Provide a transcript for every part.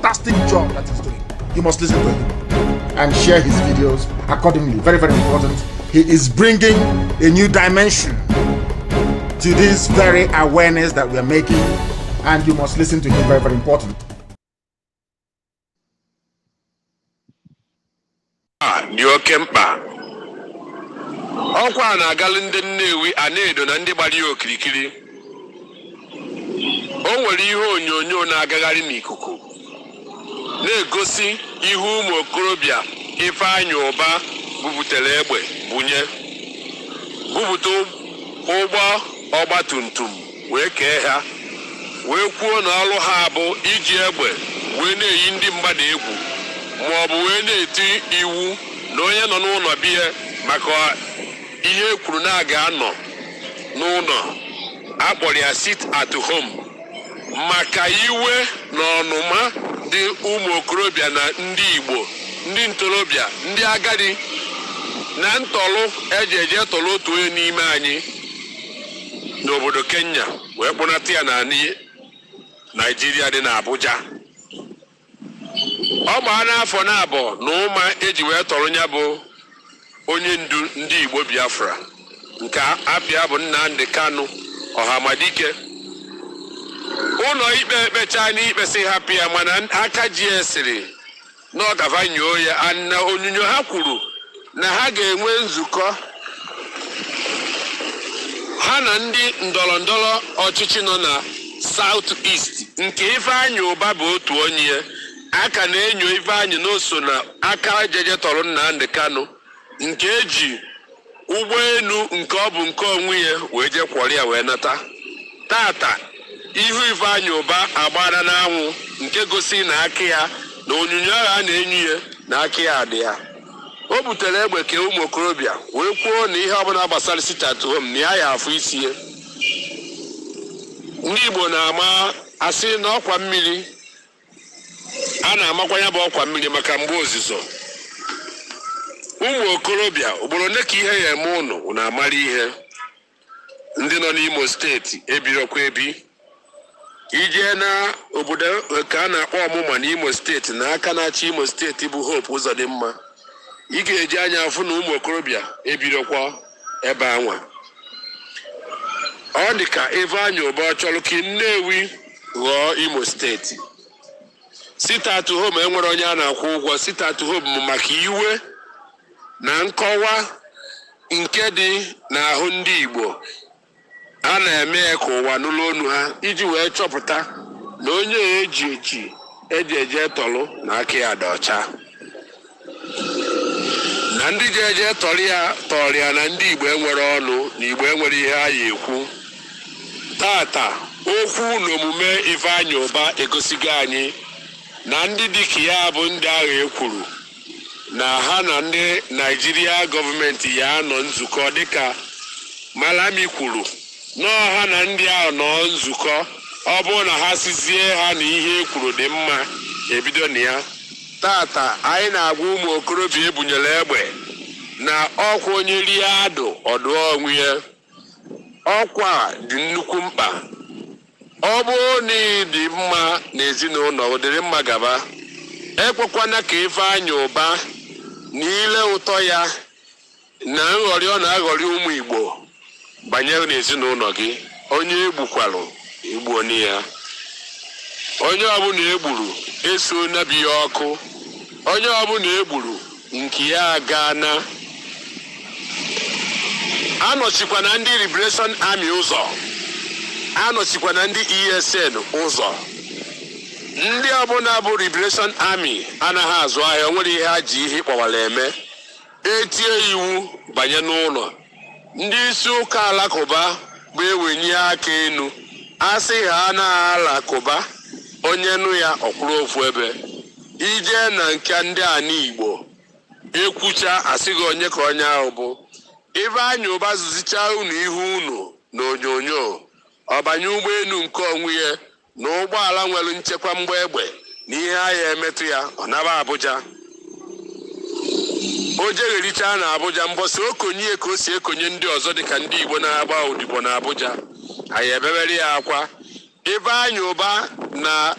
fantastic job that he's doing. You must listen to him and share his videos accordingly. Very, very important. He is bringing a new dimension to this very awareness that we are making, and you must listen to him. Very, very important. Kempa ọkwa na-agalụ ndị Nnewi Anedo na ndị gbara ya okirikiri. O nwere ihe onyonyo na-agagharị n'ikuku na-egosi ihu ụmụ okorobịa Ifeanyị Ụba bubutere egbe bunye bubutu ụgbọ ọgbatumtum wee kee ha wee kwuo na ọrụ ha bụ iji egbe wee na-eyi ndị mmadụ egwu ma ọ bụ wee na-eti iwu na onye nọ n'ụlọ biya maka ihe kwuru na aga anọ n'ụlọ akpọrọ ya sit at home maka iwe na ọnụma dị ụmụ okorobịa na ndị Igbo ndị ntorobịa ndị agadi na ntọlụ eje tọlụ otu onye n'ime anyị n'obodo Kenya wee kpọnata ya na Nigeria dị na Abuja. Ọ gbaa n'afọ na-abọ na ụma eji wee tọrọ ya bụ onye ndu ndị Igbo Biafra nke apịa bụ Nnamdi Kanu Ọhamadike. Ụlọ ikpe ekpecha n'ikpe si hapụ ya mana aka ji esiri na ọ gavanyoo ya na onyinyo ha kwuru na ha ga-enwe nzukọ ha na ndị ndọrọndọrọ ọchịchị nọ na South East nke Ifeanyị Ụba bụ otu onye aka na-enyo Ifeanyị n'oso na aka jeje tọrọ Nnamdi Kanu nke eji ụgbọelu nke ọ bụ nke onwe ya wee je kwọrọ ya wee nata. Tata ihu Ifeanyị Ụba agbara n'anwụ nke gosi na aka ya na onyinyo agha na-enyo ya na aka ya dị ya. O butere egbe ke ụmụ okorobịa wee kwuo na ihe ọbụla gbasara sit at home na ya afụ isi ya. Ndị Igbo na-ama asị na ọkwa mmiri a na-amakwa ya bụ ọkwa mmiri maka mgbe ozizo. Ụmụ okorobịa ugboro ole ka ihe ya eme ụnụ na-amara ihe. Ndị nọ n'Imo steeti ebirokwa ebi ije na obodo ka a na-akpọ ọmụma n'Imo steeti na aka na-achị Imo steeti bụ Hope Uzodimma. Ị ga-eji anya afụ na ụmụ okorobịa ebirokwa ebe anwa. Ọ dị ka Ifeanyị Ụba chọrọ ka Nnewi ghọọ Imo steeti. Sit at home enwere onye a na-akwụ ụgwọ. Sit at home maka iwe na nkọwa nke dị n'ahụ ndị Igbo a na-eme ka ụwa n'ụlọ onu ha iji wee chọpụta na onye eji eje tọlụ na aka ya dị ọcha na ndị ji eje tọrọ ya na ndị Igbo enwere ọnụ na Igbo enwere ihe a ya ekwu. Tata okwu na omume Ifeanyị Ụba egosigo anyị na ndị dịka ya bụ ndị agha ekwuru na ha na ndị Nigeria gọọmenti ya nọ nzukọ dịka Malami kwuru n'ọha na ndị ahụ nọ nzukọ. Ọ bụrụ na ha sizie ha na ihe ekwuru dị mma ebido na ya. Tata anyị na-agwa ụmụ okorobịa ebunyere egbe na ọkwa onye rie adụ ọdụọ onwe ya. Ọkwa dị nnukwu mkpa. Ọ bụrụ na ị dị mma n'ezinụlọ ụdịrị mma gaba. Ekwekwana ka Ifeanyị Ụba na ile ụtọ ya na nghọrị ọ na-aghọrị ụmụ Igbo banyere n'ezinụlọ gị. Onye egbukwarụ egbuo ya. Onye ọbụla egburu eso nabi ya ọkụ. Onye ọbụla egburu nke ya agana. Anọchikwa na ndị Liberation Army ụzọ. Anọchikwa na ndị ESN ụzọ. Ndị ọbụla bụ Liberation Army anaghị azụ ahịa. Nwere ihe ha ji ihe kpọwara eme. Etie iwu banye n'ụlọ. Ndị isi ụka alakụba bụ ewenye aka enu asị ha na alakụba onye nụ ya ọkwụrụ ofu ebe. Ije na nke ndị ani Igbo ekwucha asịghị onye ka onye ahụ bụ. Ifeanyị Ụba zụzicha unu ihu unu na onyonyo ọbanye ụgbọelu nke onwe ya na ụgbọala nwere nchekwa mgbe egbe na ihe agha emetụ ya ọ naba Abuja. O jeghericha na Abuja mbọsị okonye ka o si ekonye ndị ọzọ dịka ndị Igbo na-agba odibo na Abuja. Anyị ebewere ya akwa. Ifeanyị Ụba na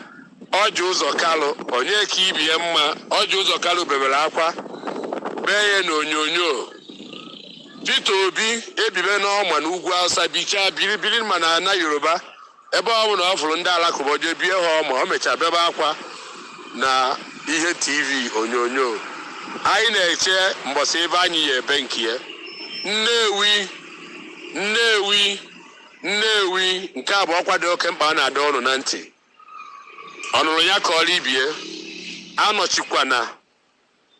ọjị ụzọ kalụ onye ka ibie mma ọjị ụzọ kalụ bebere akwa bee ya n'onyonyo Peter Obi ebibe n'ọma n'ugwu Hausa bichaa biribiri ma na ana Yoruba ebe ọ bụ na ọ fụrụ ndị alakụba oje bie ha ọma o mechaa bebe akwa na ihe TV onyonyo anyị na-eche mbọsị ebe anyị ya ebe nke ya Nnewi nke a bụ ọkwa dị oke mkpa a na-ada ọnụ na ntị ọnụrụ ya ka ọla ibie anọchikwana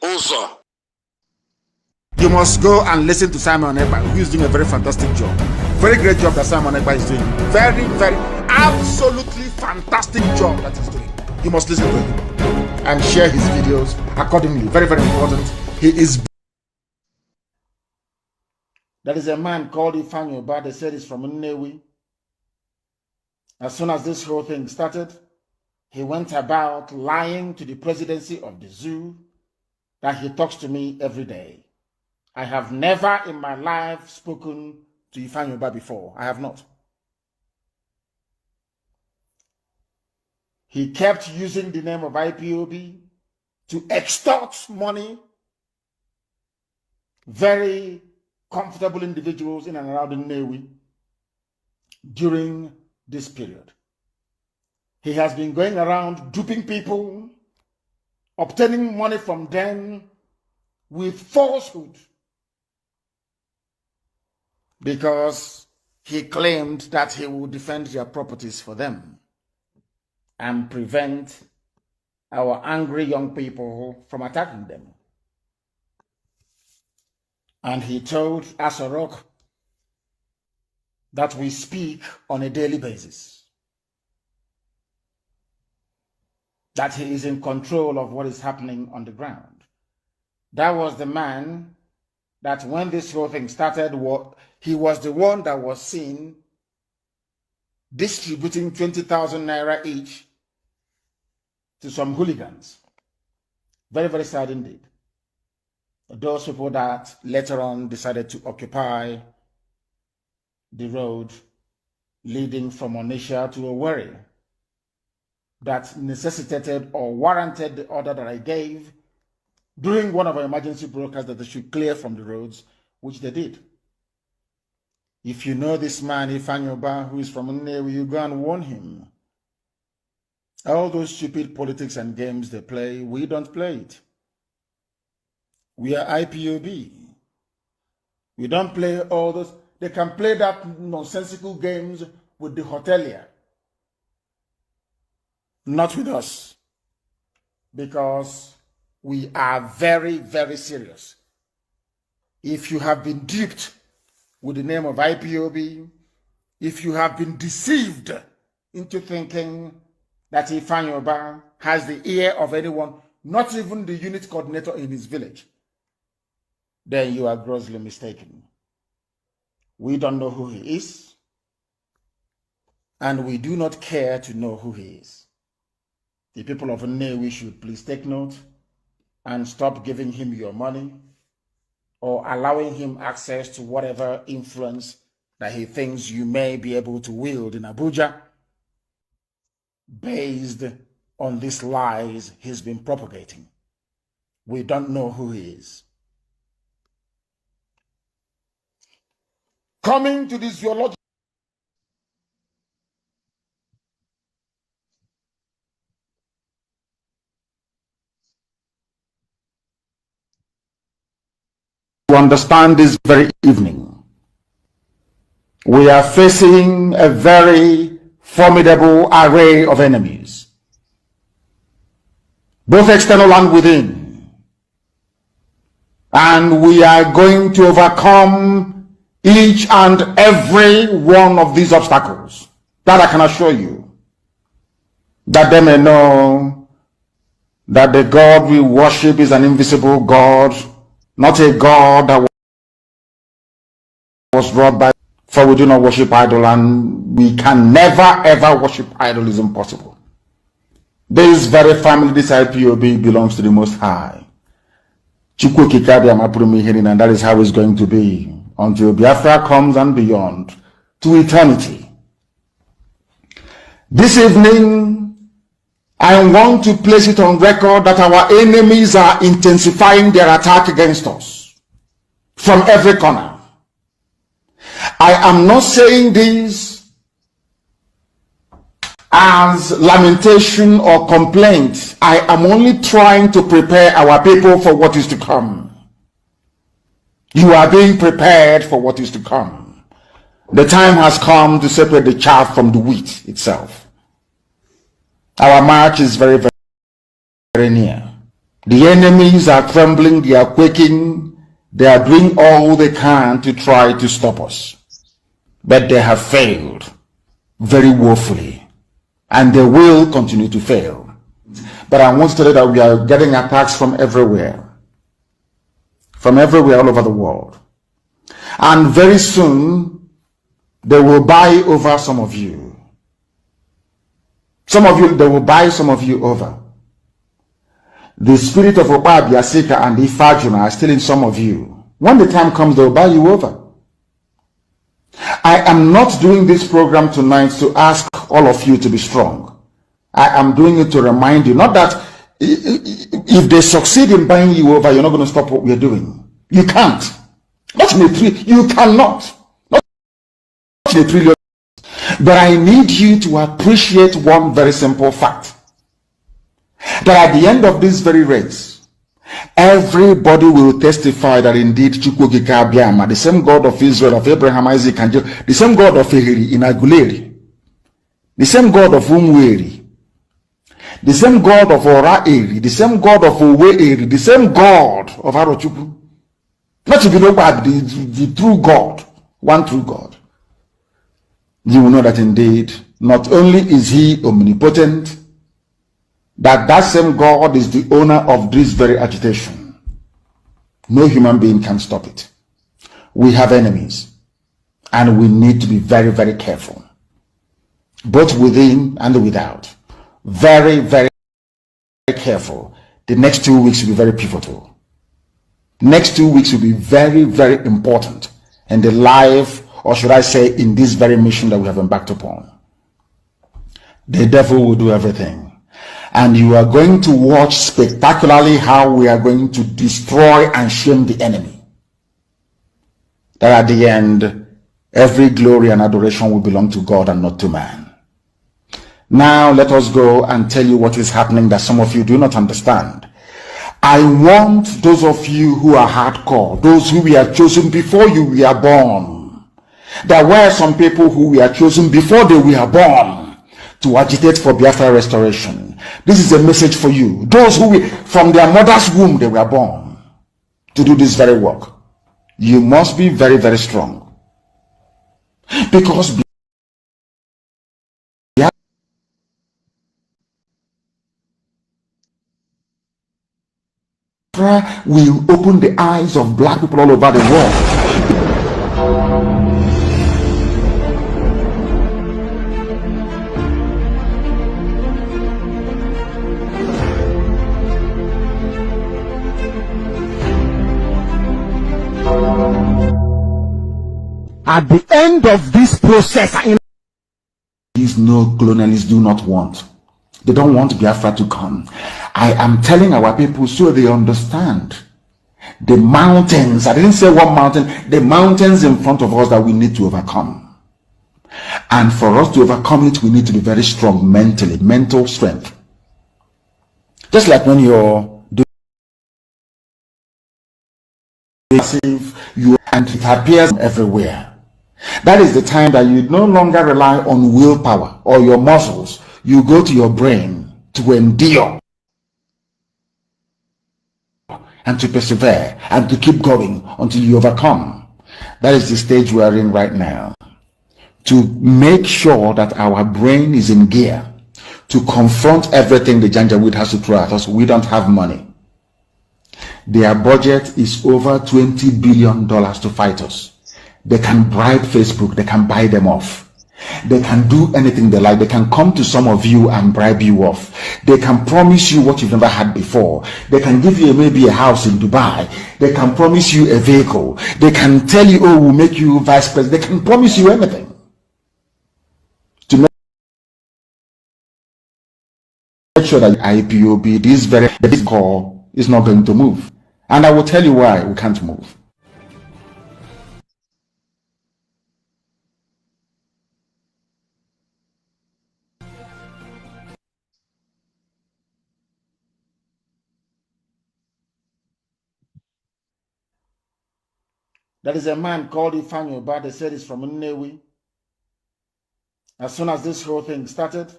ụzọ. You must go and listen to Simon Ekpa, who is doing a very fantastic job. Very great job that Simon Ekpa is doing. Very, very, absolutely fantastic job that he's doing. You must listen to him and share his videos accordingly. Very, very important. He is. There is a man called Ifeanyi Ubah. They said he's from Nnewi. As soon as this whole thing started, he went about lying to the presidency of the zoo that he talks to me every day. I have never in my life spoken to Ifeanyi Ubah before. I have not. He kept using the name of IPOB to extort money. Very comfortable individuals in and around Nnewi during this period. He has been going around duping people, obtaining money from them with falsehood, because he claimed that he would defend their properties for them and prevent our angry young people from attacking them. And he told Asorok that we speak on a daily basis, that he is in control of what is happening on the ground. That was the man that when this whole thing started, he was the one that was seen distributing 20,000 naira each to some hooligans. Very, very sad indeed. Those people that later on decided to occupy the road leading from Onitsha to Owerri, that necessitated or warranted the order that I gave during one of our emergency broadcasts that they should clear from the roads, which they did. If you know this man, Ifeanyi Ubah, who is from Nnewi, you go and warn him. All those stupid politics and games they play, we don't play it. We are IPOB. We don't play all those. They can play that nonsensical games with the hotelier. Not with us. Because we are very, very serious. If you have been duped with the name of IPOB, if you have been deceived into thinking that Ifeanyi Ubah has the ear of anyone, not even the unit coordinator in his village, then you are grossly mistaken. We don't know who he is, and we do not care to know who he is. The people of Nnewi should please take note and stop giving him your money or allowing him access to whatever influence that he thinks you may be able to wield in Abuja based on these lies he's been propagating. We don't know who he is. Coming to this zoological to understand this very evening, we are facing a very formidable array of enemies, both external and within, and we are going to overcome each and every one of these obstacles. That I can assure you, that they may know that the God we worship is an invisible God, not a God that was wrought by, for we do not worship idol, and we can never ever worship idol. Is impossible. This very family, this IPOB, belongs to the Most High. And that is how it's going to be until Biafra comes and beyond, to eternity. This evening, I want to place it on record that our enemies are intensifying their attack against us from every corner. I am not saying this as lamentation or complaint. I am only trying to prepare our people for what is to come. You are being prepared for what is to come. The time has come to separate the chaff from the wheat itself. Our march is very, very, very near. The enemies are trembling, they are quaking, they are doing all they can to try to stop us. But they have failed very woefully, and they will continue to fail. But I want to tell you that we are getting attacks from everywhere all over the world. And very soon, they will buy over some of you. Some of you, they will buy some of you over. The spirit of Obabiasika and Ifajuna are still in some of you. When the time comes, they will buy you over. I am not doing this program tonight to ask all of you to be strong. I am doing it to remind you, not that if they succeed in buying you over, you're not going to stop what we're doing. You can't. Not in a trillion. You cannot. Not in a trillion. But I need you to appreciate one very simple fact. That at the end of this very race, everybody will testify that indeed Chukwukika Abiyama, the same God of Israel, of Abraham, Isaac, and Jacob, the same God of Ehiri in Aguleri, the same God of Umweri, the same God of Ora Eri, the same God of Owe Eri, the same God of Arochukwu, not to be no bad, the true God, one true God. You will know that indeed, not only is he omnipotent, that same God is the owner of this very agitation. No human being can stop it. We have enemies, and we need to be very, very careful, both within and without. Very, very careful. The next 2 weeks will be very pivotal. Next 2 weeks will be very, very important in the life, or should I say, in this very mission that we have embarked upon. The devil will do everything. And you are going to watch spectacularly how we are going to destroy and shame the enemy. That at the end, every glory and adoration will belong to God and not to man. Now let us go and tell you what is happening that some of you do not understand. I want those of you who are hardcore, those who were chosen before you were born. There were some people who were chosen before they were born to agitate for Biafra restoration. This is a message for you. Those who from their mother's womb they were born to do this very work. You must be very, very strong. Because Biafra will open the eyes of black people all over the world. At the end of this process, these no colonialists do not want. They don't want Biafra to come. I am telling our people so they understand. The mountains, I didn't say one mountain, the mountains in front of us that we need to overcome. And for us to overcome it, we need to be very strong mentally, mental strength. Just like when you're doing and it appears everywhere. That is the time that you no longer rely on willpower or your muscles. You go to your brain to endure and to persevere and to keep going until you overcome. That is the stage we are in right now. To make sure that our brain is in gear to confront everything the Janjaweed has to throw at us. We don't have money. Their budget is over $20 billion to fight us. They can bribe Facebook, they can buy them off. They can do anything they like. They can come to some of you and bribe you off. They can promise you what you've never had before. They can give you maybe a house in Dubai. They can promise you a vehicle. They can tell you, oh, we'll make you vice president. They can promise you anything to make sure that IPOB, this core, is not going to move. And I will tell you why we can't move. There is a man called Ifeanyi, they said he's from Nnewi. As soon as this whole thing started,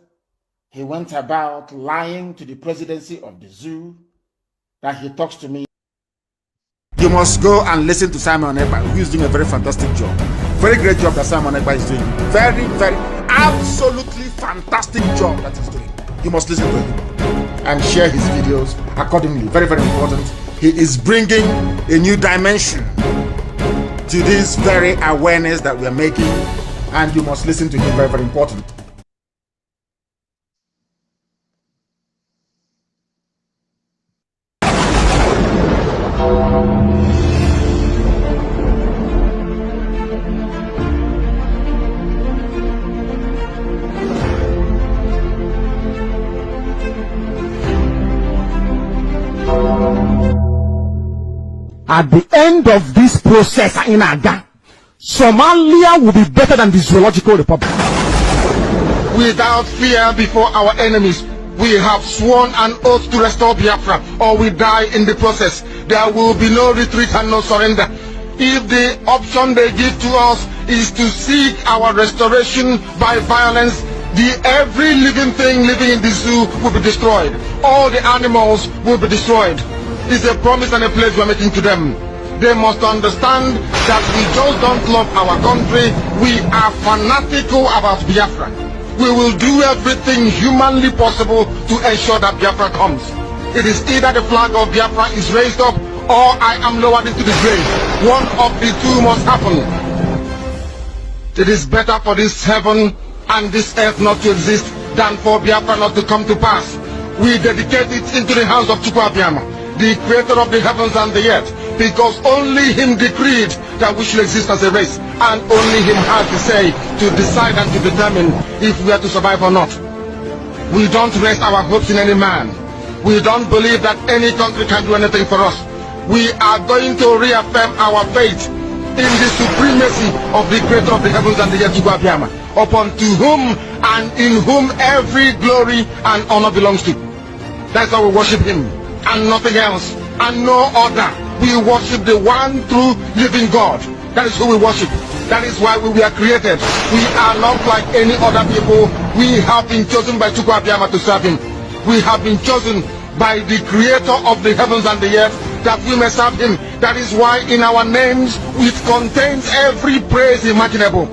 he went about lying to the presidency of the zoo that he talks to me. You must go and listen to Simon Ekpa, who is doing a very fantastic job. Very great job that Simon Ekpa is doing. Very, very, absolutely fantastic job that he's doing. You must listen to him and share his videos accordingly. Very, very important. He is bringing a new dimension to this very awareness that we are making, and you must listen to him. Very, very important. At the end of this process in Aga, Somalia will be better than the Zoological Republic. Without fear before our enemies, we have sworn an oath to restore Biafra, or we die in the process. There will be no retreat and no surrender. If the option they give to us is to seek our restoration by violence, every living thing living in the zoo will be destroyed. All the animals will be destroyed. It's a promise and a pledge we're making to them. They must understand that we just don't love our country. We are fanatical about Biafra. We will do everything humanly possible to ensure that Biafra comes. It is either the flag of Biafra is raised up or I am lowered into the grave. One of the two must happen. It is better for this heaven and this earth not to exist than for Biafra not to come to pass. We dedicate it into the hands of Chukwu Abiyama, the creator of the heavens and the earth, because only him decreed that we should exist as a race, and only him has the say to decide and to determine if we are to survive or not. We don't rest our hopes in any man. We don't believe that any country can do anything for us. We are going to reaffirm our faith in the supremacy of the creator of the heavens and the earth, Chukwu Abiyama, upon to whom and in whom every glory and honor belongs to. That's how we worship him, and nothing else, and no other. We worship the one true living God. That is who we worship. That is why we were created. We are not like any other people. We have been chosen by Chukwu Abiyama to serve him. We have been chosen by the creator of the heavens and the earth that we may serve him. That is why in our names it contains every praise imaginable.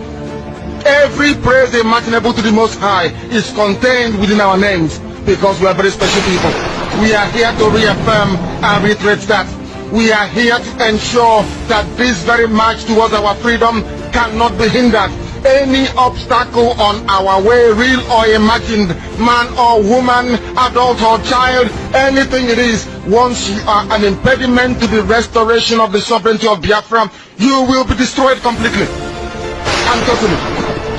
Every praise imaginable to the Most High is contained within our names, because we are very special people. We are here to reaffirm and reiterate that. We are here to ensure that this very march towards our freedom cannot be hindered. Any obstacle on our way, real or imagined, man or woman, adult or child, anything it is, once you are an impediment to the restoration of the sovereignty of Biafra, you will be destroyed completely and totally,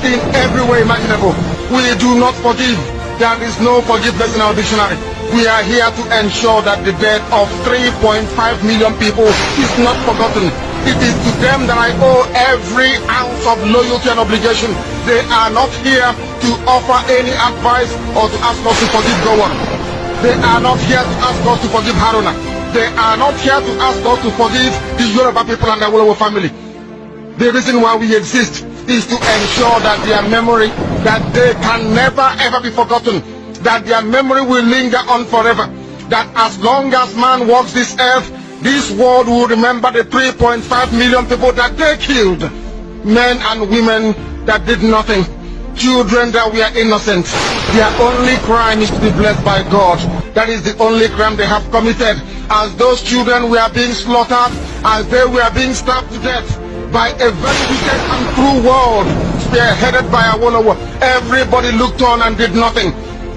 in every way imaginable. We do not forgive. There is no forgiveness in our dictionary. We are here to ensure that the death of 3.5 million people is not forgotten. It is to them that I owe every ounce of loyalty and obligation. They are not here to offer any advice or to ask us to forgive Gowon. They are not here to ask us to forgive Haruna. They are not here to ask us to forgive the Yoruba people and the Wolowo family. The reason why we exist is to ensure that their memory, that they can never ever be forgotten, that their memory will linger on forever, that as long as man walks this earth, this world will remember the 3.5 million people that they killed, men and women that did nothing, children that were innocent. Their only crime is to be blessed by God. That is the only crime they have committed. As those children were being slaughtered, as they were being stabbed to death by a very wicked and cruel world, spearheaded by Awolowo, everybody looked on and did nothing.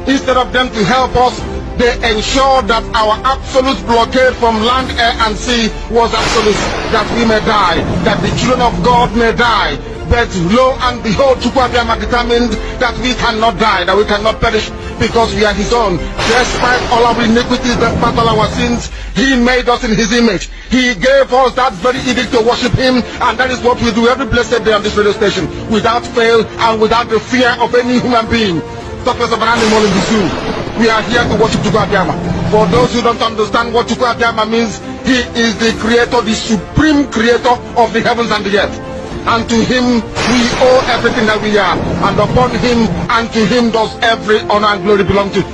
Instead of them to help us, they ensured that our absolute blockade from land, air and sea was absolute, that we may die, that the children of God may die. But lo and behold, Chukwuabiama determined that we cannot die, that we cannot perish, because we are his own. Despite all our iniquities, despite all our sins, he made us in his image. He gave us that very edict to worship him, and that is what we do every blessed day on this radio station, without fail and without the fear of any human being. Talk less of an animal in the zoo. We are here to worship Chukwuabiama. For those who don't understand what Chukwuabiama means, he is the creator, the supreme creator of the heavens and the earth. And to him we owe everything that we are, and upon him and to him does every honor and glory belong to.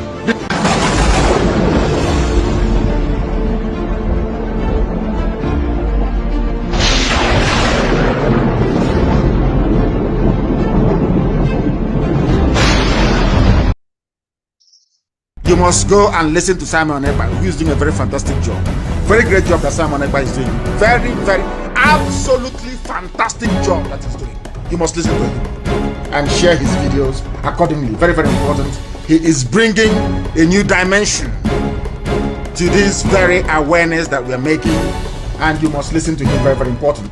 You must go and listen to Simon Ekpa, who is doing a very fantastic job. Very great job that Simon Ekpa is doing. Very, very, absolutely fantastic job that he's doing. You must listen to him and share his videos accordingly. Very, very important. He is bringing a new dimension to this very awareness that we are making, and you must listen to him. Very, very important.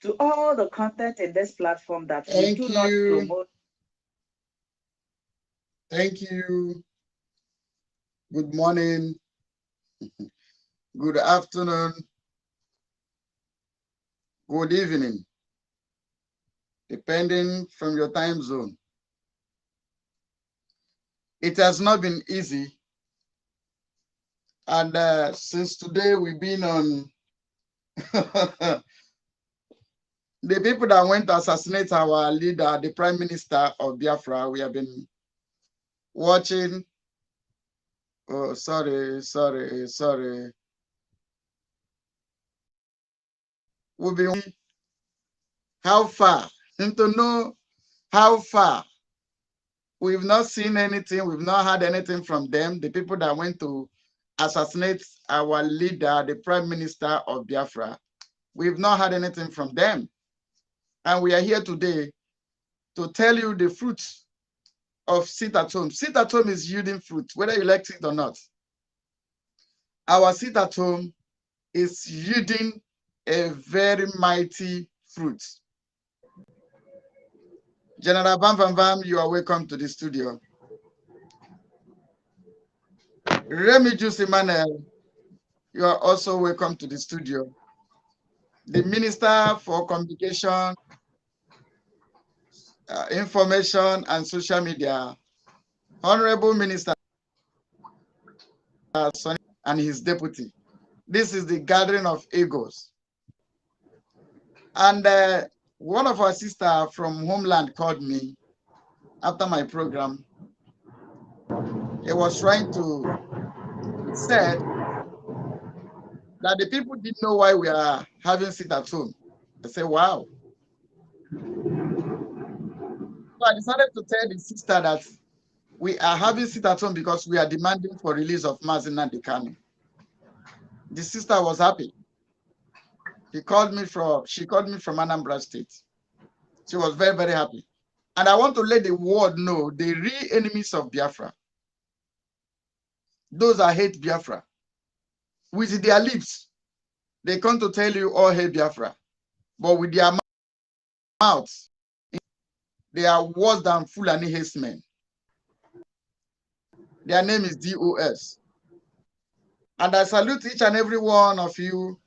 to all the content in this platform that we do not promote. Thank you. Good morning. Good afternoon. Good evening, depending from your time zone. It has not been easy. And since today we've been on the people that went to assassinate our leader, the Prime Minister of Biafra, we have been watching. Oh, sorry. will be how far, and to know how far. We've not seen anything, we've not heard anything from them, the people that went to assassinate our leader, the Prime Minister of Biafra. We've not heard anything from them. And we are here today to tell you the fruits of sit at home. Sit at home is yielding fruit, whether you like it or not. Our sit at home is yielding a very mighty fruit. General Bam Bam Bam, you are welcome to the studio. Remy Juice Emmanuel, you are also welcome to the studio. The Minister for Communication, Information and Social Media, Honorable Minister Sonny and his deputy. This is the gathering of egos. And one of our sisters from Homeland called me after my program. He was trying to, he said that the people didn't know why we are having sit at home. I said, wow. So I decided to tell the sister that we are having sit at home because we are demanding for release of Mazi Nnamdi Kanu. The sister was happy. She called me from Anambra State. She was very, very happy. And I want to let the world know the real enemies of Biafra. Those that hate Biafra. With their lips, they come to tell you all hate Biafra. But with their mouths, they are worse than Fulani herdsmen. Their name is DOS. And I salute each and every one of you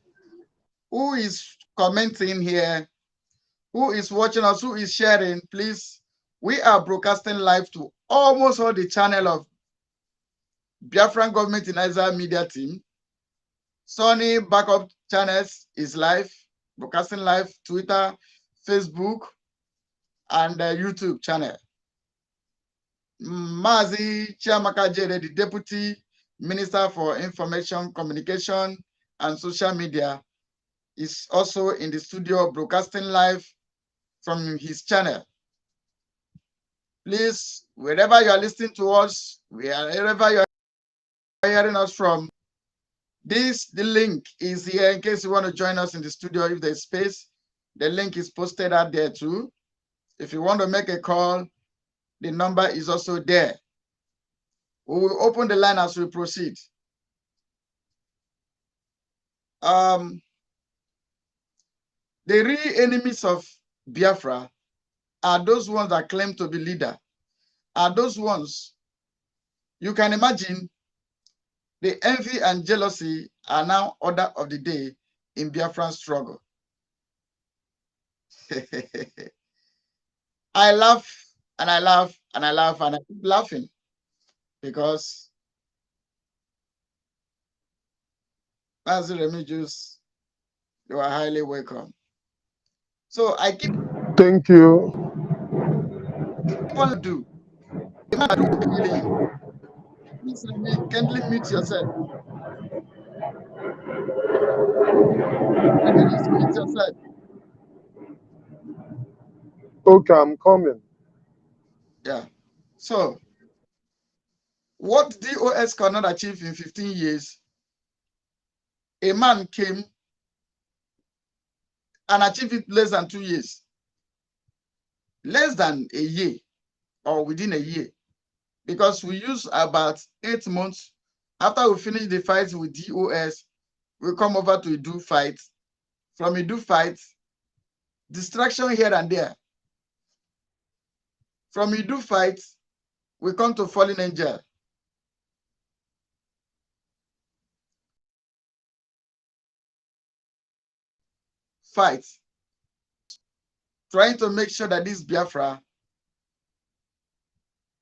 who is commenting here, who is watching us, who is sharing. Please, we are broadcasting live to almost all the channel of Biafran Government in Israel Media Team. Sonny backup channels is live, broadcasting live, Twitter, Facebook, and YouTube channel. Mazi Chiamaka Jere, the Deputy Minister for Information, Communication, and Social Media, is also in the studio broadcasting live from his channel. Please, wherever you are listening to us, wherever you are hearing us from, the link is here in case you want to join us in the studio. If there's space, the link is posted out there too. If you want to make a call, the number is also there. We will open the line as we proceed. The real enemies of Biafra are those ones that claim to be leader. Are those ones, you can imagine, the envy and jealousy are now order of the day in Biafran struggle. I laugh and I laugh and I laugh and I keep laughing because as Remigius, you are highly welcome. So I keep thank you. want to do. The man will kill him. Please, Remy, kindly mute yourself. Remy, just mute yourself. Okay, I'm coming. Yeah. So, what DOS cannot achieve in 15 years, a man came and achieved it less than 2 years. Less than a year or within a year. Because we use about 8 months. After we finish the fight with DOS, we come over to Edu fight. From Edu fight, distraction here and there. From Edu fight, we come to Fallen Angel. Fight. Trying to make sure that this Biafra,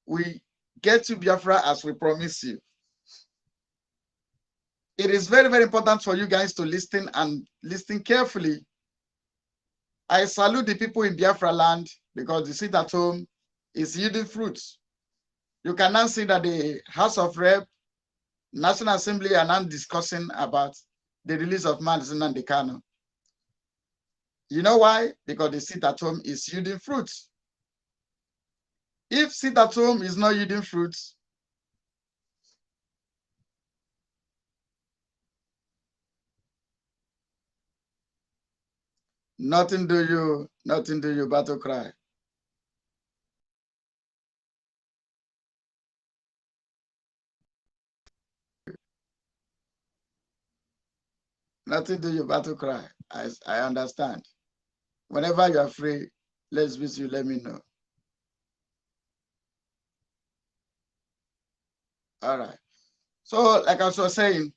we get to Biafra as we promise you. It is very, very important for you guys to listen and listen carefully. I salute the people in Biafra land because the sit at home is yielding fruits. You can now see that the House of Rep, National Assembly are now discussing about the release of Mazi Nnamdi Kanu. You know why? Because the sit at home is yielding fruits. If sit at home is not yielding fruits, nothing do you but to cry. Nothing do you but to cry. I understand. Whenever you are free, let's visit you, let me know. All right. So, like I was saying,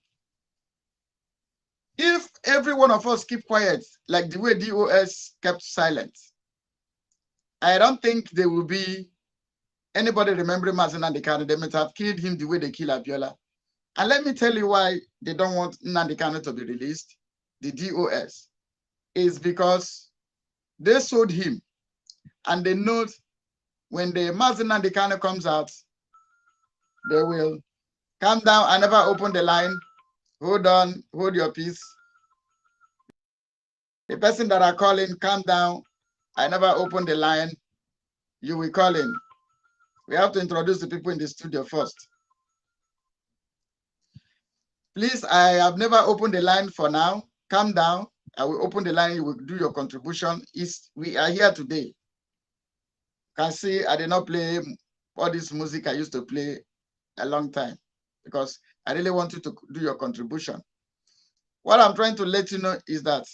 if every one of us keep quiet, like the way DOS kept silent, I don't think there will be anybody remembering Mazi Nnamdi Kanu. They might have killed him the way they kill Abiola. And let me tell you why they don't want Nnamdi Kanu to be released, the DOS, is because they sold him. And they know when the Mazi Nnamdi Kanu comes out, they will calm down. I never open the line. Hold on, hold your peace. The person that are calling, calm down. I never open the line. You will call in. We have to introduce the people in the studio first. Please, I have never opened the line for now. Calm down. I will open the line. You will do your contribution. We are here today. Can see I did not play all this music I used to play a long time because I really want you to do your contribution. What I'm trying to let you know is that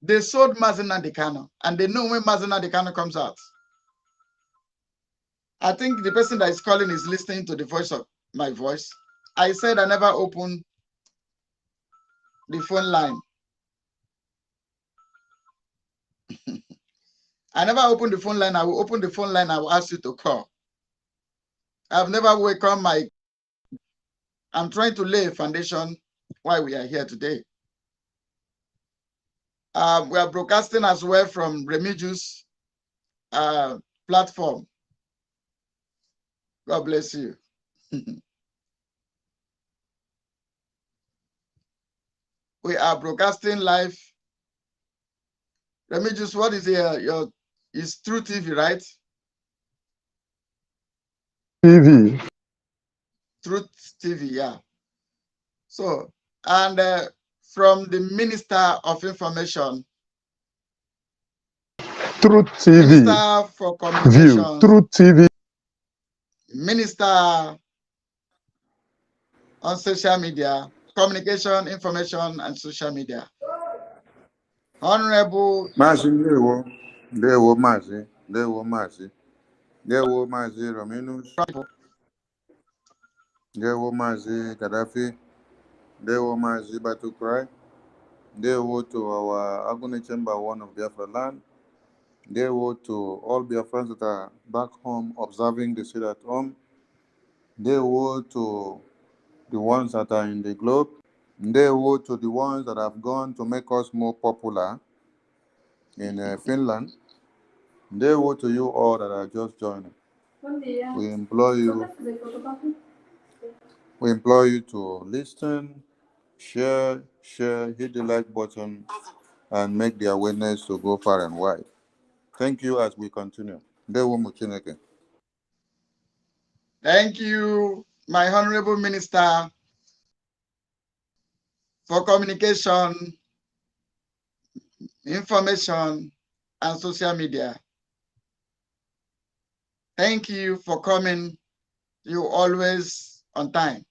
they sold Mazi Nnamdi Kanu and they know when Mazi Nnamdi Kanu comes out. I think the person that is calling is listening to the voice of my voice. I said I never opened the phone line. I never opened the phone line. I will open the phone line. I will ask you to call. I've never welcomed I'm trying to lay a foundation why we are here today. We are broadcasting as well from Remigius platform. God bless you. We are broadcasting live. Remigius, what is is True TV, right? TV. Truth TV, yeah. So, and from the Minister of Information, Truth TV. Minister for Communication, View. Truth TV. Minister on social media, communication, information, and social media. Honorable Mazi Ndewo Mazi Rominus, Ndewo Mazi Gaddafi, Ndewo Mazi Batukrai, Ndewo to our Agony Chamber 1 of Biafra land, Ndewo to all Biafrans that are back home observing the sit at home, Ndewo to the ones that are in the globe, Ndewo to the ones that have gone to make us more popular in Finland. Ndewo to you all that are just joining. We implore you to listen, share, hit the like button, and make the awareness to go far and wide. Thank you as we continue. Ndewo Muchineke. Thank you, my Honorable Minister for Communication, Information, and Social Media. Thank you for coming. You always on time.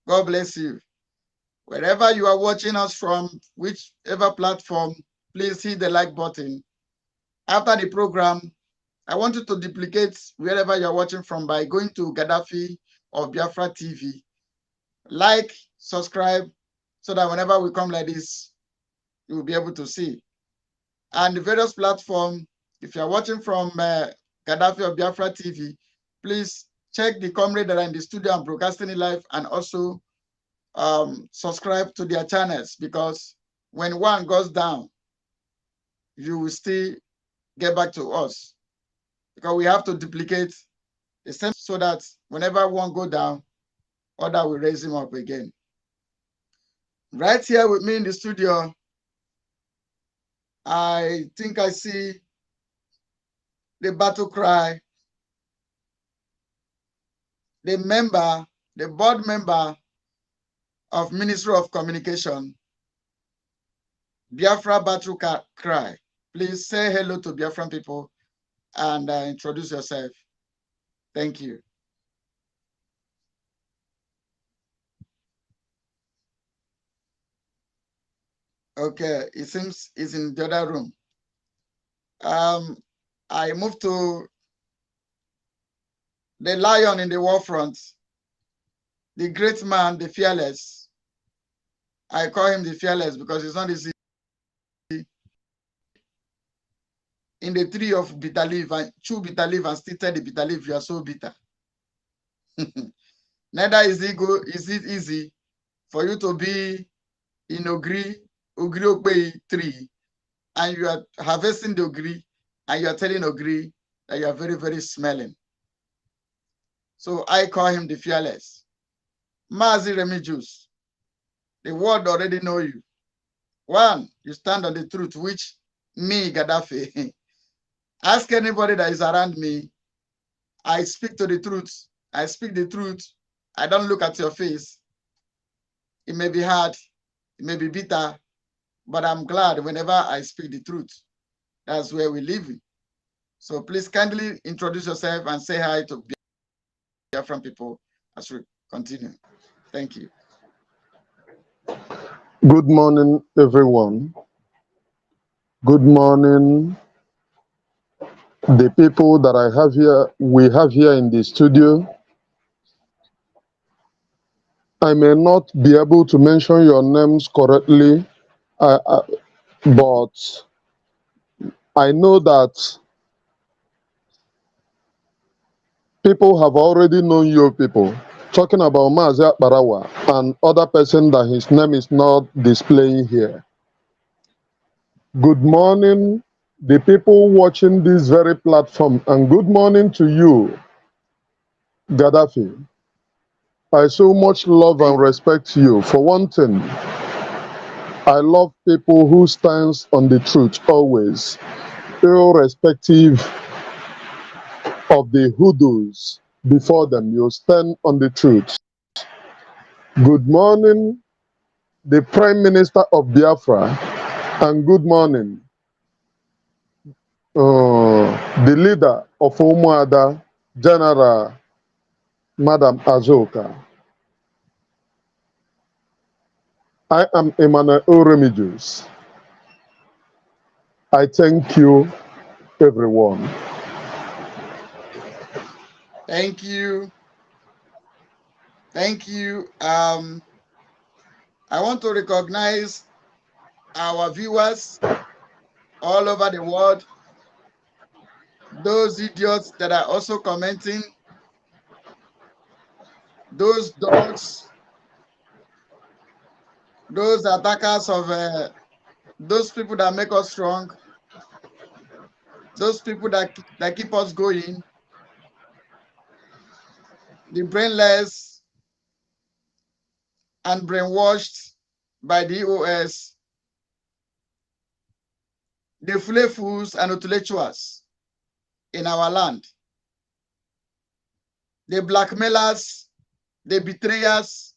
God bless you. Wherever you are watching us from, whichever platform, please hit the like button. After the program, I want you to duplicate wherever you're watching from by going to Gaddafi or Biafra TV. Like, subscribe, so that whenever we come like this, you will be able to see. And the various platforms, if you're watching from Gaddafi or Biafra TV, please check the comrade that are in the studio and broadcasting it live, and also subscribe to their channels, because when one goes down, you will still get back to us, because we have to duplicate the same so that whenever one go down, other will raise him up again. Right here with me in the studio, I think I see the battle cry. The board member of Ministry of Communication, Biafra battle cry. Please say hello to Biafran people and introduce yourself. Thank you. Okay, it seems it's in the other room. I move to the lion in the war front, the great man, the fearless. I call him the fearless because it's not easy. In the tree of bitter leaf and chew bitter leaf and still tell the bitter leaf you are so bitter. Neither is it easy for you to be in Ogri Okpei tree and you are harvesting the Ogri and you are telling Ogri that you are very, very smelling. So I call him the fearless. Mazi Remijus, the world already know you. One, you stand on the truth, which me, Gaddafi, ask anybody that is around me, I speak to the truth. I speak the truth. I don't look at your face. It may be hard, it may be bitter, but I'm glad whenever I speak the truth. That's where we live in. So please kindly introduce yourself and say hi to Biafran people as we continue. Thank you. Good morning, everyone. Good morning, the people that we have here in the studio. I may not be able to mention your names correctly, but I know that people have already known you people. Talking about Mazia Barawa and other person that his name is not displaying here. Good morning, the people watching this very platform, and good morning to you, Gaddafi. I so much love and respect you. For one thing, I love people who stands on the truth always, irrespective of the hoodoos before them. You stand on the truth. Good morning, the Prime Minister of Biafra, and good morning, the leader of Umuada, General Madam Azoka. I am Emmanuel Oremijus. I thank you, everyone. Thank you. Thank you. I want to recognize our viewers all over the world, those idiots that are also commenting, those dogs, those attackers of those people that make us strong, those people that keep us going, the brainless and brainwashed by the EOS, the fools and intellectuals in our land, the blackmailers, the betrayers,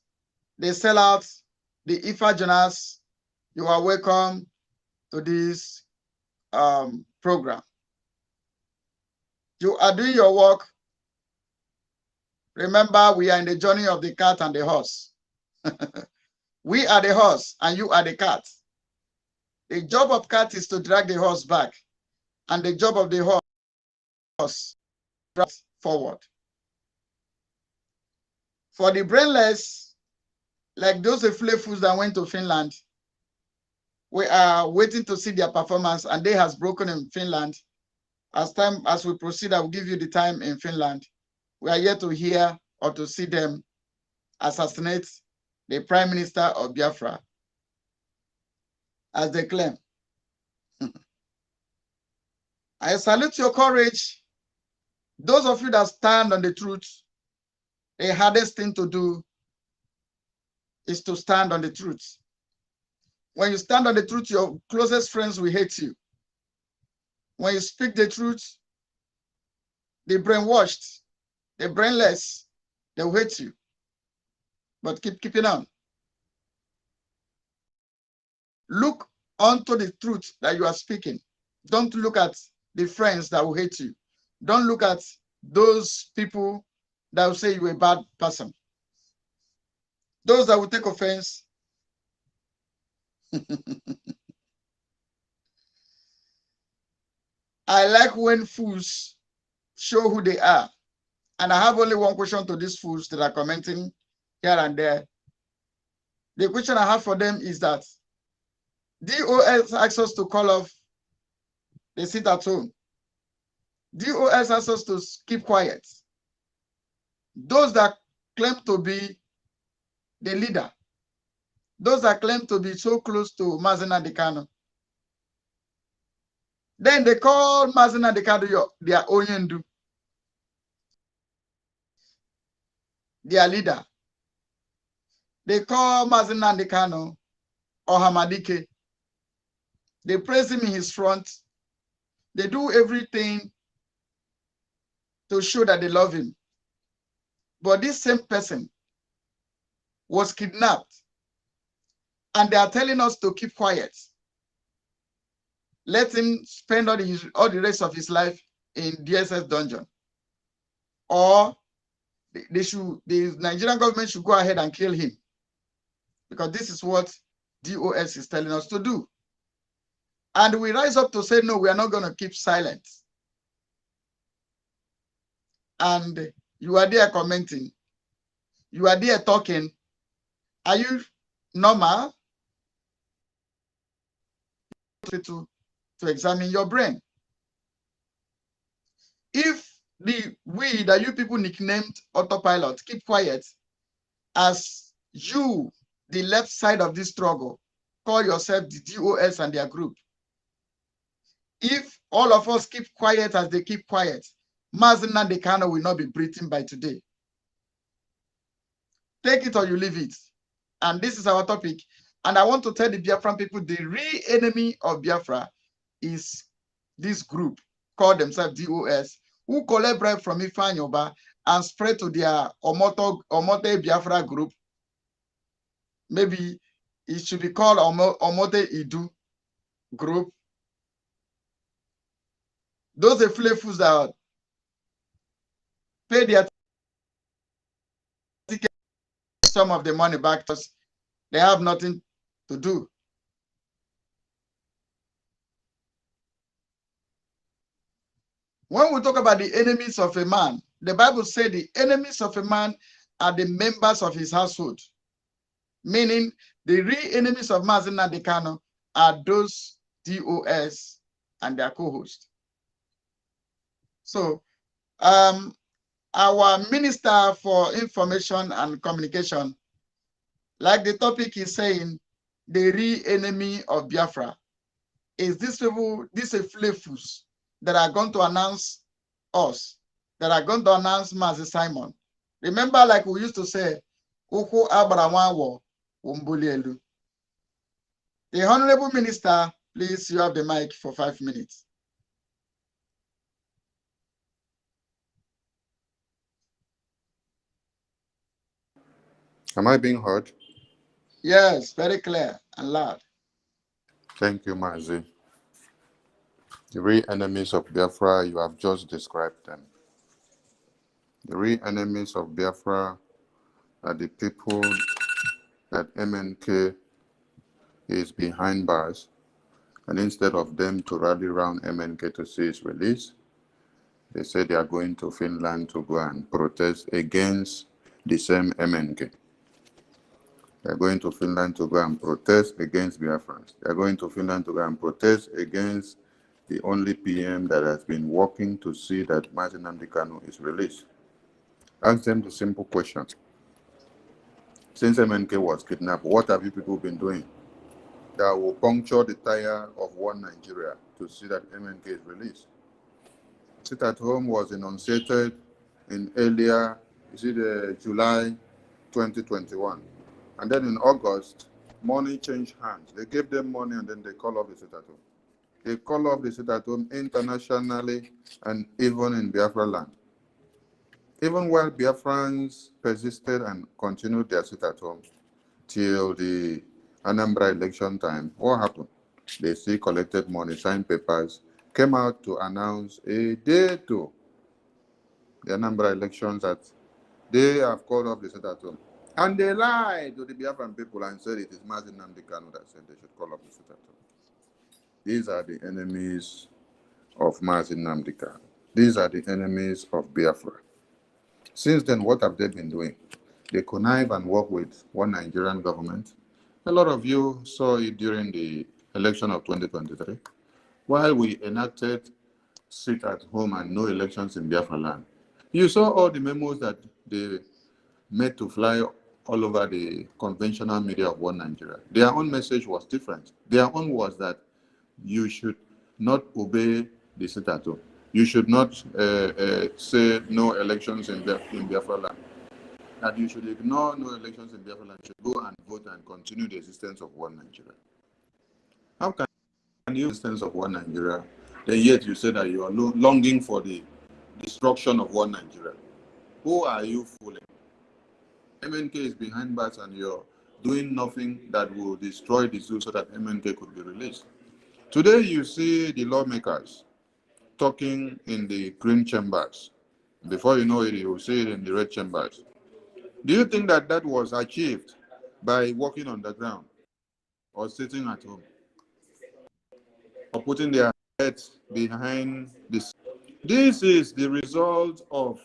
the sellouts, the Ifajanas. You are welcome to this program. You are doing your work. Remember, we are in the journey of the cat and the horse. We are the horse and you are the cat. The job of cat is to drag the horse back, and the job of the horse drag forward. For the brainless, like those fools that went to Finland, we are waiting to see their performance, and day has broken in Finland. As we proceed, I will give you the time in Finland. We are yet to hear or to see them assassinate the Prime Minister of Biafra, as they claim. I salute your courage. Those of you that stand on the truth, the hardest thing to do is to stand on the truth. When you stand on the truth, your closest friends will hate you. When you speak the truth, the brainwashed, the brainless, they will hate you. But keep it on. Look onto the truth that you are speaking. Don't look at the friends that will hate you. Don't look at those people that will say you're a bad person. Those that will take offense. I like when fools show who they are. And I have only one question to these fools that are commenting here and there. The question I have for them is that DOS asks us to call off the sit at home. DOS asks us to keep quiet. Those that claim to be the leader, those that claim to be so close to Mazen Adikano, then they call Mazen Adikano their Onyendu, their leader. They call Mazen Adikano Ohamadike. They praise him in his front. They do everything to show that they love him. But this same person was kidnapped, and they are telling us to keep quiet. Let him spend all the rest of his life in DSS dungeon. Or the Nigerian government should go ahead and kill him, because this is what DOS is telling us to do. And we rise up to say, no, we are not going to keep silent. And you are there commenting. You are there talking. Are you normal? To examine your brain. If we that you people nicknamed autopilot keep quiet, as you, the left side of this struggle, call yourself the DOS and their group, if all of us keep quiet as they keep quiet, Mazen Adikano will not be breathing by today. Take it or you leave it. And this is our topic. And I want to tell the Biafran people, the real enemy of Biafra is this group called themselves DOS, who collect bribe from Ifanyoba and spread to their Omote Biafra group. Maybe it should be called Omote Idu group. Those are fools that pay their ticket, some of the money back to us. They have nothing to do. When we talk about the enemies of a man, the Bible says the enemies of a man are the members of his household. Meaning the real enemies of Mazen Adikano are those DOS and their co-hosts. So our Minister for Information and Communication, like the topic is saying, the real enemy of Biafra is these people, these flavors that are going to announce us, that are going to announce Mazi Simon. Remember, like we used to say, Uku Abrawawo Umbulelu. The Honorable Minister, please, you have the mic for 5 minutes. Am I being heard? Yes, very clear and loud. Thank you, Mazi. The real enemies of Biafra, you have just described them. The real enemies of Biafra are the people that MNK is behind bars, and instead of them to rally around MNK to see his release, they say they are going to Finland to go and protest against the same MNK. They are going to Finland to go and protest against Biafrans. They are going to Finland to go and protest against the only PM that has been working to see that Mazen Adikano is released. Ask them the simple question. Since MNK was kidnapped, what have you people been doing that will puncture the tire of one Nigeria to see that MNK is released? Sit at Home was enunciated in earlier, July 2021. And then in August, money changed hands. They gave them money and then they call off the sit at home. They call off the sit at home internationally and even in Biafra land. Even while Biafrans persisted and continued their sit at home till the Anambra election time, what happened? They still collected money, signed papers, came out to announce a day to the Anambra elections that they have called off the sit at home. And they lied to the Biafran people and said it is Mazi Nnamdi Kanu that said they should call off the sit at home. These are the enemies of Mazi Nnamdi Kanu. These are the enemies of Biafra. Since then, what have they been doing? They connive and work with one Nigerian government. A lot of you saw it during the election of 2023. While we enacted sit at home and no elections in Biafra land, you saw all the memos that they made to fly all over the conventional media of one Nigeria. Their own message was different. Their own was that you should not obey the sit at home. You should not say no elections in Biafra land. That you should ignore no elections in Biafra land. You should go and vote and continue the existence of one Nigeria. How can you existence of one Nigeria, then yet you say that you are longing for the destruction of one Nigeria? Who are you fooling? MNK is behind bars and you're doing nothing that will destroy the zoo so that MNK could be released. Today you see the lawmakers talking in the green chambers. Before you know it, you will see it in the red chambers. Do you think that that was achieved by walking on the ground or sitting at home or putting their heads behind this? This is the result of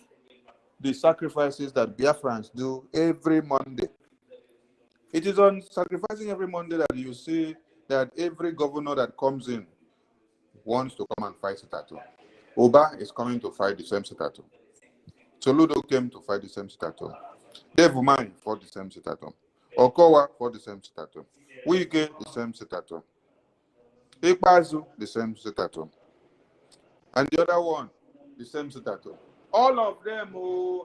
the sacrifices that Biafrans do every Monday. It is on sacrificing every Monday that you see that every governor that comes in wants to come and fight sit at home. Oba is coming to fight the same sit at home. Soludo came to fight the same sit at home. Dave Umai fought the same sit at home. Okowa fought the same sit at home. Wike, the same sit at home. Ikpazu, the same sit at home. And the other one, the same sit at home. All of them,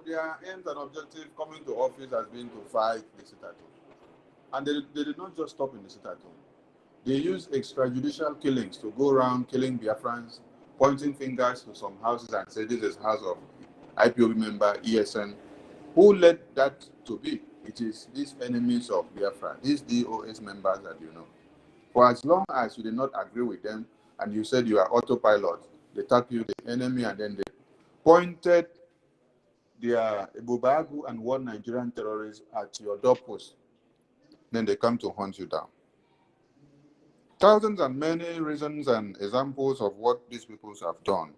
their aims and objectives coming to office has been to fight the sit at home. And they did not just stop in the sit at home. They used extrajudicial killings to go around killing Biafrans, pointing fingers to some houses and say this is house of IPOB member, ESN. Who led that to be? It is these enemies of Biafra, these DOS members that you know. For as long as you did not agree with them and you said you are autopilot, they tag you the enemy and then they pointed their Bubagu and one Nigerian terrorists at your doorpost. Then they come to hunt you down. Thousands and many reasons and examples of what these people have done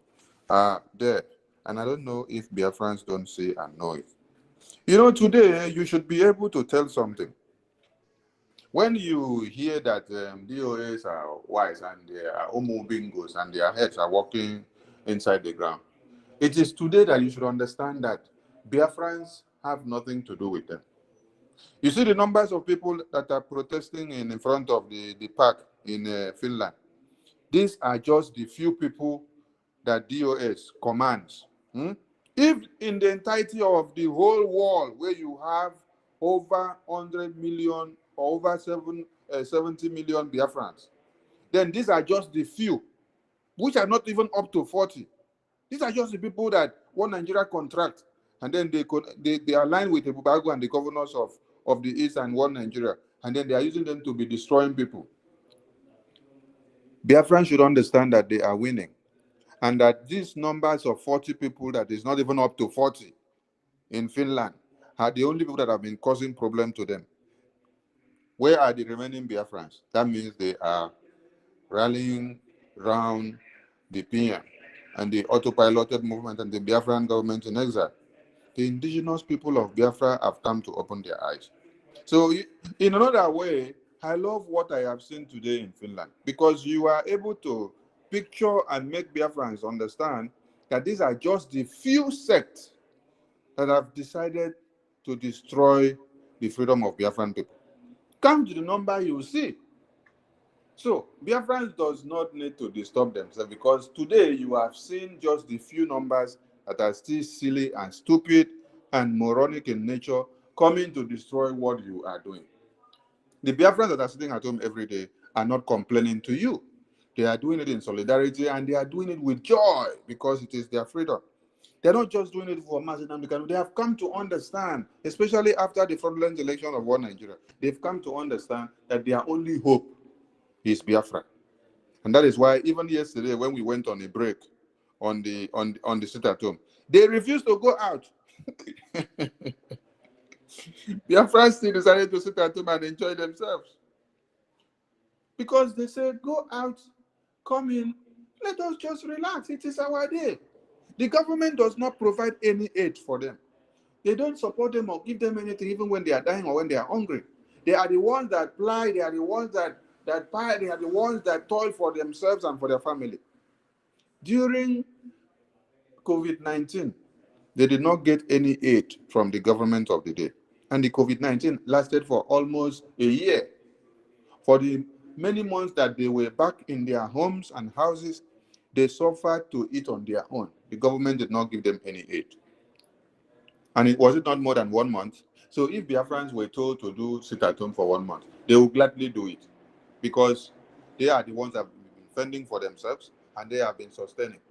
are there. And I don't know if Biafrans don't see and know it. You know, today you should be able to tell something. When you hear that DOAs are wise and they are homo bingos and their heads are walking inside the ground, it is today that you should understand that Biafrans have nothing to do with them. You see the numbers of people that are protesting in front of the park in Finland. These are just the few people that DOS commands. If in the entirety of the whole world where you have over 100 million or over 70 million Biafrans, then these are just the few, which are not even up to 40. These are just the people that one Nigeria contract, and then they align with the Bubago and the governors of the East and one Nigeria, and then they are using them to be destroying people. Biafrans should understand that they are winning, and that these numbers of 40 people that is not even up to 40 in Finland are the only people that have been causing problem to them. Where are the remaining Biafrans? That means they are rallying around the PM and the autopiloted movement and the Biafran government in exile. The indigenous people of Biafra have come to open their eyes. So in another way, I love what I have seen today in Finland, because you are able to picture and make Biafrans understand that these are just the few sects that have decided to destroy the freedom of Biafran people. Come to the number you see. So Biafrans does not need to disturb themselves, because today you have seen just the few numbers that are still silly and stupid and moronic in nature coming to destroy what you are doing. The Biafrans that are sitting at home every day are not complaining to you. They are doing it in solidarity, and they are doing it with joy because it is their freedom. They're not just doing it for Mazi Nnamdi Kanu. They have come to understand, especially after the fraudulent election of One Nigeria, they've come to understand that their only hope is Biafra. And that is why even yesterday when we went on a break on the sit at home, they refused to go out. Biafrans still decided to sit at home and enjoy themselves. Because they said, go out, come in, let us just relax. It is our day. The government does not provide any aid for them. They don't support them or give them anything, even when they are dying or when they are hungry. They are the ones that ply, they are the ones that pay, they are the ones that toil for themselves and for their family. During COVID-19, they did not get any aid from the government of the day. And the COVID-19 lasted for almost a year. For the many months that they were back in their homes and houses, they suffered to eat on their own. The government did not give them any aid. And it was not more than 1 month. So if Biafrans were told to do sit at home for 1 month, they would gladly do it because they are the ones that have been fending for themselves and they have been sustaining.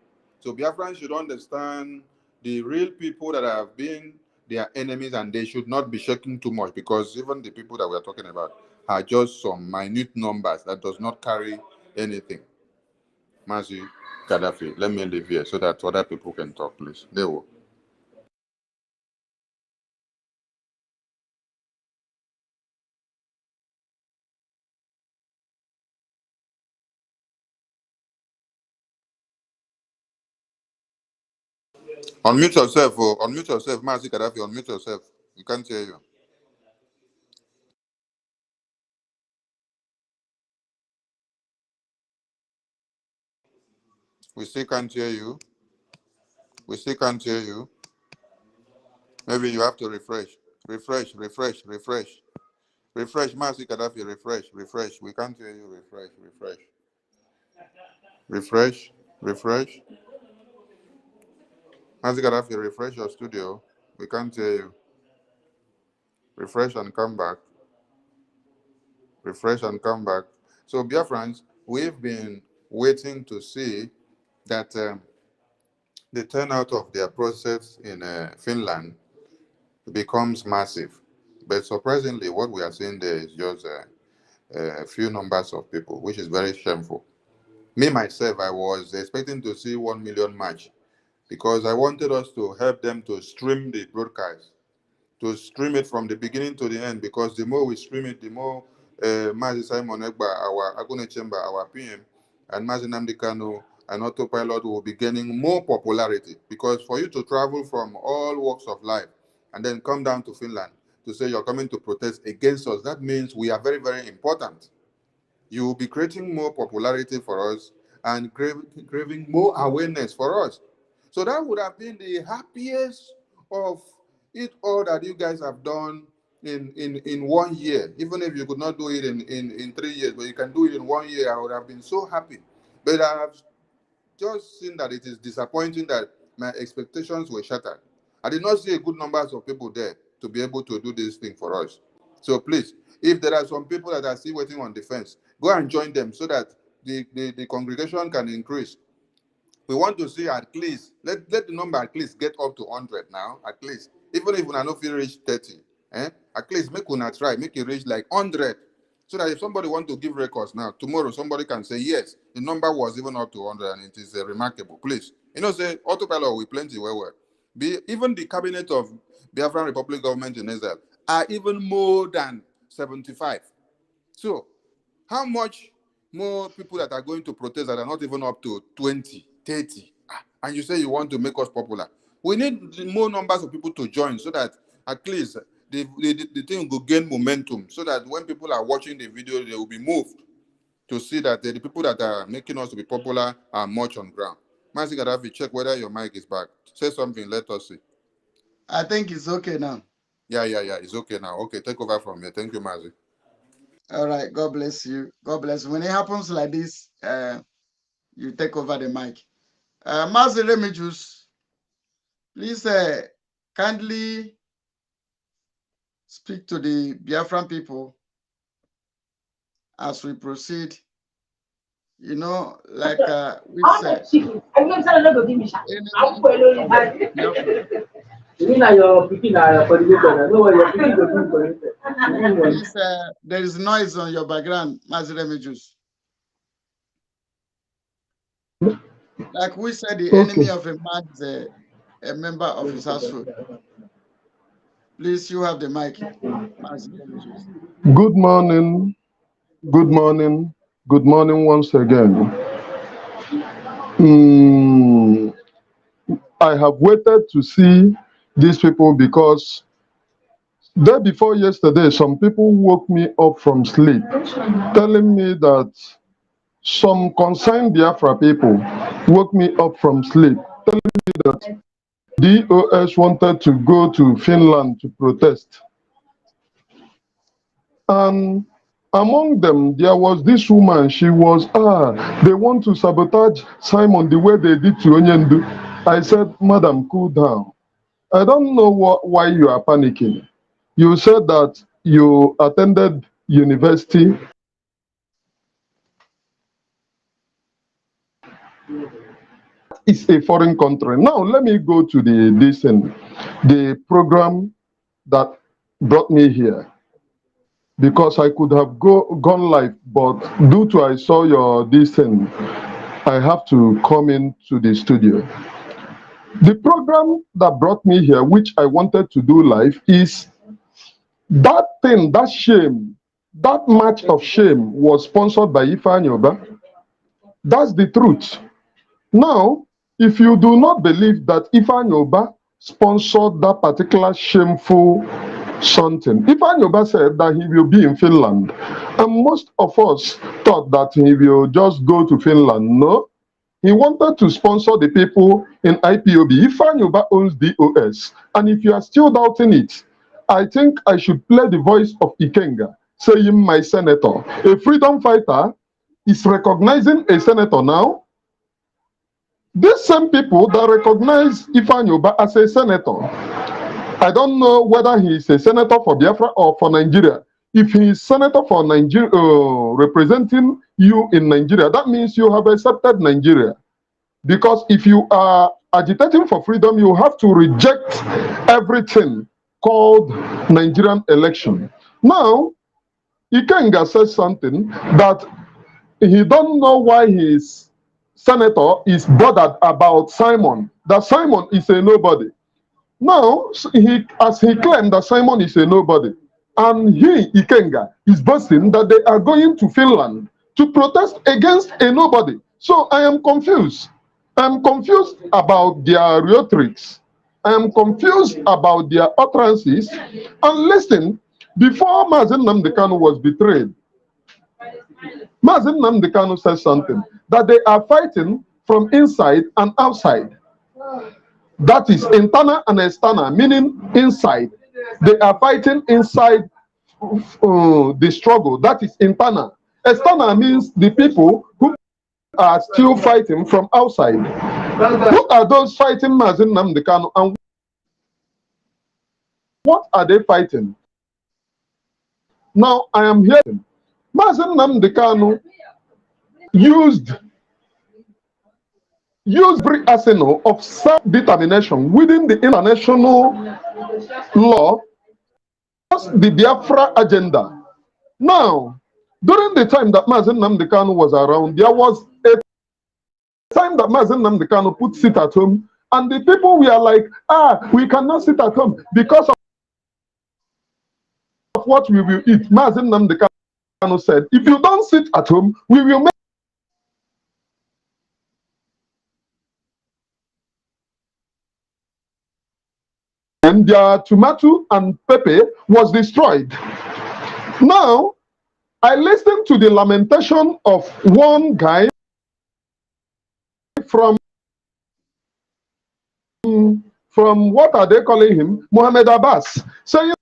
So Biafrans should understand the real people that have been their enemies, and they should not be shaking too much, because even the people that we are talking about are just some minute numbers that does not carry anything. Mazi Gaddafi, let me leave here so that other people can talk, please. They will. Unmute yourself, oh. Unmute yourself, Mazi Gaddafi, unmute yourself. We can't hear you. We still can't hear you. We still can't hear you. Maybe you have to refresh. Refresh, refresh, refresh. Refresh, Mazi Gaddafi, refresh, refresh. We can't hear you. Refresh, refresh. Refresh, refresh. Mazi Gaddafi, refresh your studio. We can't hear you. Refresh and come back. Refresh and come back. So, Biafrans, we've been waiting to see that the turnout of their process in Finland becomes massive. But surprisingly, what we are seeing there is just a few numbers of people, which is very shameful. Me, myself, I was expecting to see 1 million match because I wanted us to help them to stream the broadcast, to stream it from the beginning to the end, because the more we stream it, the more Mazi Simon Egba, our Agune Chamber, our PM, and Mazi Nnamdi Kanu, and Autopilot will be gaining more popularity. Because for you to travel from all walks of life and then come down to Finland to say you're coming to protest against us, that means we are very, very important. You will be creating more popularity for us and craving more awareness for us. So that would have been the happiest of it all that you guys have done in 1 year. Even if you could not do it in 3 years, but you can do it in 1 year, I would have been so happy. But I have just seen that it is disappointing that my expectations were shattered. I did not see a good numbers of people there to be able to do this thing for us. So please, if there are some people that are still waiting on the fence, go and join them so that the congregation can increase. We want to see at least, let the number at least get up to 100 now, at least. Even if we are not reach 30, at least make una try, make it reach like 100. So that if somebody want to give records now, tomorrow somebody can say, yes, the number was even up to 100 and it is remarkable. Please. Say, Autopilot with plenty well. Even the cabinet of Biafran Republic government in Israel are even more than 75. So, how much more people that are going to protest that are not even up to 20, 30? And you say you want to make us popular. We need more numbers of people to join so that at least the thing will gain momentum, so that when people are watching the video, they will be moved to see that the people that are making us to be popular are much on ground. Mazi Gaddafi, check whether your mic is back. Say something, let us see. I think it's okay now. Yeah, it's okay now. Okay, take over from here. Thank you, Mazi. All right, God bless you. God bless you. When it happens like this, you take over the mic. Mazi, let me just, please kindly speak to the Biafran people as we proceed. You know, like we said, there is noise on your background, Maziremijus. Like we said, the enemy of a man is a member of his household. Please, you have the mic. Good morning. Good morning. Good morning once again. I have waited to see these people because day before yesterday, some people woke me up from sleep telling me that some concerned Biafra people woke me up from sleep telling me that DOS wanted to go to Finland to protest. And among them, there was this woman. She was, they want to sabotage Simon the way they did to Onyendu. I said, Madam, cool down. I don't know why you are panicking. You said that you attended university. It's a foreign country. Now, let me go to the program that brought me here. Because I could have gone live, but due to I saw your thing, I have to come into the studio. The program that brought me here, which I wanted to do live, is that thing, that shame, that match of shame was sponsored by Ifeanyi Oba. That's the truth. Now, if you do not believe that Ifeanyi Oba sponsored that particular shameful something, Ifeanyi Oba said that he will be in Finland, and most of us thought that he will just go to Finland. No, he wanted to sponsor the people in IPOB. Ifeanyi Oba owns DOS, and if you are still doubting it, I think I should play the voice of Ikenga saying, my senator, a freedom fighter is recognizing a senator now. These same people that recognize Ifeanyi Oba as a senator, I don't know whether he is a senator for Biafra or for Nigeria. If he is senator for Nigeria, representing you in Nigeria, that means you have accepted Nigeria. Because if you are agitating for freedom, you have to reject everything called Nigerian election. Now, Ikenga says something that he don't know why his senator is bothered about Simon, that Simon is a nobody. Now, as he claimed that Simon is a nobody, and he, Ikenga, is boasting that they are going to Finland to protest against a nobody. So I am confused. I'm confused about their rhetorics. I am confused about their utterances. And listen, before Mazen Nnamdi Kanu was betrayed, Mazen Nnamdi Kanu said something, that they are fighting from inside and outside. That is internal and external, meaning inside. They are fighting inside the struggle. That is internal. External means the people who are still fighting from outside. Who are those fighting Mazen Nnamdi Kanu, and what are they fighting? Now I am hearing Mazen Nnamdi Kanu used every arsenal of self-determination within the international law, the Biafra agenda. Now, during the time that Mazen Nnamdi Kanu was around, there was a time that Mazen Nnamdi Kanu put sit at home, and the people were like, we cannot sit at home because of what we will eat. Mazen Nnamdi Kanu said, if you don't sit at home, we will make and their tomato and pepper was destroyed. Now, I listened to the lamentation of one guy from what are they calling him? Mohammed Abbas, saying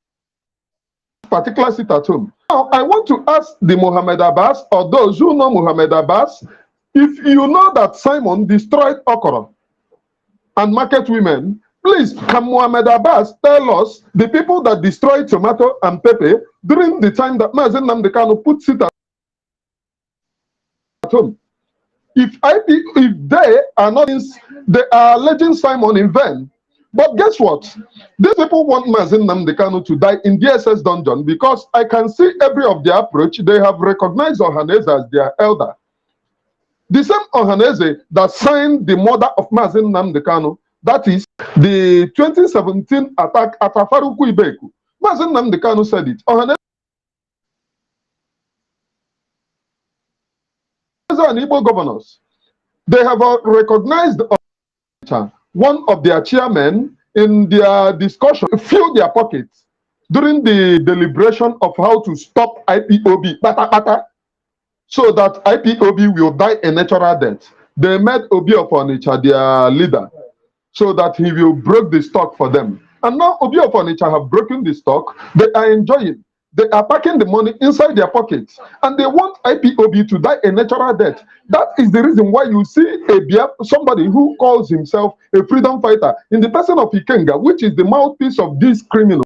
particular sit at home. Now, I want to ask the Mohammed Abbas, or those who know Mohammed Abbas, if you know that Simon destroyed okra and market women, please, can Mohammed Abbas tell us the people that destroyed tomato and pepper during the time that Mazen Nnamdi Kanu put sit at at home. If they are not, they are alleging Simon in vain. But guess what? These people want Mazin Nnamdi Kanu to die in DSS dungeon because I can see every of their approach. They have recognized Ohaneze as their elder. The same Ohaneze that signed the murder of Mazin Nnamdi Kanu, that is the 2017 attack at Afaruku Ibeku. Mazin Nnamdi Kanu said it. Ohaneze and Igbo governors, they have recognized one of their chairmen in their discussion, fill their pockets during the deliberation of how to stop IPOB, so that IPOB will die a natural death. They made Obi of Onitsha their leader, so that he will break the stock for them. And now Obi of Onitsha have broken the stock. They are enjoying. They are packing the money inside their pockets, and they want IPOB to die a natural death. That is the reason why you see somebody who calls himself a freedom fighter in the person of Ikenga, which is the mouthpiece of these criminals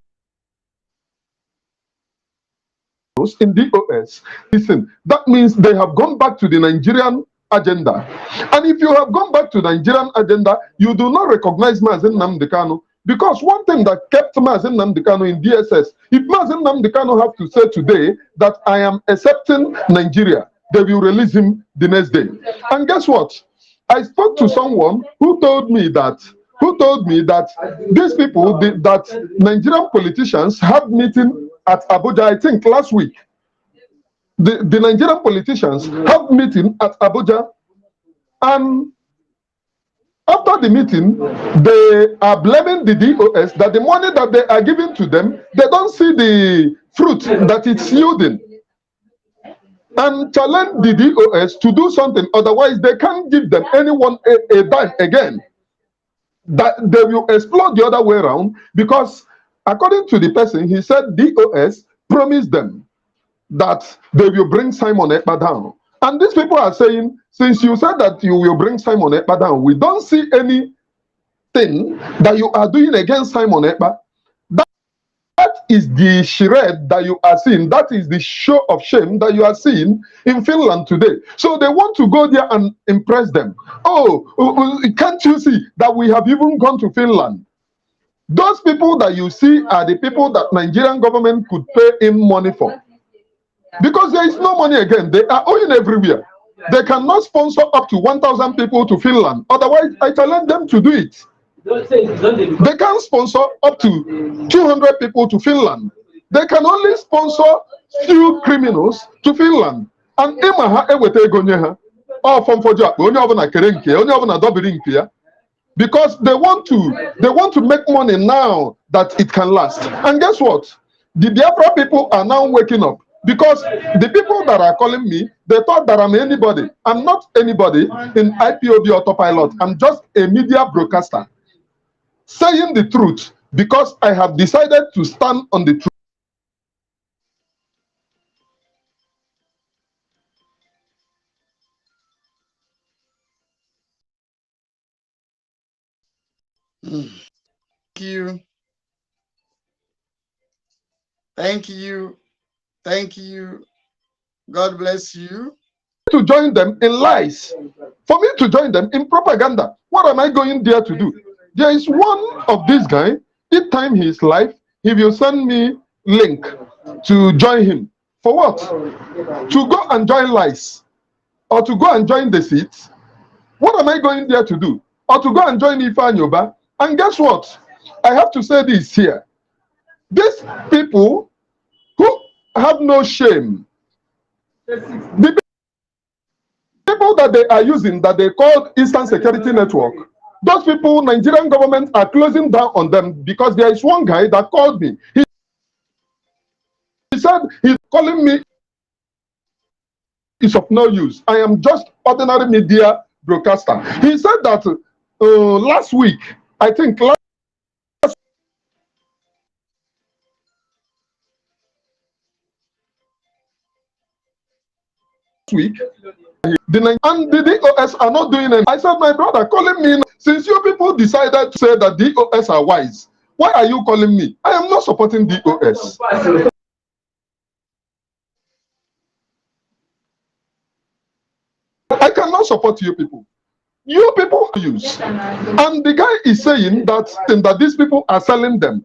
in DOS. Listen, that means they have gone back to the Nigerian agenda. And if you have gone back to the Nigerian agenda, you do not recognize Mazin Nnamdi Kanu. Because one thing that kept Mazin Nnamdi Kanu in DSS, if Mazin Nnamdi Kanu have to say today that I am accepting Nigeria, they will release him the next day. And guess what? I spoke to someone who told me that these people, that Nigerian politicians had meeting at Abuja, I think last week. The Nigerian politicians have meeting at Abuja, and after the meeting, they are blaming the DOS that the money that they are giving to them, they don't see the fruit that it's yielding. And challenge the DOS to do something, otherwise they can't give them anyone a dime again. That they will explode the other way around, because according to the person, he said DOS promised them that they will bring Simon Ekpa down. And these people are saying, since you said that you will bring Simon Ekpa down, we don't see anything that you are doing against Simon Ekpa. That is the charade that you are seeing. That is the show of shame that you are seeing in Finland today. So they want to go there and impress them. Oh, can't you see that we have even gone to Finland? Those people that you see are the people that Nigerian government could pay in money for. Because there is no money again. They are owing everywhere. They cannot sponsor up to 1,000 people to Finland. Otherwise, I challenge them to do it. They can sponsor up to 200 people to Finland. They can only sponsor few criminals to Finland. And because they want to make money now that it can last. And guess what? The Biafra people are now waking up. Because the people that are calling me, they thought that I'm anybody. I'm not anybody in IPOB autopilot. I'm just a media broadcaster saying the truth, because I have decided to stand on the truth. Thank you. Thank you. Thank you. God bless you. To join them in lies, for me to join them in propaganda. What am I going there to do? There is one of these guys, each time he is live, he will send me link to join him. For what? To go and join lies, or to go and join the seats. What am I going there to do? Or to go and join Ifanyoba? And guess what? I have to say this here. These people who have no shame, the people that they are using, that they call Eastern Security Network, those people, Nigerian government are closing down on them, because there is one guy that called me. He said he's calling me is of no use. I am just ordinary media broadcaster. He said that last week, I think last week, the DOS are not doing it. I said, my brother, calling me, since you people decided to say that DOS are wise, why are you calling me? I am not supporting DOS. I cannot support you people. You people use. And the guy is saying that these people are selling them.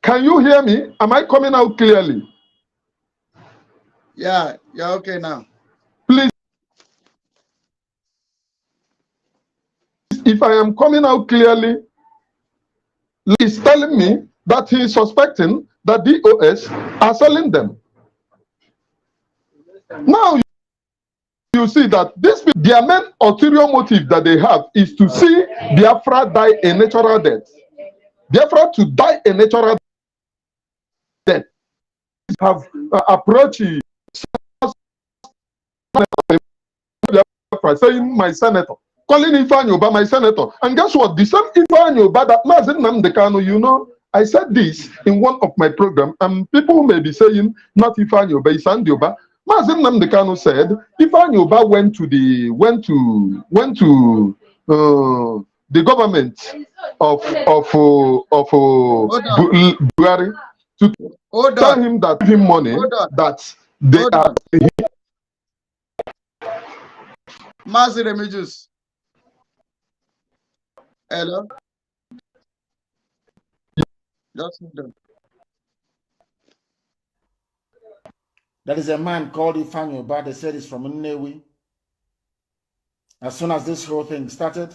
Can you hear me? Am I coming out clearly? Yeah, you're okay now. Please, if I am coming out clearly, he's telling me that he is suspecting that DOS are selling them. Now, you see that their main ulterior motive that they have is to see Biafra die a natural death. Biafra to die a natural death. Have approached Biafra, saying my senator, calling Ifeanyi Uba my senator. And guess what? The same Ifeanyi Uba that Mazi Nnamdi Kanu, you know, I said this in one of my programs, and people may be saying not Ifeanyi Uba, it's Andy Uba. Mazi Nnamdi Kanu said Ifeanyi Uba went to the government of Buhari to tell him that give him money that they are. Mazi Remedios. Hello. Just hold on. There is a man called Ifeanyi Uba. They said he's from Nnewi. As soon as this whole thing started,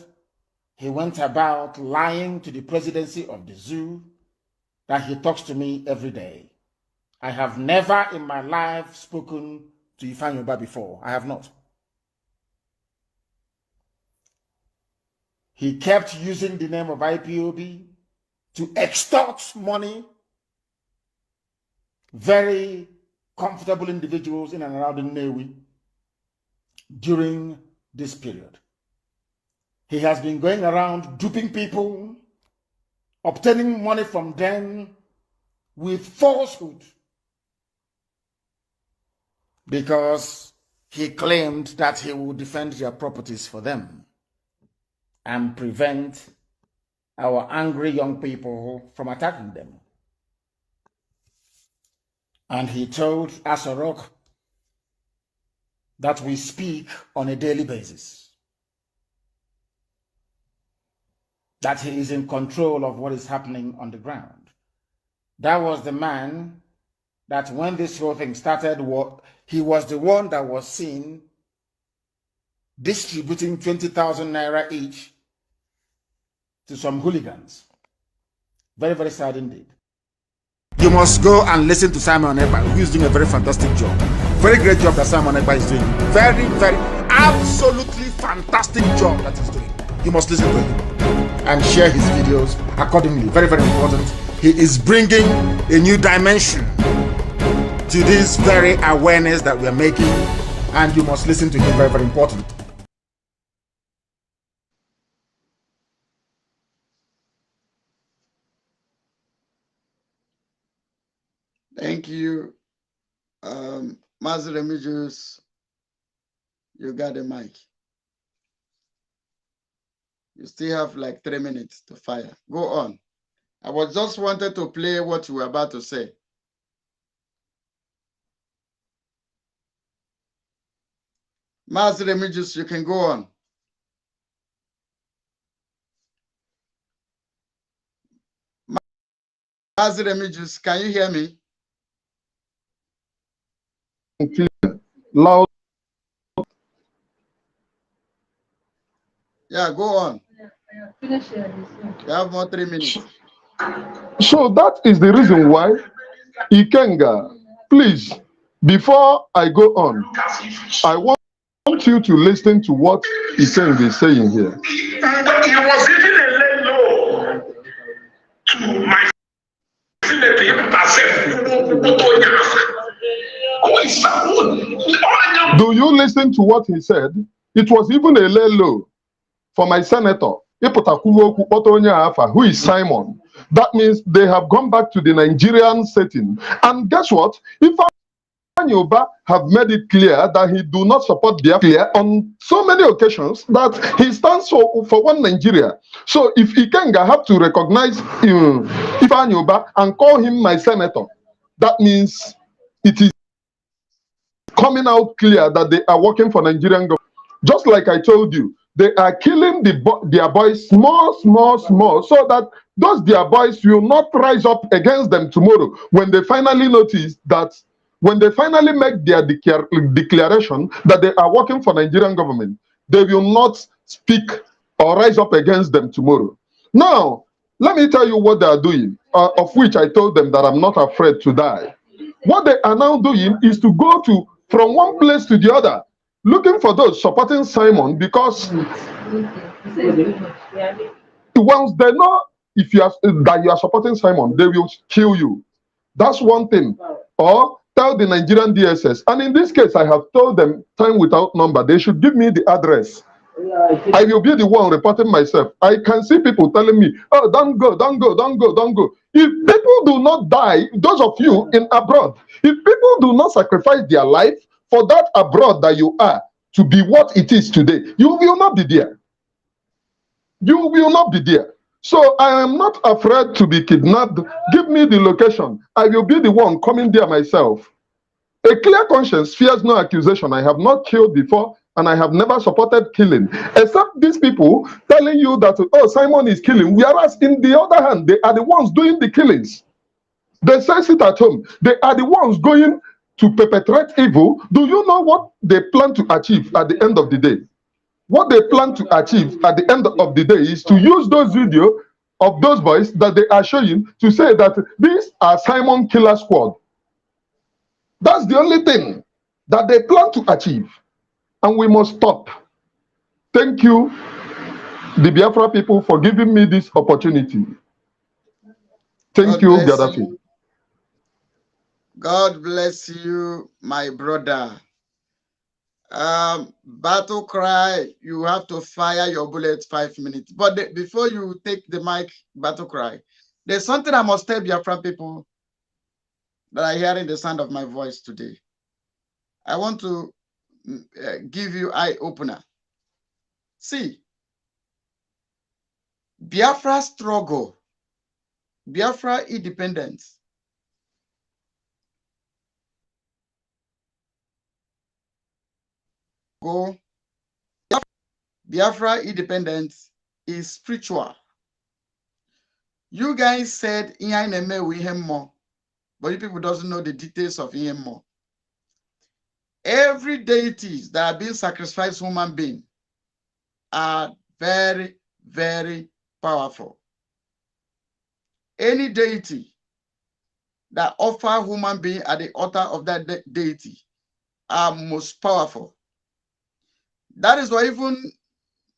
he went about lying to the presidency of the zoo that he talks to me every day. I have never in my life spoken to Ifeanyi Uba before. I have not. He kept using the name of IPOB to extort money. Very comfortable individuals in and around the Nnewi during this period. He has been going around duping people, obtaining money from them with falsehood, because he claimed that he would defend their properties for them and prevent our angry young people from attacking them. And he told Asorok that we speak on a daily basis, that he is in control of what is happening on the ground. That was the man that when this whole thing started, he was the one that was seen distributing 20,000 naira each to some hooligans. Very, very sad indeed. You must go and listen to Simon Ekpa, who is doing a very fantastic job. Very great job that Simon Ekpa is doing. Very, very, absolutely fantastic job that he's doing. You must listen to him and share his videos accordingly. Very, very important. He is bringing a new dimension to this very awareness that we are making, and you must listen to him. Very, very important. Thank you. Mazi Remedios, you got the mic. You still have like 3 minutes to fire. Go on. I was just wanted to play what you were about to say. Mazi Remedios, you can go on. Mazi Remedios, can you hear me? Loud. Yeah, go on. You have more 3 minutes. So that is the reason why Ikenga, please, before I go on, I want you to listen to what Ikenga is saying here. He was even a lay low to my Do you listen to what he said? It was even a lay low for my senator, who is Simon. That means they have gone back to the Nigerian setting. And guess what? If Yoba have made it clear that he do not support Biafra on so many occasions that he stands for one Nigeria. So if Ikenga have to recognize Yoba and call him my senator, that means it is coming out clear that they are working for Nigerian government. Just like I told you, they are killing their boys small, so that those their boys will not rise up against them tomorrow when they finally notice that, when they finally make their declaration that they are working for Nigerian government, they will not speak or rise up against them tomorrow. Now, let me tell you what they are doing, of which I told them that I'm not afraid to die. What they are now doing is to go from one place to the other, looking for those supporting Simon, because once they know if that you are supporting Simon, they will kill you. That's one thing. Or tell the Nigerian DSS. And in this case, I have told them time without number, they should give me the address. I will be the one reporting myself. I can see people telling me, oh, don't go, don't go, don't go, don't go. If people do not die, those of you in abroad, if people do not sacrifice their life for that abroad that you are to be what it is today, you will not be there. You will not be there. So I am not afraid to be kidnapped. Give me the location. I will be the one coming there myself. A clear conscience fears no accusation. I have not killed before, and I have never supported killing, except these people telling you that, oh, Simon is killing, whereas in the other hand, they are the ones doing the killings. They say sit at home. They are the ones going to perpetrate evil. Do you know what they plan to achieve at the end of the day? What they plan to achieve at the end of the day is to use those videos of those boys that they are showing to say that these are Simon Killer Squad. That's the only thing that they plan to achieve. And we must stop. Thank you, the Biafra people, for giving me this opportunity. Thank you, Gaddafi. God bless you, my brother. Battle cry, you have to fire your bullet 5 minutes. But before you take the mic, battle cry, there's something I must tell Biafra people that are hearing the sound of my voice today. I want to give you eye opener. See, Biafra struggle, Biafra independence. Biafra independence is spiritual. You guys said more, but you people doesn't know the details of more. Every deities that are being sacrificed human being are very, very powerful. Any deity that offer human being at the altar of that deity are most powerful. That is why even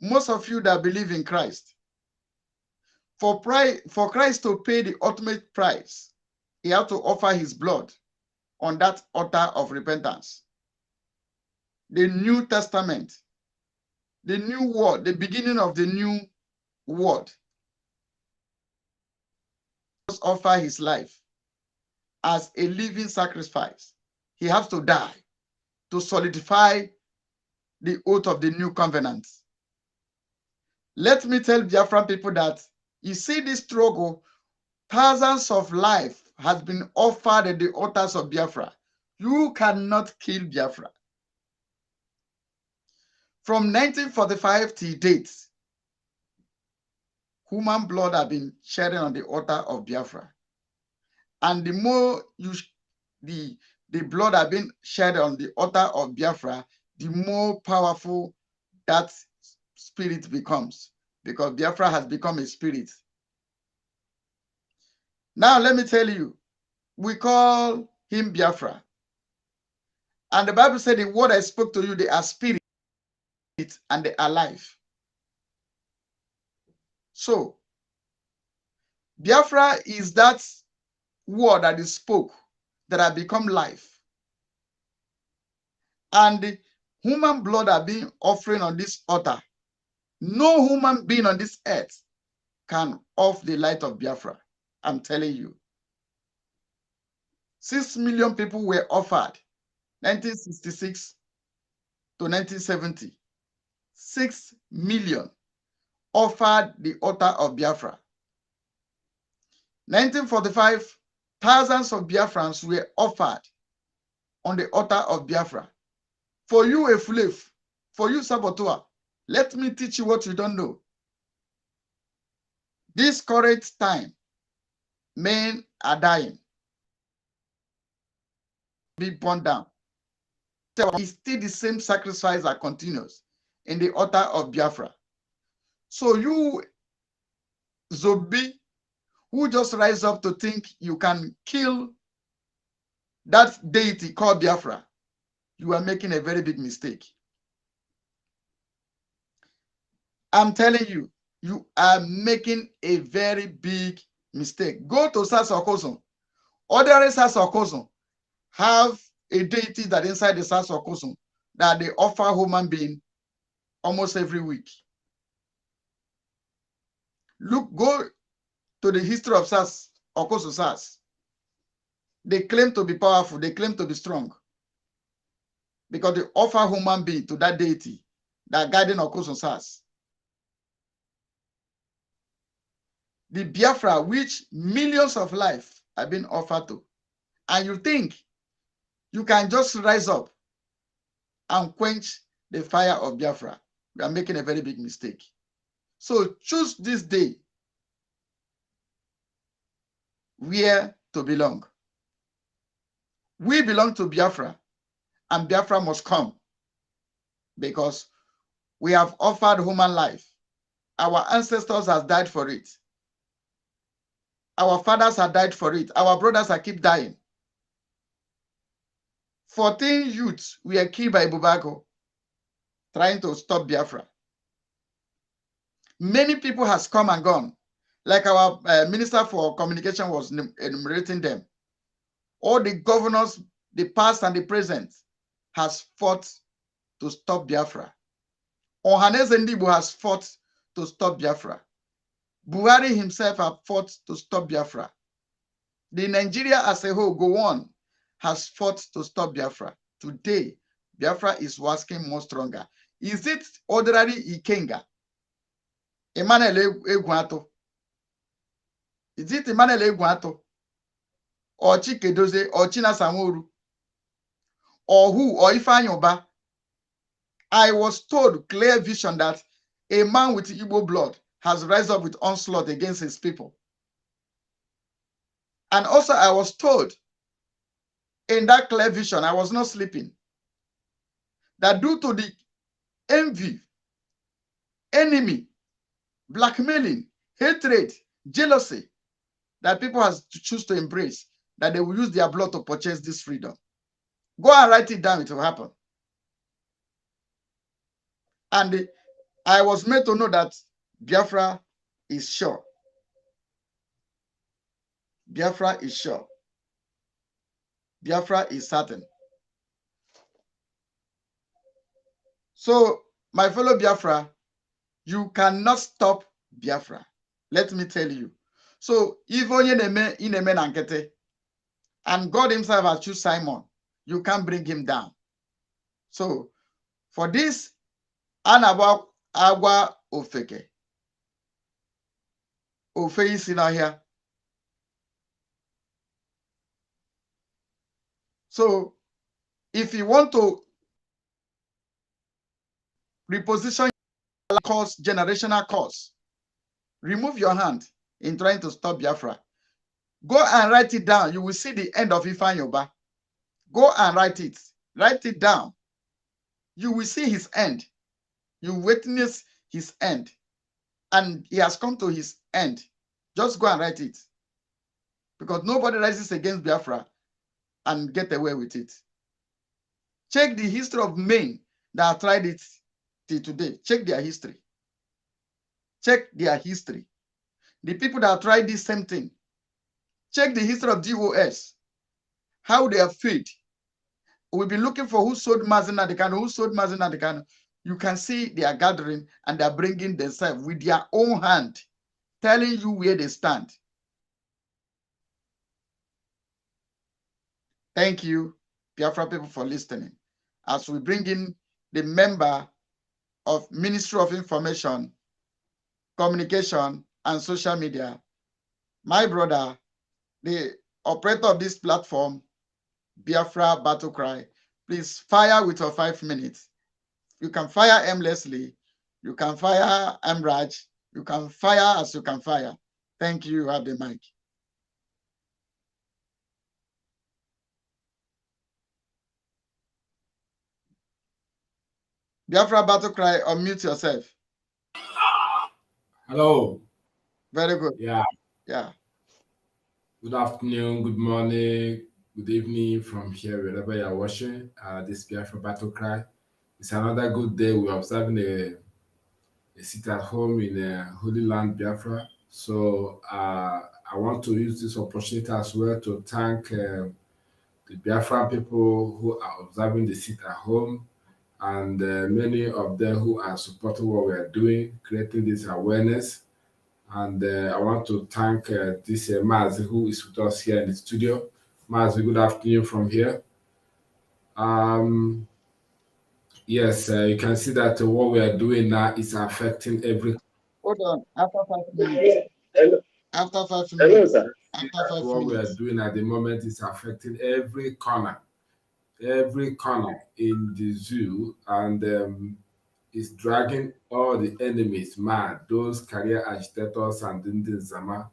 most of you that believe in Christ, for Christ to pay the ultimate price, he had to offer his blood on that altar of repentance. The New Testament, the new world, the beginning of the new world, offer his life as a living sacrifice. He has to die to solidify the oath of the new covenant. Let me tell Biafran people that you see this struggle, thousands of lives has been offered at the altars of Biafra. You cannot kill Biafra. From 1945 till date, human blood have been shed on the altar of Biafra. And the more the blood have been shed on the altar of Biafra, the more powerful that spirit becomes, because Biafra has become a spirit. Now let me tell you, we call him Biafra. And the Bible said the word I spoke to you, they are spirit and they are life. So Biafra is that word that is spoke that have become life. And the human blood are being offering on this altar. No human being on this earth can off the light of Biafra. I'm telling you. 6 million people were offered 1966 to 1970. 6 million offered the altar of Biafra. 1945, thousands of Biafrans were offered on the altar of Biafra. For you, a slave, for you, saboteur, let me teach you what you don't know. This current time, men are dying, be burned down. It's still the same sacrifice that continues in the altar of Biafra. So you, Zombie, who just rise up to think you can kill that deity called Biafra, you are making a very big mistake. I'm telling you, you are making a very big mistake. Go to Sasokoson. Ordinary Sasokoson have a deity that inside the Sasokoson that they offer human being almost every week. Look, go to the history of Sas, Okoso Sas. They claim to be powerful, they claim to be strong. Because they offer human being to that deity that guiding Okoso Sas. The Biafra, which millions of lives have been offered to. And you think you can just rise up and quench the fire of Biafra. You are making a very big mistake. So choose this day where to belong. We belong to Biafra, and Biafra must come because we have offered human life. Our ancestors have died for it. Our fathers have died for it. Our brothers are keep dying. 14 youths were killed by Bubago trying to stop Biafra. Many people has come and gone. Like our Minister for Communication was enumerating them. All the governors, the past and the present, has fought to stop Biafra. Ohaneze Ndibo has fought to stop Biafra. Buhari himself has fought to stop Biafra. The Nigeria as a whole, go on, has fought to stop Biafra. Today, Biafra is working more stronger. Is it ordinary Ikenga? Emmanuel Egwato? Is it Emmanuel Egwato? Or Chikedoze? Or China Samoru? Or who? Or Ifeanyi Oba? I was told clear vision that a man with Igbo blood has risen up with onslaught against his people. And also I was told in that clear vision, I was not sleeping, that due to the envy, enemy, blackmailing, hatred, jealousy that people has to choose to embrace, that they will use their blood to purchase this freedom. Go and write it down, it will happen. And I was made to know that Biafra is sure. Biafra is sure. Biafra is certain. So, my fellow Biafra, you cannot stop Biafra. Let me tell you. So, even in and God himself has chosen Simon, you can't bring him down. So, for this, Anaba Agwa Ofeke. Ofe is in here. So, if you want to reposition cause, generational cause, remove your hand in trying to stop Biafra. Go and write it down. You will see the end of Ifeanyi Oba. Go and write it. Write it down. You will see his end. You witness his end. And he has come to his end. Just go and write it. Because nobody rises against Biafra and get away with it. Check the history of men that have tried it till today. Check their history. Check their history. The people that have tried this same thing. Check the history of DOS. How they have failed. We'll be looking for who sold Mazin Adekano, who sold Mazin Adekano. You can see they are gathering and they are bringing themselves with their own hand, telling you where they stand. Thank you, Biafra people, for listening. As we bring in the member of Ministry of Information, Communication, and Social Media, my brother, the operator of this platform, Biafra Battle Cry. Please fire with your 5 minutes. You can fire aimlessly. You can fire Amraj. You can fire as you can fire. Thank you. You have the mic. Biafra battle cry, unmute yourself. Hello. Very good. Yeah. Yeah. Good afternoon, good morning, good evening from here, wherever you are watching. This Biafra battle cry. It's another good day. We're observing a sit at home in Holy Land, Biafra. So I want to use this opportunity as well to thank the Biafra people who are observing the sit at home, and many of them who are supporting what we are doing, creating this awareness. And I want to thank this Mazi who is with us here in the studio. Mazi, good afternoon from here. Yes, you can see that what we are doing now is affecting every. Hold on. After 5 minutes. After 5 minutes. After 5 minutes. What we are doing at the moment is affecting every corner in the zoo, and it's dragging all the enemies mad. Those career agitators and Zama,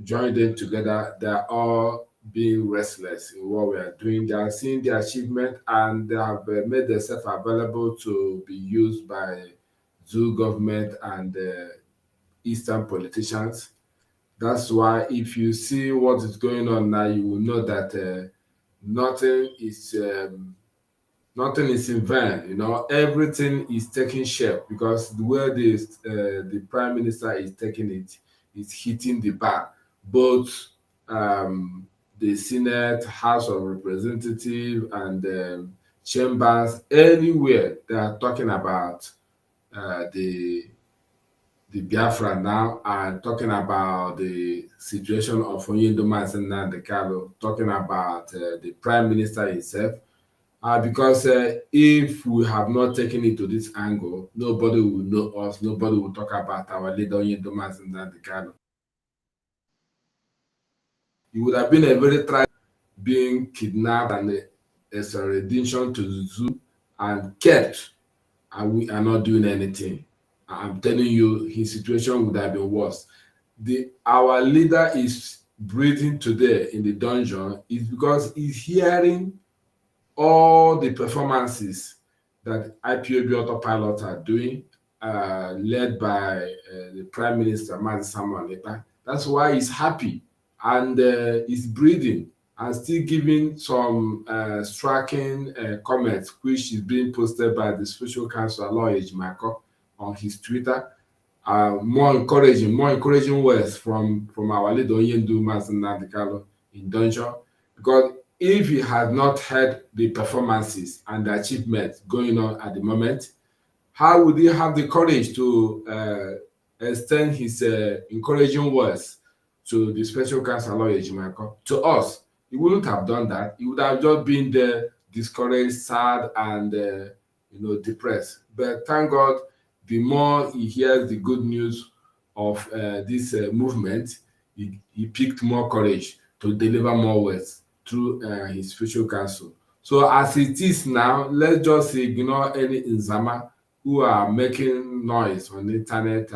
join them together. They are all being restless in what we are doing. They are seeing the achievement, and they have made themselves available to be used by zoo government and Eastern politicians. That's why if you see what is going on now, you will know that nothing is in vain. You know, everything is taking shape, because the way the prime minister is taking it is hitting the bar. Both the Senate, House of Representatives, and chambers, anywhere they are talking about the Biafra now, and talking about the situation of Onyindoma and Kalo, talking about the prime minister himself. Because if we have not taken it to this angle, nobody will know us, nobody will talk about our leader Onyindoma and Kalo. It would have been a very tragic being kidnapped and extradition to the zoo and kept, and we are not doing anything. I'm telling you, his situation would have been worse. Our leader is breathing today in the dungeon is because he's hearing all the performances that IPOB autopilot are doing, led by the Prime Minister, Mazi Samuel Lepa. That's why he's happy, and he's breathing and still giving some striking comments, which is being posted by the Special Counsel, Lawyer Ejimako, on his Twitter. More encouraging words from our leader Onyindoma Nnamdi Kanu in dungeon, because if he had not had the performances and the achievements going on at the moment, how would he have the courage to extend his encouraging words to the Special Counsel Lawyer Ejimako? To us, he wouldn't have done that. He would have just been there, discouraged, sad, and depressed. But thank God, the more he hears the good news of this movement, he picked more courage to deliver more words through his Special Counsel. So as it is now, let's just ignore any Nzama who are making noise on the internet,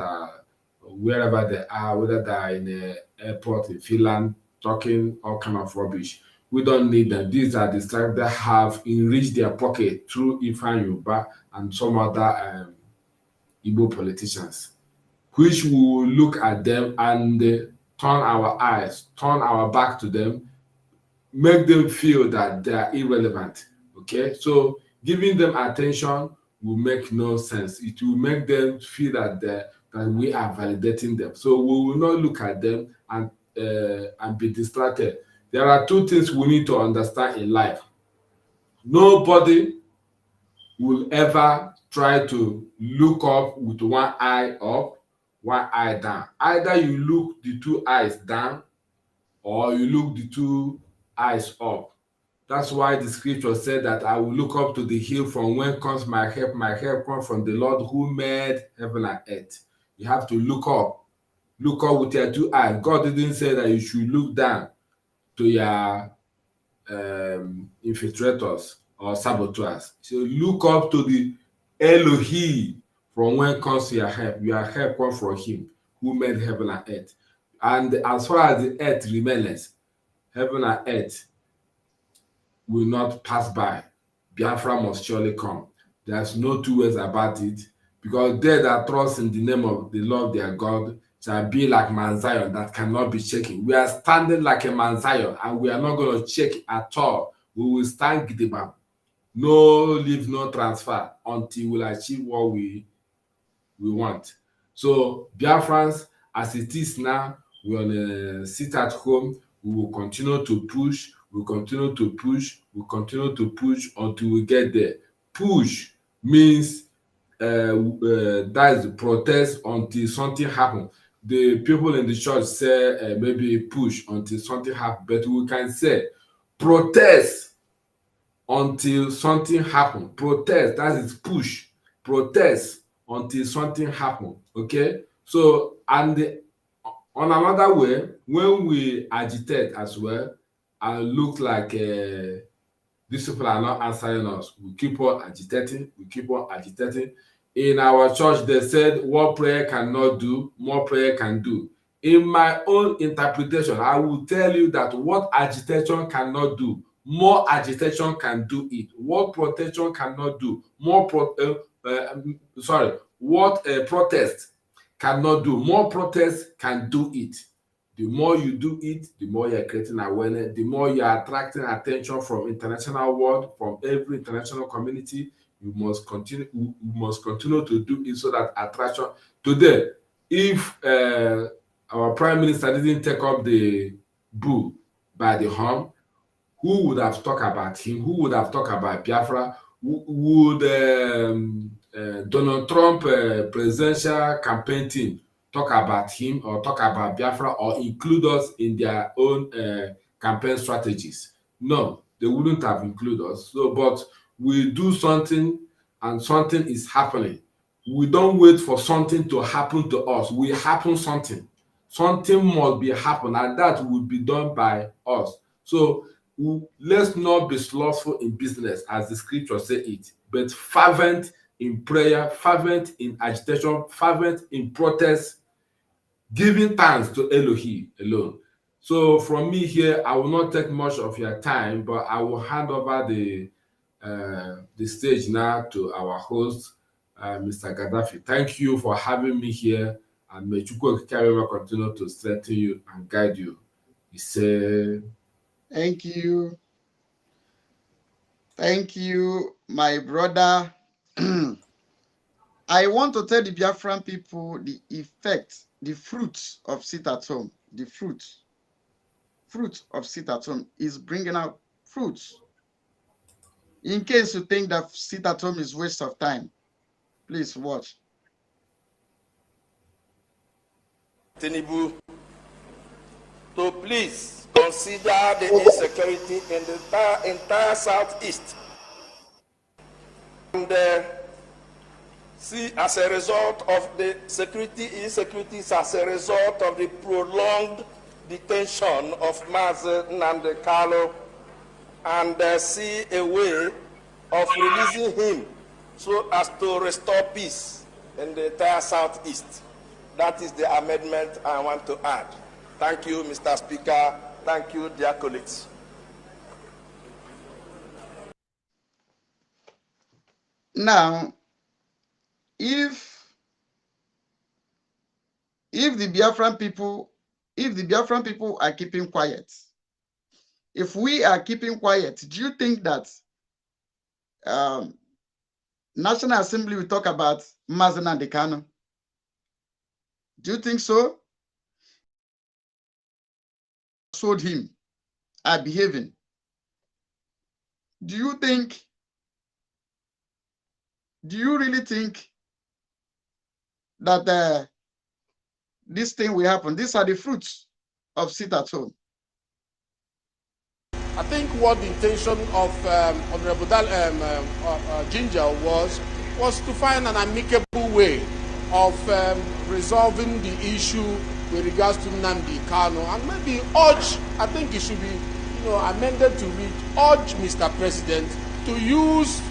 wherever they are, whether they are in the airport in Finland, talking all kind of rubbish. We don't need them. These are the staff that have enriched their pocket through Ifan Yuba and some other Igbo politicians, which we will look at them and turn our back to them, make them feel that they are irrelevant. Okay, so giving them attention will make no sense. It will make them feel that we are validating them. So we will not look at them and be distracted. There are two things we need to understand in life. Nobody will ever try to look up with one eye up, one eye down. Either you look the two eyes down, or you look the two eyes up. That's why the scripture said that I will look up to the hill from whence comes my help. My help comes from the Lord who made heaven and earth. You have to look up with your two eyes. God didn't say that you should look down to your infiltrators or saboteurs. So look up to the Elohim from where comes your help. Your help comes from him who made heaven and earth. And as far as the earth remains, heaven and earth will not pass by. Biafra must surely come. There's no two ways about it, because they that trust in the name of the Lord their God shall be like Mount Zion that cannot be shaken. We are standing like a Mount Zion, and we are not going to shake at all. We will stand gidigba. No leave, no transfer until we achieve what we want. So Biafrans, as it is now, we will sit at home. We will continue to push. We continue to push. We continue to push until we get there. Push means that is protest until something happens. The people in the church say maybe push until something happens, but we can say protest until something happens. Protest, that is push. Protest until something happens. Okay? So, and on another way, when we agitate as well, and look like these people are not answering us, we keep on agitating, we keep on agitating. In our church, they said what prayer cannot do, more prayer can do. In my own interpretation, I will tell you that what agitation cannot do, more agitation can do it. What protection cannot do, more what protest cannot do, more protest can do it. The more you do it, the more you're creating awareness, the more you're attracting attention from international world, from every international community. You must continue to do it so that attraction. Today, if our prime minister didn't take up the bull by the horn, who would have talked about him? Who would have talked about Biafra? Would Donald Trump presidential campaign team talk about him or talk about Biafra or include us in their own campaign strategies? No, they wouldn't have included us. So, but we do something and something is happening. We don't wait for something to happen to us. We happen something. Something must be happen, and that will be done by us. So let's not be slothful in business, as the scripture say it, but fervent in prayer, fervent in agitation, fervent in protest, giving thanks to Elohim alone. So from me here, I will not take much of your time, but I will hand over the stage now to our host, Mr. Gaddafi. Thank you for having me here, and may Chukwu continue to strengthen you and guide you. He said, Thank you. Thank you, my brother. I want to tell the Biafran people the effect, the fruits of sit at home. The fruit of sit at home is bringing out fruits. In case you think that sit at home is waste of time, please watch. Tinubu, to please consider the insecurity in the entire Southeast. And see, as a result of the insecurities as a result of the prolonged detention of Mazi Nnamdi Kanu, and see a way of releasing him so as to restore peace in the entire Southeast. That is the amendment I want to add. Thank you, Mr. Speaker. Thank you, dear colleagues. Now, if the Biafran people are keeping quiet, if we are keeping quiet, do you think that National Assembly will talk about Mazi Nnamdi Kanu? Do you think so? Sold him, are behaving. Do you really think that this thing will happen? These are the fruits of sit at home. I think what the intention of Honorable Ginger was to find an amicable way of resolving the issue with regards to Nnamdi Kanu, and maybe urge, I think it should be, amended to read, urge Mr. President to use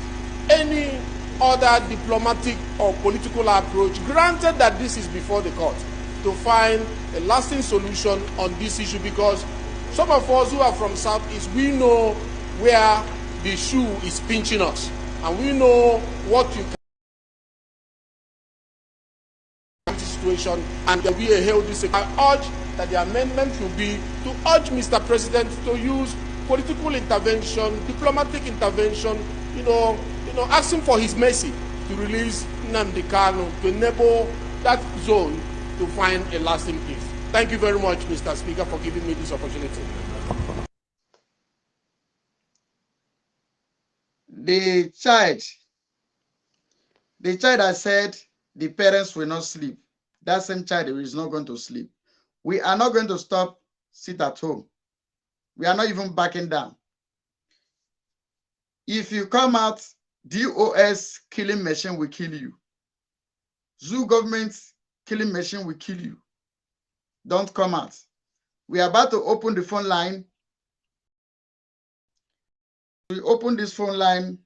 any other diplomatic or political approach, granted that this is before the court, to find a lasting solution on this issue, because some of us who are from Southeast, we know where the shoe is pinching us, and we know what you can do situation, and there will be a healthy. I urge that the amendment should be to urge Mr. President to use political intervention, diplomatic intervention, asking for his mercy to release Nnamdi Kanu, to enable that zone to find a lasting peace. Thank you very much, Mr. Speaker, for giving me this opportunity. The child has said the parents will not sleep. That same child is not going to sleep. We are not going to sit at home. We are not even backing down. If you come out, DOS killing machine will kill you. Zoo government killing machine will kill you. Don't come out. We are about to open the phone line. We open this phone line.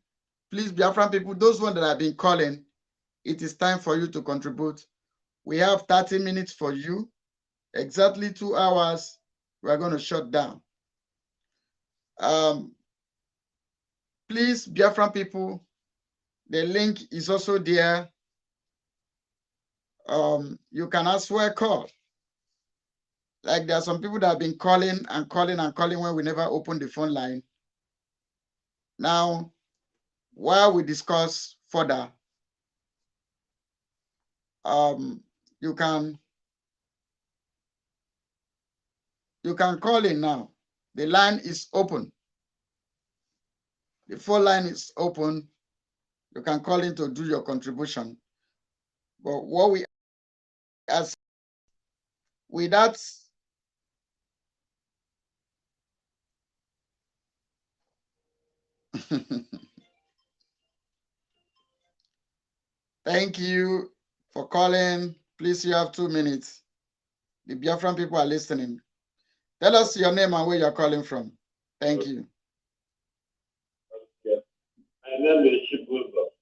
Please, Biafran people, those ones that have been calling, it is time for you to contribute. We have 30 minutes for you. Exactly 2 hours. We are going to shut down. Please, Biafran people, the link is also there. You can ask for a call. Like there are some people that have been calling and calling and calling when we never open the phone line. Now, while we discuss further, you can call in now. The line is open. The phone line is open. You can call in to do your contribution. But what we ask, with that, thank you for calling. Please, you have 2 minutes. The Biafran people are listening. Tell us your name and where you're calling from. Thank you. Okay. My name is Chibuzo.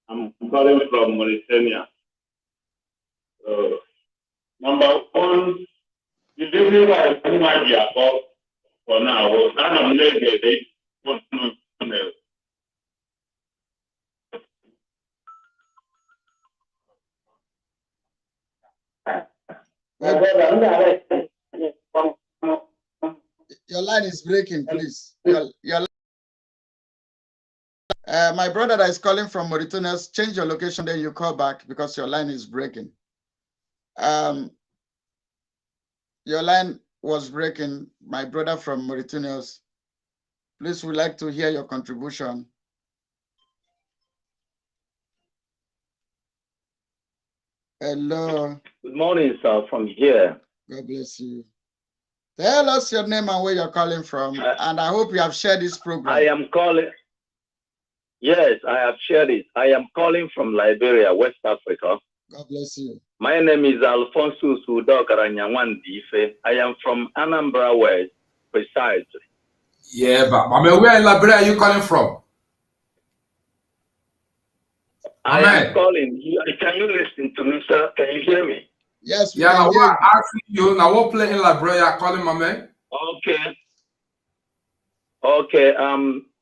I'm calling from Mauritania. Number one, you didn't realize who might be above for now. I'm negative. Your line is breaking, please. My brother that is calling from Mauritania, change your location, then you call back because your line is breaking. Your line was breaking, my brother from Mauritania. Please, we'd like to hear your contribution. Hello. Good morning, sir, from here. God bless you. Tell us your name and where you're calling from, and I hope you have shared this program. I am calling. Yes, I have shared it. I am calling from Liberia, West Africa. God bless you. My name is Alfonso Sudokaranyawandife. I am from Anambra West, precisely. Yeah, but where in Liberia are you calling from? I am calling you. Can you listen to me, sir? Can you hear me? Yes, yeah, now what asking you now what play in Liberia calling my man? Okay. Okay.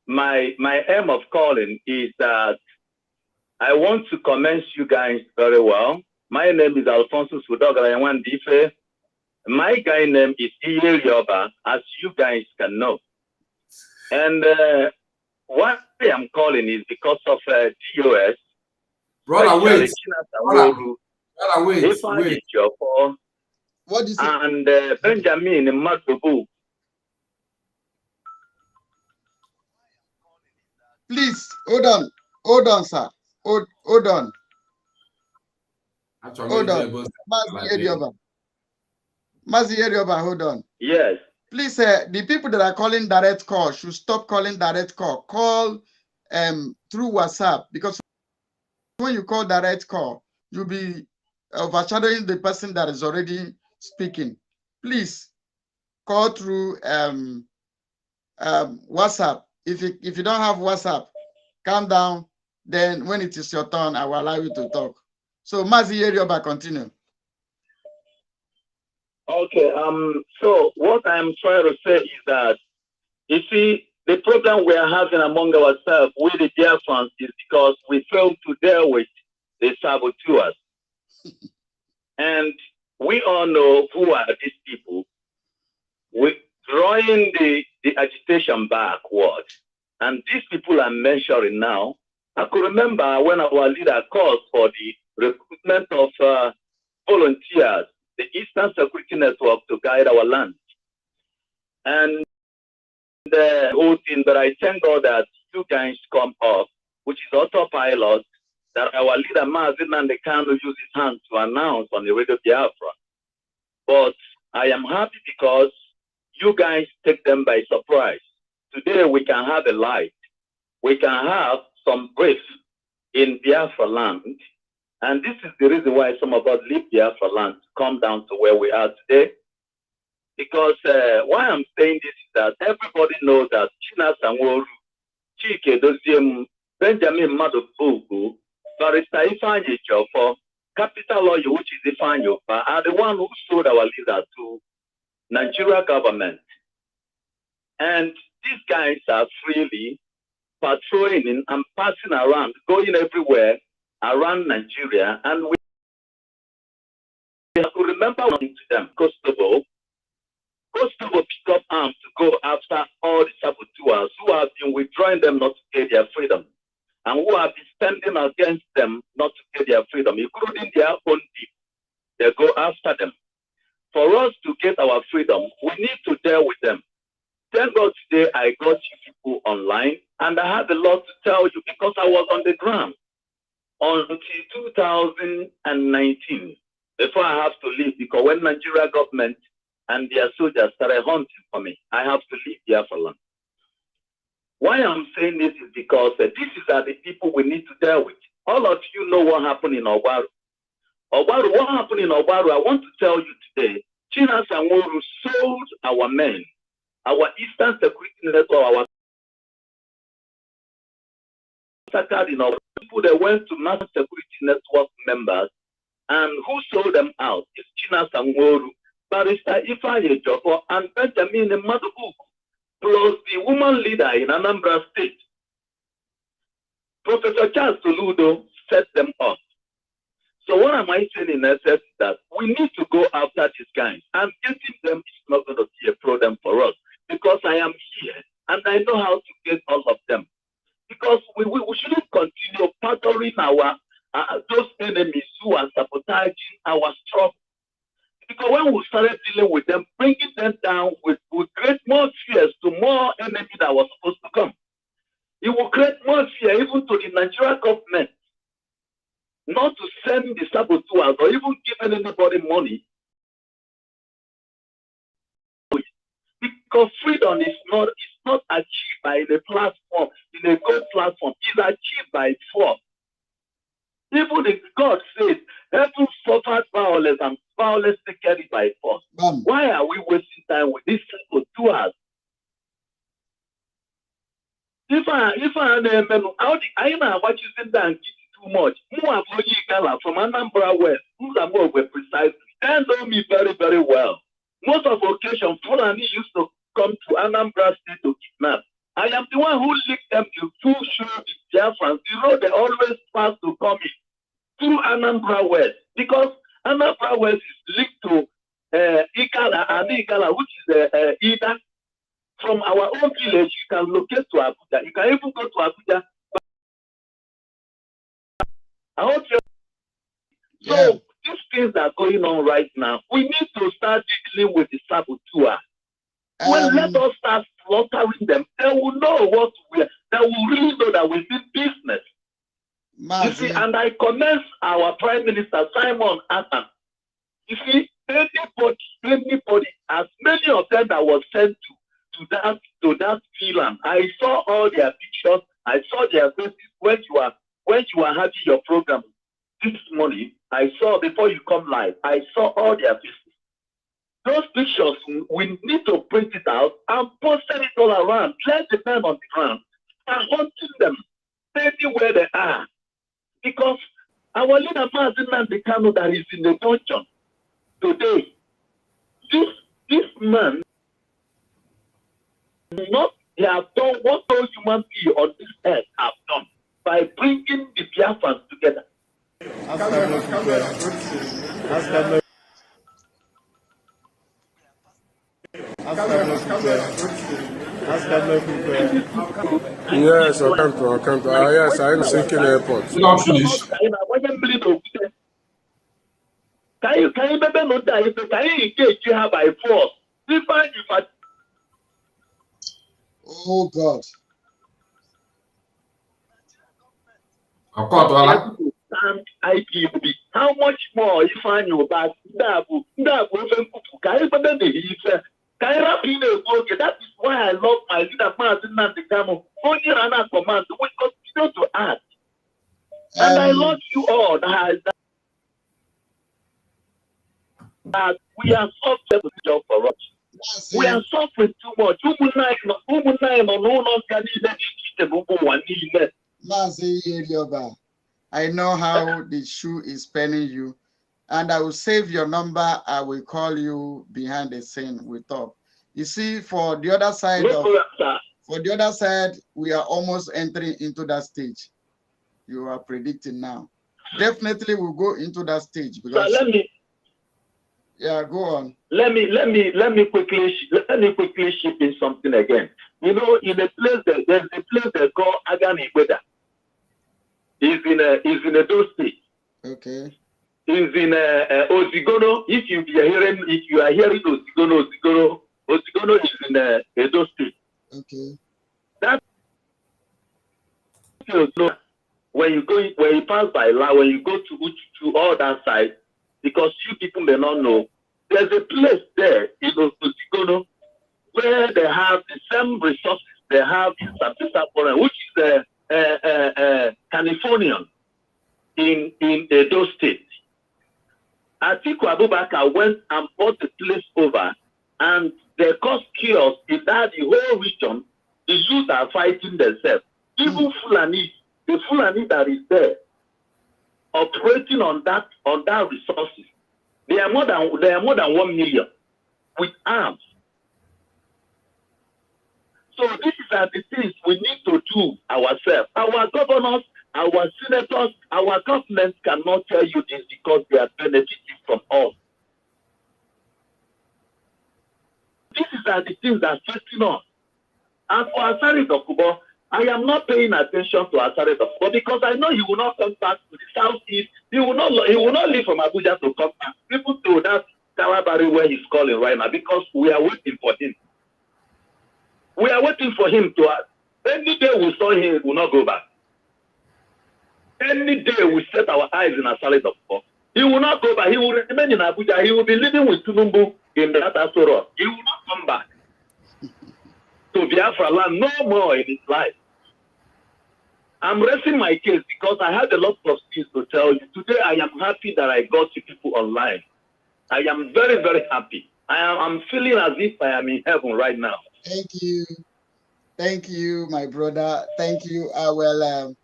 My aim of calling is that I want to commend you guys very well. My name is Alfonso Sudogaranyawandife. My guy name is Iye Yoba, as you guys can know. And why I'm calling is because of DOS. Brother, wait. Brother, wait. What is it? And Benjamin Madubu. Please, hold on. Hold on, sir. Hold on. Hold on. Mazi Erioba, hold on. Yes. Please, the people that are calling direct call should stop calling direct call. Call through WhatsApp, because when you call direct call, you'll be overshadowing the person that is already speaking. Please call through WhatsApp. If you don't have WhatsApp, calm down. Then when it is your turn, I will allow you to talk. So Mazi Yerioba, continue. Okay. So what I'm trying to say is that, you see, the problem we are having among ourselves with the Biafrans is because we fail to deal with the saboteurs. And we all know who are these people. We're drawing the agitation backward. And these people I'm mentioning now, I could remember when our leader called for the recruitment of volunteers, the Eastern Security Network, to guide our land. And the whole thing, but I thank God that you guys come up, which is autopilot, that our leader Mazin Nandekano used his hand to announce on the radio Biafra. But I am happy because you guys take them by surprise. Today we can have a light. We can have some brief in Biafra land. And this is the reason why some of us leave Biafra land to come down to where we are today. Because why I'm saying this is that everybody knows that China Sanworu, Chike Doziem, Benjamin Madobugu, Barrister Ifeanyi Ejiofor, capital lawyer, which is Ifeanyi Oba, are the one who sold our leader to Nigeria government. And these guys are freely patrolling and passing around, going everywhere around Nigeria. And we have to remember one thing to them, Kosovo picked up arms to go after all the saboteurs who have been withdrawing them not to get their freedom, and who have been standing against them not to get their freedom, including their own people. They go after them. For us to get our freedom, we need to deal with them. Thank God today I got you people online, and I have a lot to tell you because I was on the ground until 2019 before I have to leave, because when Nigeria government and their soldiers started hunting for me, I have to leave Biafra land. Why I'm saying this is because these are the people we need to deal with. All of you know what happened in Obaru. What happened in Obaru, I want to tell you today, China Sanworu sold our men, our Eastern Security Network, our people that went to National Security Network members, and who sold them out is China Sanworu, Barrister Ifeanyi Ejiofor, and Benjamin Madobugu, plus the woman leader in Anambra State. Professor Charles Soludo set them up. So what am I saying in essence is that we need to go after these guys, and getting them is not going to be a problem for us, because I am here and I know how to get all of them. Because we shouldn't continue pattering our those enemies who are sabotaging our struggle. Because when we started dealing with them, bringing them down, we create more fears to more enemies that was supposed to come. It will create more fear even to the Nigerian government not to send the saboteurs or even giving anybody money. Because freedom is not achieved by a platform, in a good platform. It's achieved by force. Even if God says, heaven suffered violence and violence taken by force. Why are we wasting time with these saboteurs? If I know what you said that too much. From Anambra West, who's a more precise, they know me very, very well. Most of occasions, Fulani used to come to Anambra State to kidnap. I am the one who linked them to show the Biafrans. The road they always pass to come in through Anambra West, because Anambra West is linked to Igala, which is Ida. From our own village, you can locate to Abuja. You can even go to Abuja. I hope you. So these things that are going on right now, we need to start dealing with the saboteur. Well, let us start slaughtering them. They will know what we are. They will really know that we did business. You see, and I commend our Prime Minister Simon Athan. You see, anybody, as many of them that was sent to that film, I saw all their pictures. I saw their faces when you are having your program this morning. I saw before you come live. I saw all their faces. those pictures, we need to print it out and post it all around. Let the men on the ground and hunting them anywhere they are. Because our leader, Mazi Nnamdi Kanu, that is in the dungeon today, this man, not he have done what no human being on this earth have done by bringing the Biafrans together. Yes, I can't. Yes, I'm thinking airport. You don't finish. Can you remember not that if can you engage you have by force? Oh God. Stand IPOB. How much more if I knew about that? That is why I love my leader, Mazi Nnamdi Kanu. Only run out command. We continue to act. And I love you all. That we are suffering with job for us. We are suffering too much. I know how the shoe is paining you, and I will save your number. I will call you behind the scene. We talk. You see, for the other side, we are almost entering into that stage. You are predicting now. Definitely, we'll go into that stage because. So yeah, go on. Let me quickly chip in something again. You know, in a place there's a place they call Aganiweda. Is in a those state. Okay. Is in Ozigono. If you are hearing Ozigono is in Edo State. Okay. That when you pass by La, when you go to all that side, because you people may not know, there's a place there in Ozigono where they have the same resources they have in Sabisa, which is Californian in Edo State. Atiku Abubakar went and bought the place over, and they caused chaos in that the whole region. The youth are fighting themselves. Even Fulani, the Fulani that is there, operating on that resources. They are more than 1 million with arms. So these are the things we need to do ourselves. Our governors, our senators, our governments cannot tell you this because they are benefiting from us. These are the things that are facing us. And for Asari Dokubo, I am not paying attention to Asari Dokubo because I know he will not come back to the southeast. He will not leave from Abuja to come back. People to that Kalabari where he's calling right now because we are waiting for him. We are waiting for him to act. Any day we saw him, he will not go back. Any day we set our eyes in Asari Dokubo, he will not go back. He will remain in Abuja. He will be living with Tunumbu in that Asoro. He will not come back to Biafra land no more in his life. I'm resting my case because I had a lot of things to tell you. Today I am happy that I got you people online. I am very, very happy. I'm feeling as if I am in heaven right now. Thank you. Thank you, my brother. Thank you. I will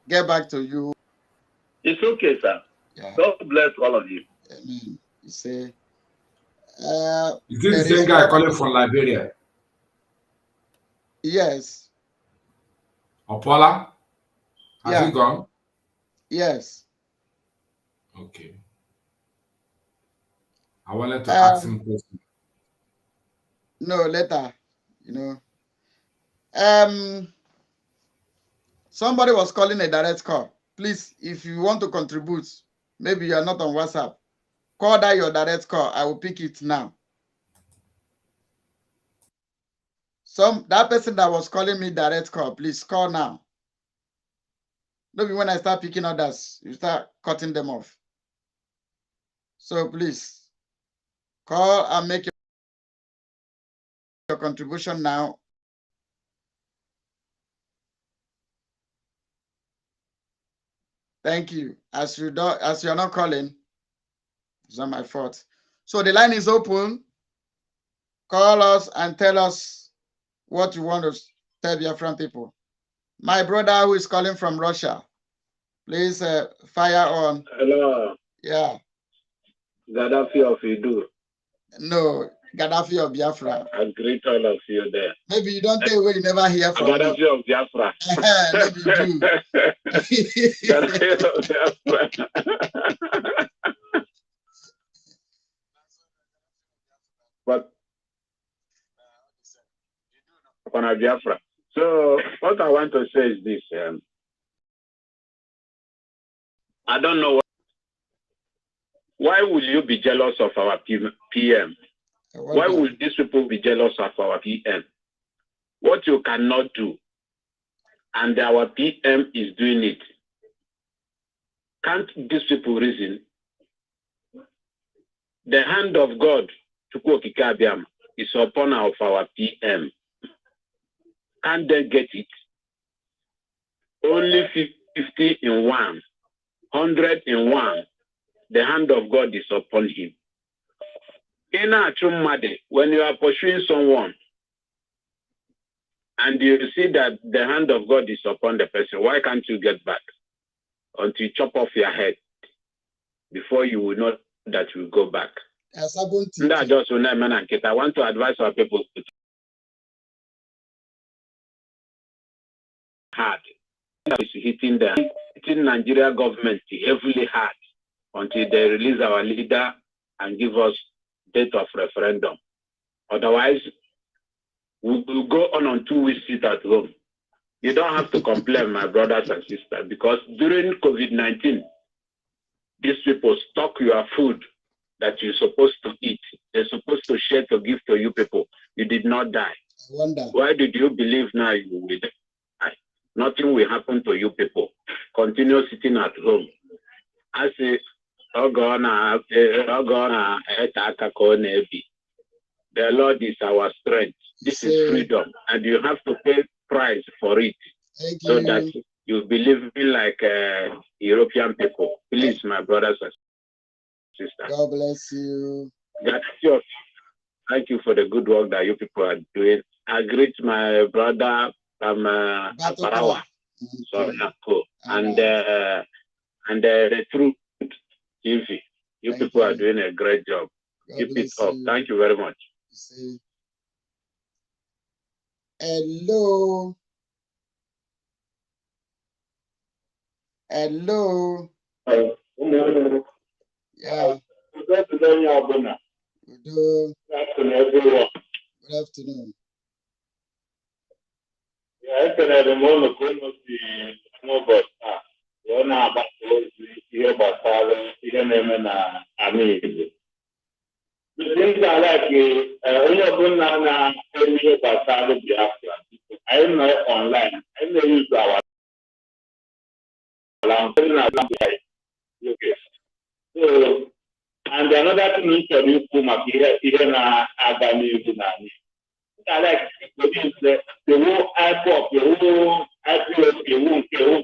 get back to you. It's okay, sir. Yeah. God bless all of you. Amen. You say, is this the same guy calling from Liberia? Yes. Opola? Has he gone? Yes. Okay. I wanted to ask him questions. No, later. You know. Somebody was calling a direct call. Please, if you want to contribute, maybe you are not on WhatsApp, call that your direct call. I will pick it now. That person that was calling me direct call, please call now. Maybe when I start picking others, you start cutting them off. So please call and make your contribution now. Thank you. As you're not calling, It's not my fault. So the line is open. Call us and tell us what you want to tell Biafran people. My brother who is calling from Russia, please fire on. Hello. Yeah. Gaddafi of Idu. No, Gaddafi of Biafra. I greet all of you there. Maybe you don't think you never hear from Gaddafi me. of Biafra. Maybe you do. Gaddafi of Biafra. But on Biafra. So what I want to say is this. I don't know why will you be jealous of our PM? Why will these people be jealous of our PM? What you cannot do, and our PM is doing it. Can't these people reason? The hand of God is upon our PM. Can't they get it? Only 50 in 1, 100 in 1. The hand of God is upon him. In a when you are pursuing someone and you see that the hand of God is upon the person, why can't you get back until you chop off your head before you will know that you will go back? I want to advise our people to hard. It's hitting Nigeria government heavily hard until they release our leader and give us date of referendum. Otherwise, we will go on 2 weeks sit at home. You don't have to complain, my brothers and sisters, because during COVID-19, these people stock your food that you're supposed to eat. They're supposed to share to give to you people. You did not die. I wonder. Why did you believe now you will die? Nothing will happen to you people. Continue sitting at home. I say, the Lord is our strength. This is freedom, and you have to pay price for it. So that you believe in like European people. Please, my brothers and sisters. God bless you. Thank you for the good work that you people are doing. I greet my brother from Parawa, and the Truth TV. You people are doing a great job. Keep it up. Thank you very much. Hello. Hello. Yeah. Good afternoon. Good Everyone. Good afternoon. Yeah, I can have a moment to see about here about the things I like only about Biafra. I am not online. I may use our okay. So, and another thing to do here na Agani Unani. I like the whole IPOP, the whole IPOP, the whole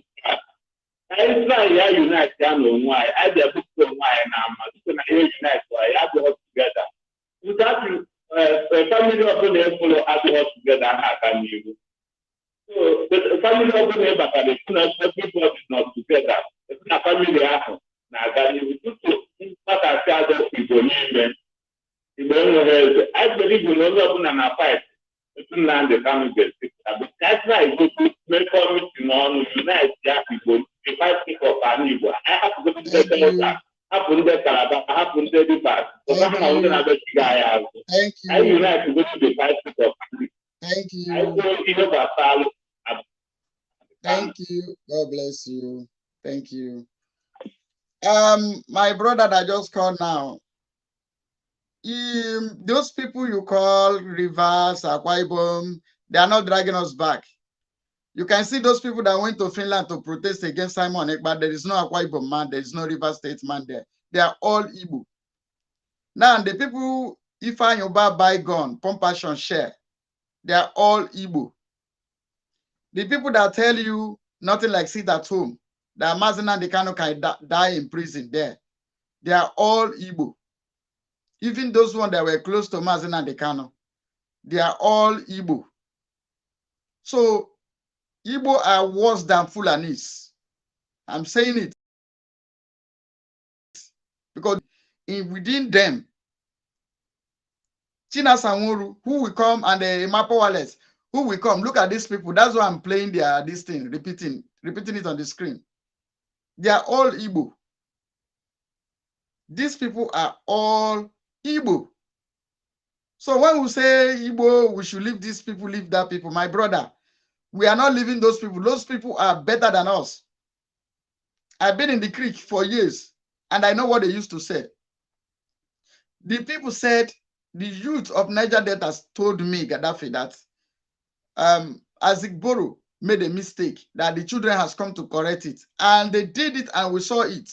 I try to unite them why I just put why now. Unite why I have to together. Without a family of the follow us together and you. So the family of the neighbor everybody is not together. It's not family happen. Now that you do what I tell those people I believe you know open and fight. It's not the family. That's why I go to make committee on unite people. If I speak of an Igbo, I have to go to the happen the Canada, happen the debate. Thank you. I unite to go to the fight of Thank you. I go in over. Thank you. God bless you. Thank you. My brother that just called now. Those people you call Rivers, Akwa Ibom, they are not dragging us back. You can see those people that went to Finland to protest against Simon Ekpa. There is no Akwa Ibom man, there is no River State man there. They are all Igbo. Now, the people, if I buy gun, pump passion, share, they are all Igbo. The people that tell you nothing like sit at home, that Mazina Dekano can die in prison there, They are all Igbo. Even those ones that were close to Mazen and Dekano, they are all Igbo. So Igbo are worse than Fulanis. I'm saying it because within them, China Sanworu, who will come, and the Mapo Wallace, who will come. Look at these people. That's why I'm playing this thing, repeating it on the screen. They are all Igbo. These people are all Igbo. So when we say Igbo, we should leave these people, leave that people. My brother, we are not leaving those people. Those people are better than us. I've been in the creek for years, and I know what they used to say. The people said, the youth of Niger Delta told me, Gaddafi, that Azigboro made a mistake, that the children has come to correct it. And they did it, and we saw it.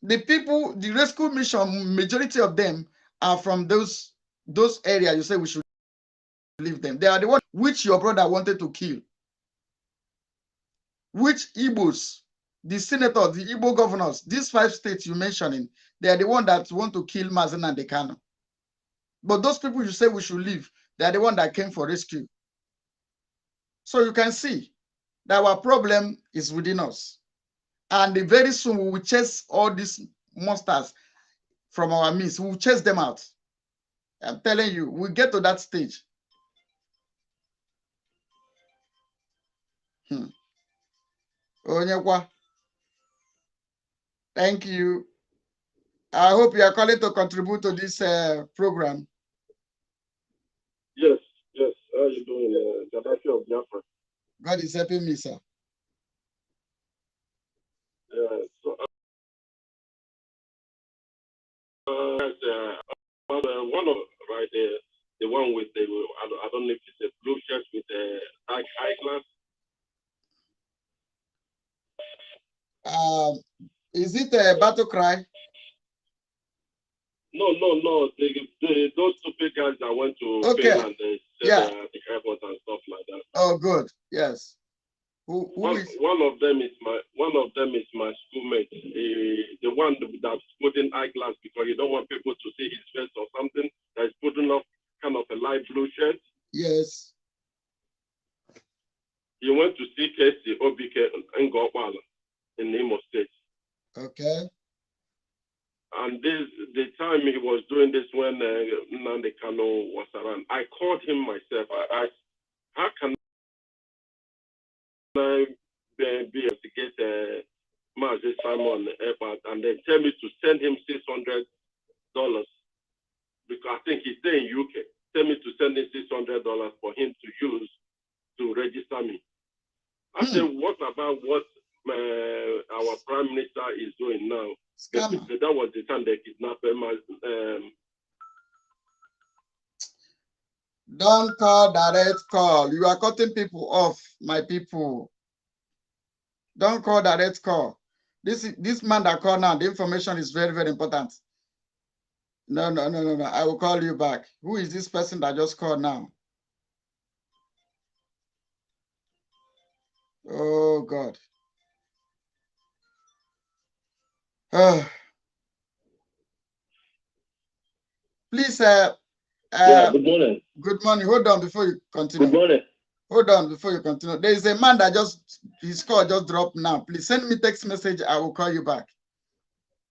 The people, the rescue mission, majority of them are from those areas. You say we should leave them. They are the ones which your brother wanted to kill. Which Igbos, the senators, the Igbo governors, these 5 states you're mentioning, they are the ones that want to kill Mazen and Dekano. But those people you say we should leave, they are the ones that came for rescue. So you can see that our problem is within us. And very soon we will chase all these monsters from our midst. We will chase them out. I'm telling you, we'll get to that stage. Onyekwa, thank you. I hope you are calling to contribute to this program. Yes. How are you doing, Gaddafi of Biafra? God is helping me, sir. So, one of the one with the I don't know if it's a blue shirt with a dark eyeglass. Is it a battle cry? No. Those 2 guys that went to Finland, they said the airport and stuff like that. Oh, good. Yes. One of them is my schoolmate. The one that's putting eyeglass because you don't want people to see his face or something. That's putting up kind of a light blue shirt. Yes. He went to see KC OBK in Gopala in Imo State. Okay. And the time he was doing this when Nnamdi Kanu was around, I called him myself. I asked, how can I be able to get Mazi Simon Airport and then tell me to send him $600 because I think he's there in UK. Tell me to send him $600 for him to use to register me. I said, what about what our Prime Minister is doing now? That was the time they kidnapped him. Don't call direct call. You are cutting people off, my people. Don't call direct call. This man that called now, the information is very, very important. No. I will call you back. Who is this person that just called now? Oh, God. Please, good morning. Good morning. Hold on before you continue. Good morning. Hold on before you continue. There is a man that his call just dropped now. Please send me text message. I will call you back.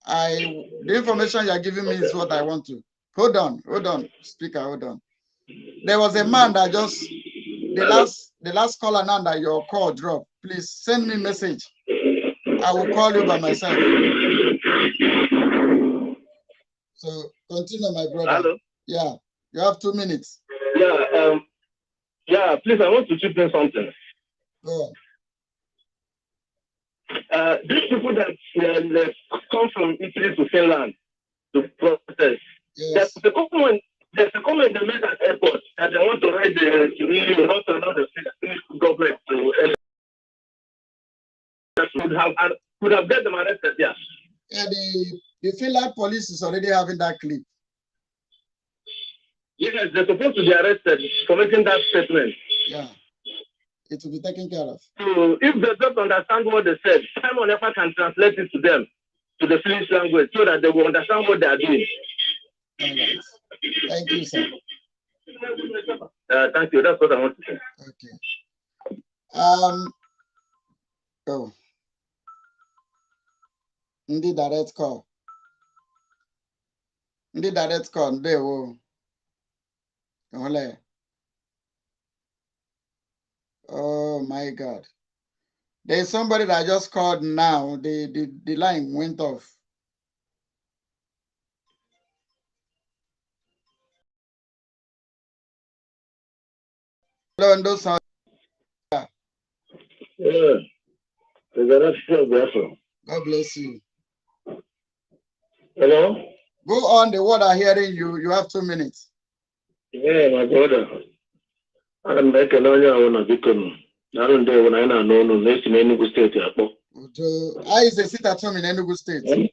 The information you are giving me is what I want to. Hold on, speaker, hold on. There was a man that the last caller now that your call dropped. Please send me message. I will call you by myself. So continue, my brother. Hello. Yeah, you have 2 minutes. Yeah, please, I want to chip in something. Go on. These people that come from Italy to Finland to protest, yes. There's a comment they made at airport that they want to write not to allow the Finnish government to could have get them arrested, yes. Yeah, the Finland police is already having that clip. Yes, they're supposed to be arrested for making that statement. Yeah. it will be taken care of. So if they don't understand what they said, Simon Ekpa can translate it to them, to the Finnish language, so that they will understand what they are doing. All right. Thank you, sir. Thank you. That's what I want to say. Okay. Oh. Indeed, direct call. Indeed, direct call. They will. Oh my God. There's somebody that just called now. The line went off. Hello, and those are. Yeah. God bless you. Hello? Go on, the word are hearing you. You have 2 minutes. Yeah, my brother. I'm back and I want to become. I don't know when I know next in Enugu State. I is a sit at home in Enugu State.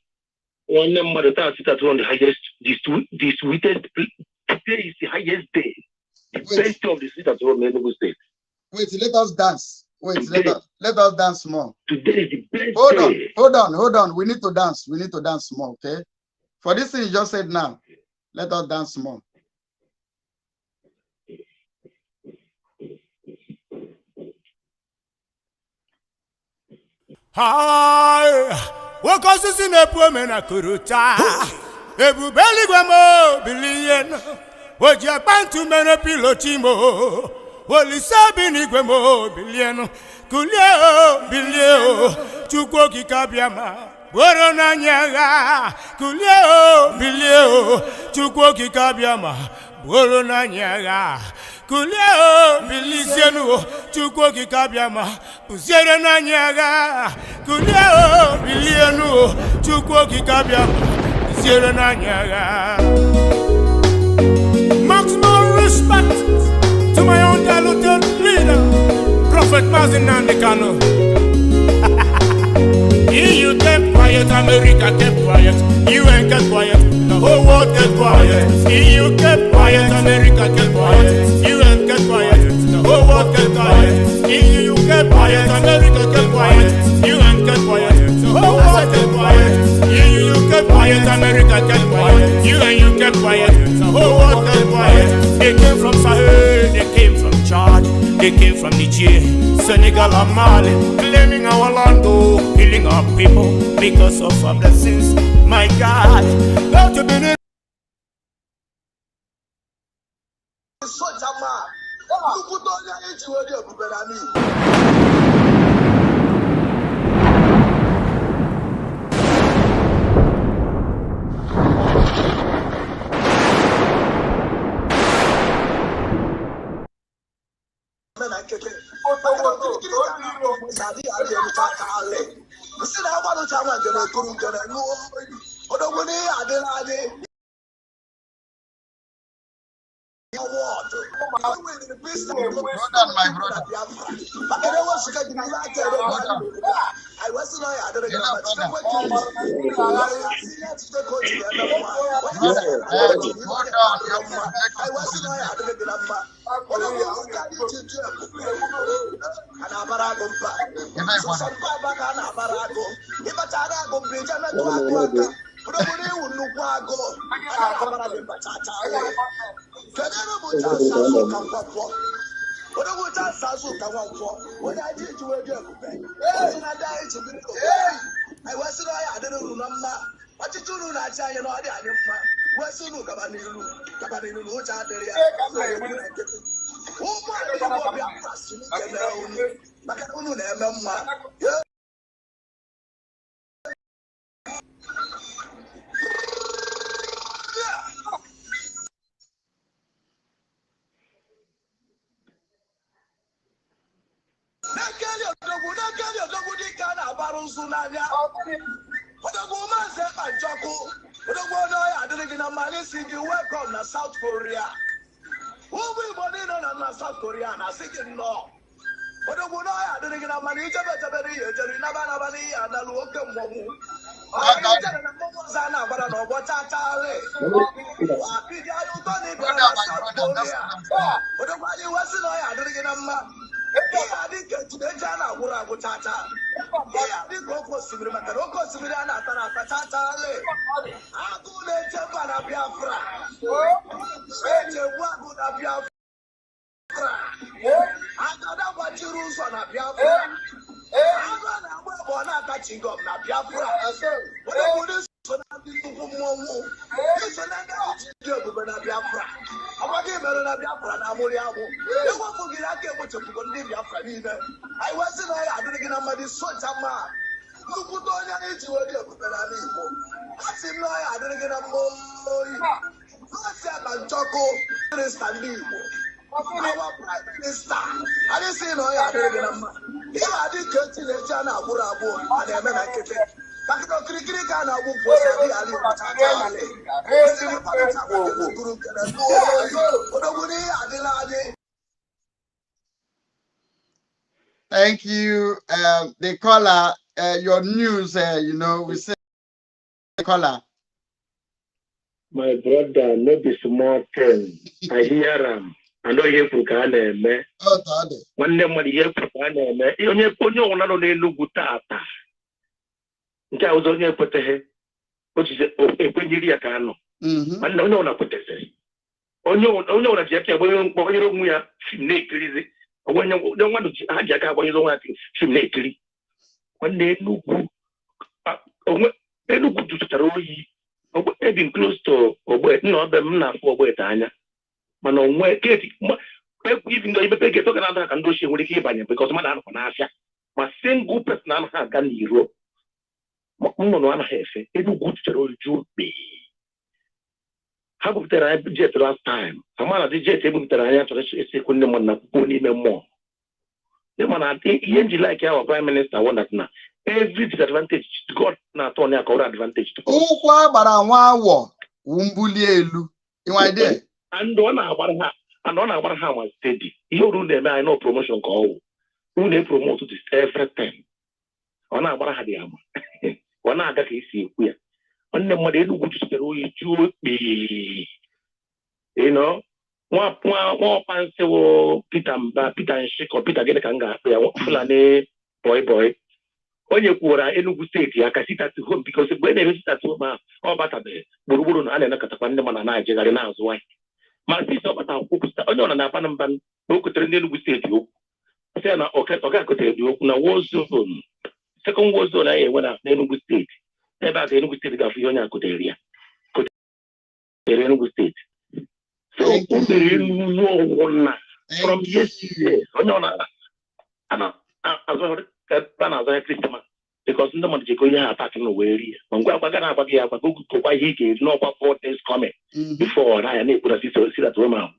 One number that sit at home, the highest, this sweetest, today is the highest day. The best of the sit at home in Enugu State. Wait, let us dance. Wait, let us dance more. Today is the best day. Hold on. We need to dance. We need to dance more, okay? For this thing you just said now, let us dance more. Hi, what causes in a woman a kuruta? Ebu belly guamo, billion. What you ban to many pilotimo? Well, it's a biniguamo, billion. Kulio, bilio, Chukoki Kabiama. Borona nyaga, Kulio, bilio, Chukoki Kabiama. Borona nyaga. Kulio, bilisiano, Chukoki Kabiama. Pusiera nyaga. Kulio, biliano, Chukoki Kabiama. Pusiera nyaga. Maximum respect to my own diluted leader, Prophet Mazin Nandekano. EU kept quiet, America kept quiet, UN kept quiet, the whole world kept quiet. EU kept quiet, America kept quiet, UN kept quiet, the whole world kept quiet. EU kept quiet, America kept quiet, UN kept quiet, the whole world kept quiet. EU kept quiet, America kept quiet, UN kept quiet, the whole world kept quiet. They came from Sahel, they came from Chad, they came from Niger, Senegal and Mali, claiming our land, killing our people because of our blessings. My God, go to Benin. Welcome to South Korea. Who will be in South Korea? I think no. But the one I had in a money, Thank you, the caller. Your news, you know, we say the caller. My brother, no be small thing. I hear him. I know you can me. One day, when you can me, you only know they look good. I was only put a which is a penny cano. And no, not put it. Only that you have when you are naked. When you don't want to have your when you don't want to naked. When they look good, they look good to Taroyi. Being close to no, them not for Tanya. Man, on where get even though you get talking about condition with the Kibanya because man, I'm on Asia. My single person has done Europe. No one has it. It do good to roll you be. How about that? I jet last time. A man at the jet able to I to say, couldn't no more. The man, I think, like our prime minister, one that now. Every disadvantage God not only a advantage to us. And one about how I steady. You don't know I know promotion call. Who they promote this everything. On about how they are. One I got easy queer. On the model who would you be. You know, one fancy Peter and Shake or Peter get a kanga. Boy. When you were in Enugu State, I can sit at home because when they visit at home, all about the Buruburu and Anakatapandaman and I, Jagana's wife. My sister, but I hope on an Apanamban, who could turn Enugu State. You say, okay, could tell you, now was zone. Second was zone, I went up Enugu State. About the Enugu State of Fiona could area. Could Enugu State. So, no from yesterday, because no one is attacking the way. When we are going to why he gave no 4 days coming before I need to see that woman.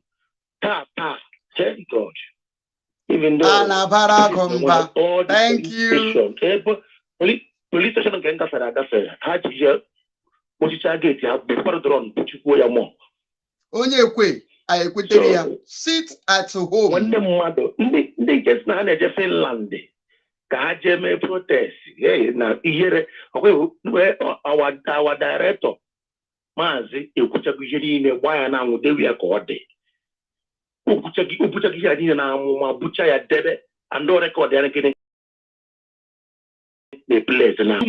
Thank God. Even though thank you. Police station can get that. How do you what you get? You have before drone, put you go your mom. I could sit at home. When the mother, they just now they just land. Kajeme protest. Yeah, now here where our director, Mazi, you could have been in why and now they were called. Upuchaki na Bucha ya debe and don't record the place now.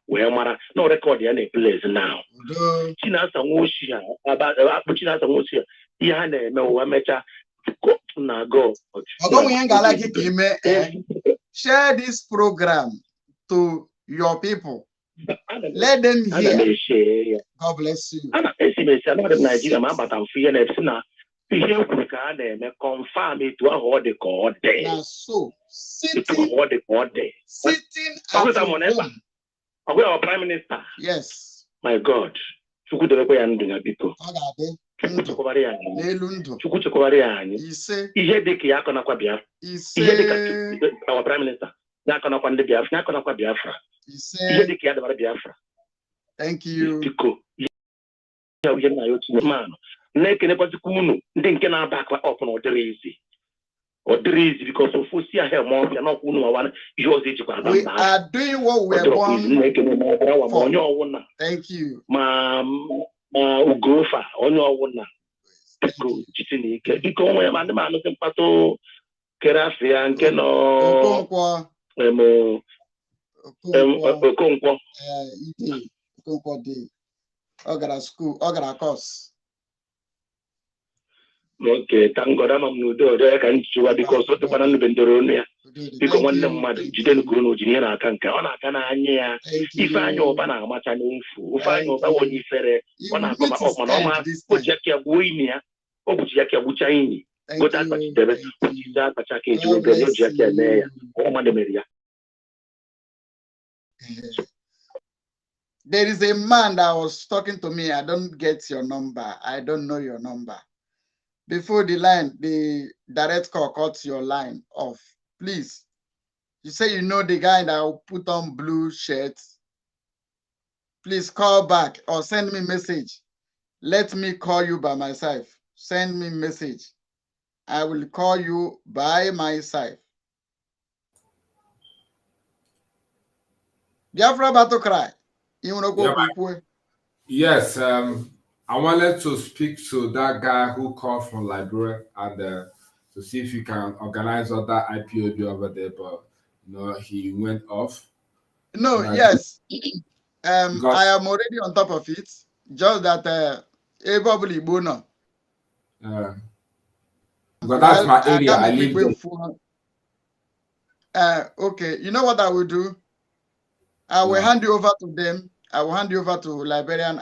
Where Mara no record any place now. China Sangosia about China Sangosia. Yane no Wamecha go. Share this program to your people. Let them hear. God bless you. Nigeria, but I'm feeling now. Confirm it to what they call day. So sitting at home. Our Prime Minister. Yes. My God. People. Our Prime Minister. Biafra. Thank you. Because of Fusia hair more, you're not one. We are doing what we are born for. Thank you. Ugofa on your one. Kerafia nke no Okonkwo ide Okonkwo de ogara school ogara course. Okay, thank God I'm nudo there can chiwa because what the banana bendoro ya biko nwanne mmadụ jide n'ukuru na ojinye na aka nke ọ na-aka na anya ya ife anya ụba na-amacha n'ofu ofe anya ụba wonye ifere ọ na-akọ ma ọ mana ọma oji aka ya gbuo imi ya o buji aka ya gbucha imi gota akpachidebe ojizi akpacha ka eji obere oji aka ya mee ya ọ mmadụ mere ya. There is a man that was talking to me. I don't get your number. I don't know your number. Before the line, the direct call cuts your line off. Please. You say you know the guy that will put on blue shirts. Please call back or send me message. Let me call you by myself. Send me message. I will call you by myself. Biafra battle cry. You want to go? Yes, I wanted to speak to that guy who called from Liberia and to see if you can organize other IPOB over there, but he went off. No, yes. I am already on top of it. Just that probably bono. But that's my area. I live there. Okay, you know what I will do? I will hand you over to them. I will hand you over to Liberian.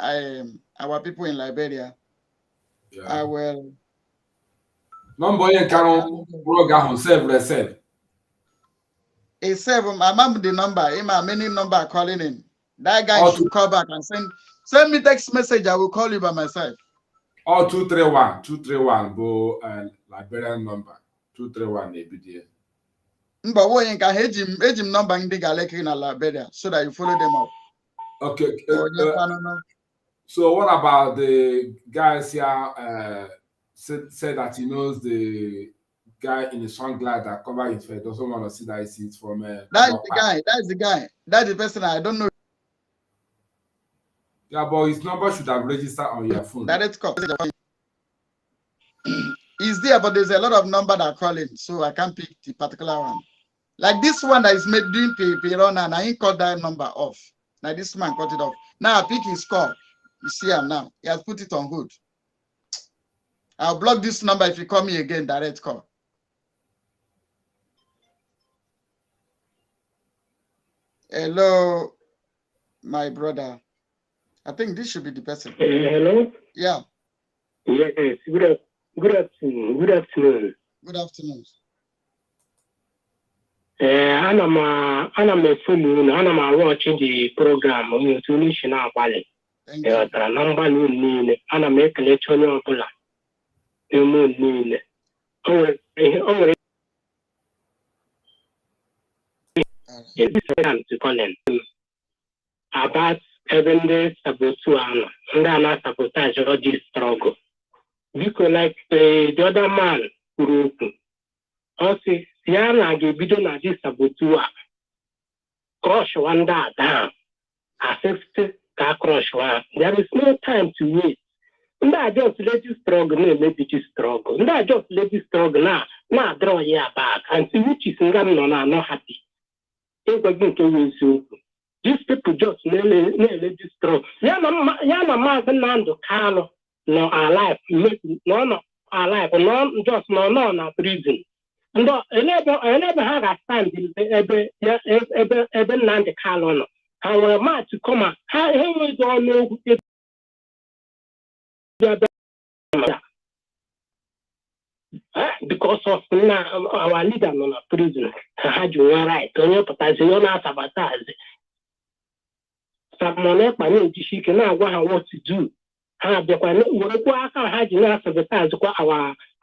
Our people in Liberia. Yeah. I will. Number you can program save. A seven. I remember the number. My many number calling in. That guy should call back and send me text message. I will call you by myself. Oh, 231. Go Liberian number 231. Maybe there. But what you can him number in the Galeki in Liberia so that you follow them up. Okay. So what about the guys here said that he knows the guy in the sunglass that cover his face, doesn't want to see that he sees from that's the guy. That's the guy. That's the person I don't know. Yeah, but his number should have registered on your phone. Direct call. He's there, but there's a lot of number that are calling, so I can't pick the particular one. Like this one that is made doing pay run, and I ain't cut that number off. Now this man cut it off. Now I pick his call. You see him now. He has put it on hold. I'll block this number if you call me again, direct call. Hello, my brother. I think this should be the person. Hello? Yeah. Yes, good afternoon. Good afternoon. Good afternoon. I'm a phone. I'm watching the program on your national quality. Number name. I'm a make election of Pola. You mean, to Colin about 7 days ago to and sabotage all this struggle. Because like the other man who also Siana gave video na this sabotua crush one down accept car crush one. There is no time to wait. And I just let you struggle, maybe you struggle. And I just let you struggle now draw your back and see which is not happy. These people just nearly destroy. Yana Mazenando Carlo, no alive, no alive, no just no prison. And I never had a stand in every land Carlo. I was mad to come out. How we don't know if because of our leader on a prison. I had you right. Don't you sabotage. Someone she can now what to do. Have the one who had you sabotage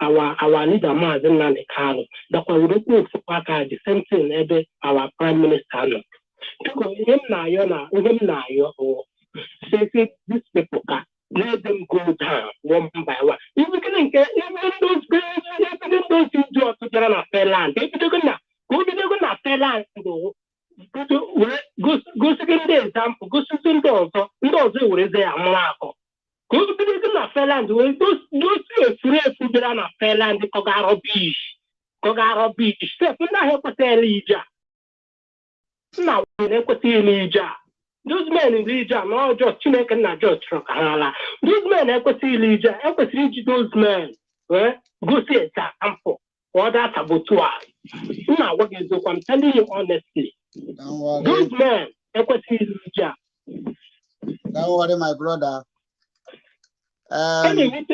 our leader Mazen and the car. The one would go for the same thing every our prime minister. Because him now, say these people can let them go down one by one. If we can get even those things to get on a fair land, if they're gonna go to fair land, go second day example, go second door, so those who is there, Morocco. Go to the fair land, those free food on a fair land, the Cogaro Beach. Kogaro Beach, step in the Hepatelija. Now, when Equatilija. Those men in Lija, not just Chineke, not just Rokanala. Those men, Equatilija, Equatilija, those men, go see a example. Or that's about 2 hours. Now, what is I'm telling you honestly. Those men, Equatilija. Don't worry, my brother. My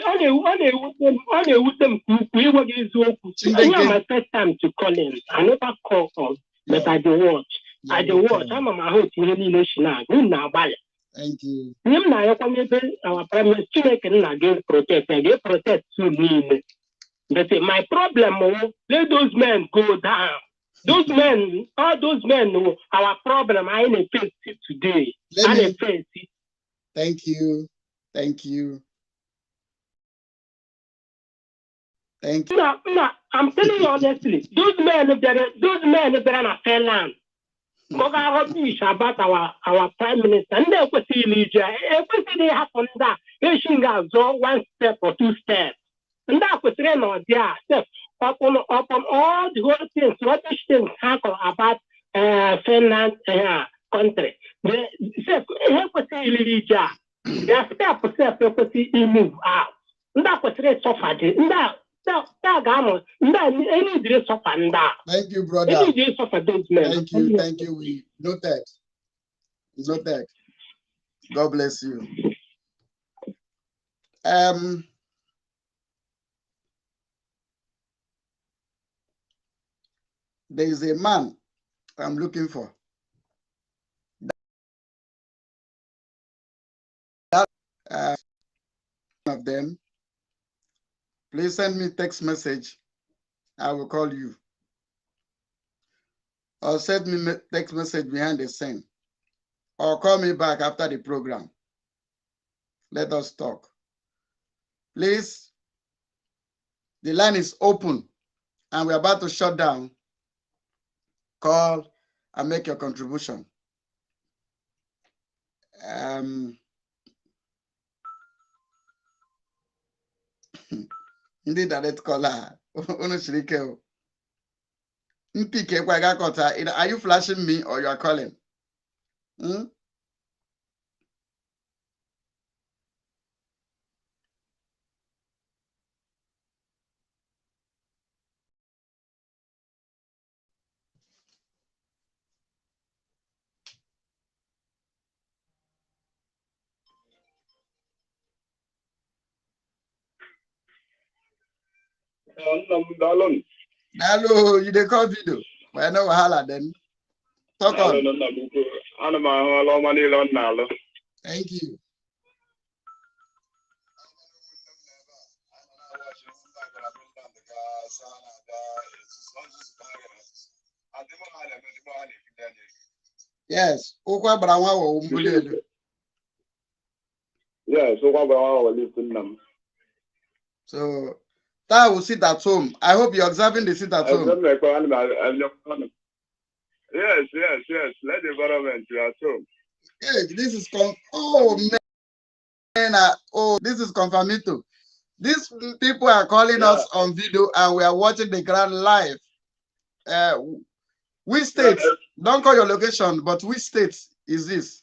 first time to call in. I never call on, but I do watch. I do watch. I'm on my house in the nation now. Thank you. Our prime minister can against protest. I get protest to me. But my problem, let those men go down. Those men, all those men, our problem, I ain't face it today. Thank you. Thank you. Thank you. No, I'm telling you honestly, those men if they're on a fair land. About our prime minister, and they could see Niger. Everything happened that they should have 1 step or 2 steps. And that was really not there. Upon all the whole things, what these things happen about Finland country. They say, Niger. They are step move out. And that was really suffered. Thank you, brother. Thank you. We noted. God bless you. There is a man I'm looking for. Of them. Please send me text message. I will call you. Or send me text message behind the scene. Or call me back after the program. Let us talk. Please. The line is open and we're about to shut down. Call and make your contribution. Indeed, that caller. Are you flashing me or you are calling? Hello, you dey call video. But no wahala then. Talk on. Thank you. Yes. Yes. So that will sit at home. I hope you're observing the sit at home. Yes. Let the government be at home. Yes, this is this is confirmito. These people are calling us on video and we are watching the ground live. Which state? Don't call your location, but which state is this?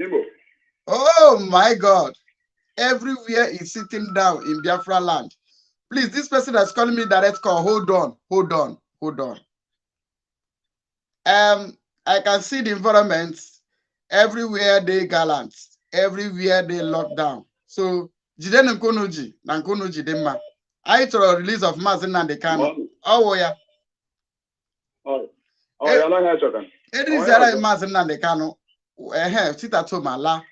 Igbo. Oh my God. Everywhere is sitting down in Biafra land. Please, this person that's calling me direct call. Hold on. I can see the environment. Everywhere they gallant. Everywhere they lock down. So, Jiden Nkonoji, Nankonoji Dema. I told a release of Mazin and the Kano. Oh, yeah. You're not here, Chokan. It is Mazin and the Kano. Sit at home, Allah.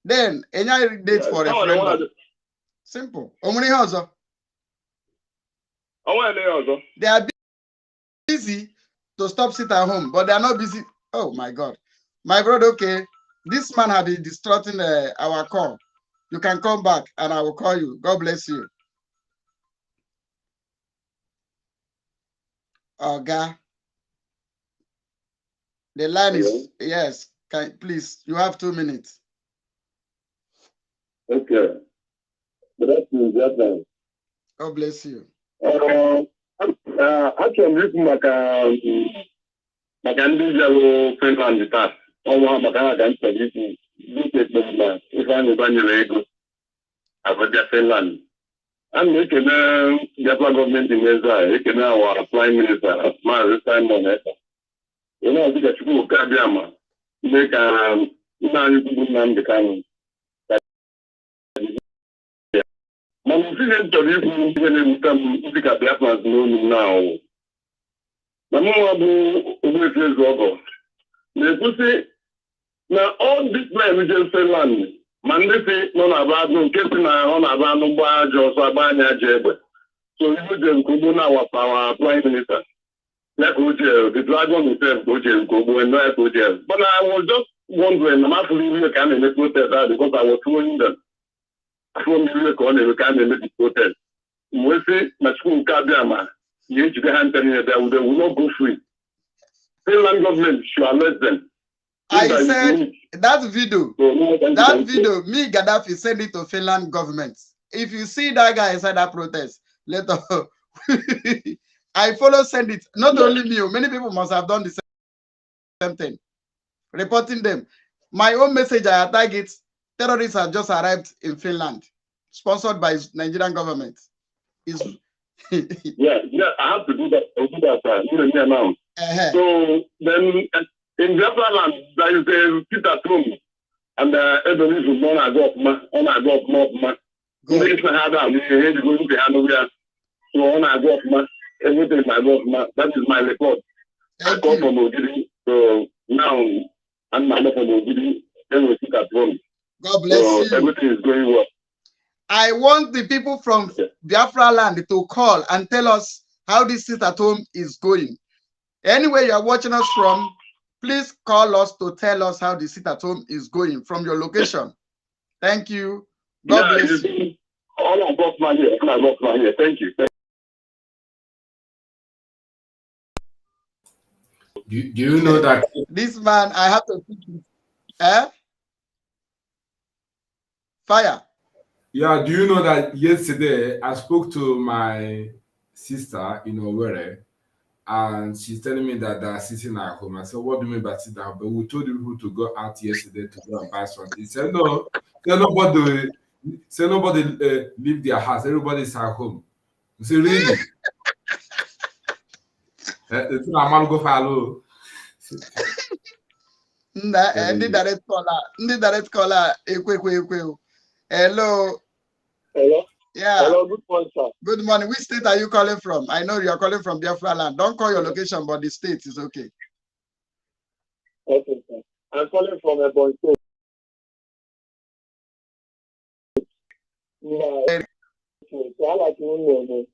Then, any date for referendum. Simple. They are busy to stop sit at home, but they are not busy. Oh my God. My brother, okay. This man had been distorting our call. You can come back and I will call you. God bless you. Oga. The line is, yes. Please, you have 2 minutes. Okay. But that's God bless you. Actually, maka ndị bịara Finland taa ọnwa maka ha ga ntọgide dịka ife anyị banyere ego abụja Finland. A na-ekene Biafra gọọmenti n'eze a ekene awa Prime Minister Maazị Simon Ekpa. Onye ọdịka Chukwu ka abịa ma ndị ka nna anyị kwubu Nnamdi Kanu. Mana ofihe chọrọ ikwu ihe na-ewute m dịka Biafra n'olu m na-awụ. Na mụnwa bụ Ogbuefi Eze-Ọgọ na-ekwusi na all this men je Finland ma ndị si nọ na-aba anụ nke si na ọ na-aba anụ gbaa aja ọsọ agba anya aja egbe. So ibu je nke ugbo na-awapa our Prime Minister. Ya ka o jere, the dragon himself ka o jere nke ugbo eno ya ka o jere. But I was just wondering na mafụrụ ihe ka a na-eme protest ahụ because I was following them. Afọ m ihe ka ọ na-eme ka a na-eme the protest. Mgbe si na Chukwu nke abịa ma you to get hand there, they will not go free. Finland government should arrest them. I said that video, me Gaddafi send it to Finland government. If you see that guy inside that protest, let us. I send it. Not only me, many people must have done the same thing, reporting them. My own message, I tag it. Terrorists have just arrived in Finland, sponsored by Nigerian government. Yeah, I have to do that. I'll do that. You know now. So then, in Biafra land, there is a sit at home, and everybody is on a go up, man. This is how that we head going to handle here. So on a go up, everything is man. That is my report. I come from Ogidi, so now I'm not from Ogidi. Then we sit at home. God bless you. Everything is going well. I want the people from Biafra land to call and tell us how this sit at home is going. Anywhere you are watching us from, please call us to tell us how the sit at home is going from your location. Thank you. God bless you. All about my here. Thank you. Do you know that this man, I have to think it. Fire. Yeah, do you know that yesterday I spoke to my sister in Owerri, and she's telling me that they're sitting at home. I said, what do you mean by sit down? But we told the people to go out yesterday to go and buy something. He said, no, nobody leave their house. Everybody's at home. I said, really? I'm go follow. Ndị direct caller, Hello. Hello. Yeah. Hello. Good morning, sir. Good morning. Which state are you calling from? I know you are calling from Biafra land. Don't call your location, but the state is okay. Okay, sir. I'm calling from a boy state. So I like to know.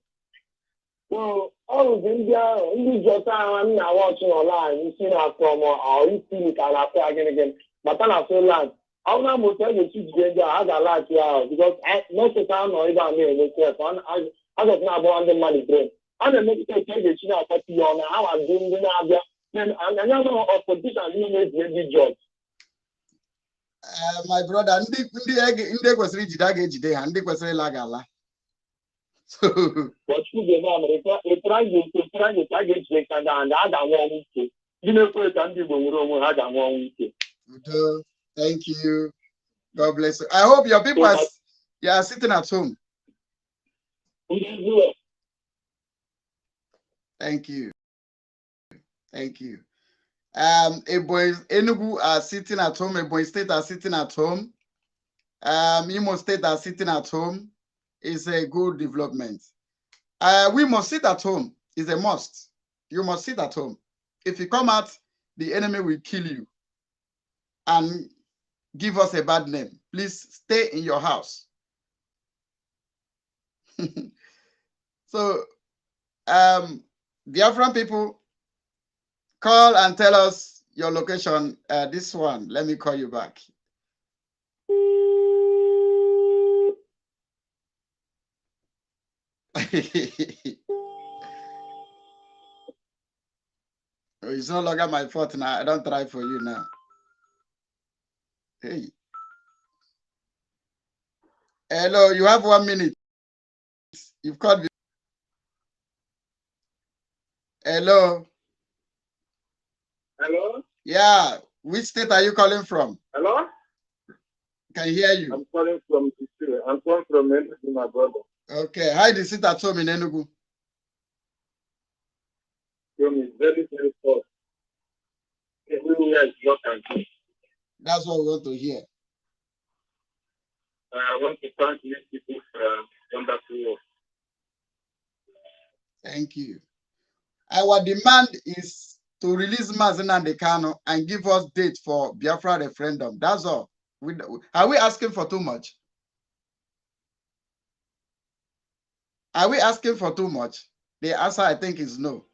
So all of India, I'm not watching online. You see that from you see it and after again. But I'm not land. I'm not going to teach you I like you because most of the time, or even me, I just not about the money brain. I'm going to take the China on how I'm doing the then I know of position you make the job. My brother, ndị kwesịrị ijide a ga-ejide ha, ndị kwesịrị ịla ga-ala. But you get a trying to ejide ka and I don't want to. You know, for the people I don't want to. Thank you. God bless you. I hope your people are sitting at home. Thank you. Thank you. Enugu are sitting at home. Ebonyi State are sitting at home. Imo State are sitting at home. It's a good development. We must sit at home. It's a must. You must sit at home. If you come out, the enemy will kill you and give us a bad name. Please stay in your house. So, Biafran people, call and tell us your location. This one, let me call you back. It's no longer my fault now. I don't try for you now. Hey. Hello, you have 1 minute. You've called. Hello. Hello? Yeah. Which state are you calling from? Hello? Can hear you. I'm calling from Enugu, my brother. Okay. How is it at home in Enugu? It's very, very tough. Everywhere is not country. That's what we want to hear. I want to thank these people for wonderful work. Thank you. Our demand is to release Mazi Nnamdi Kanu and give us date for Biafra referendum. That's all. Are we asking for too much? Are we asking for too much? The answer, I think, is no.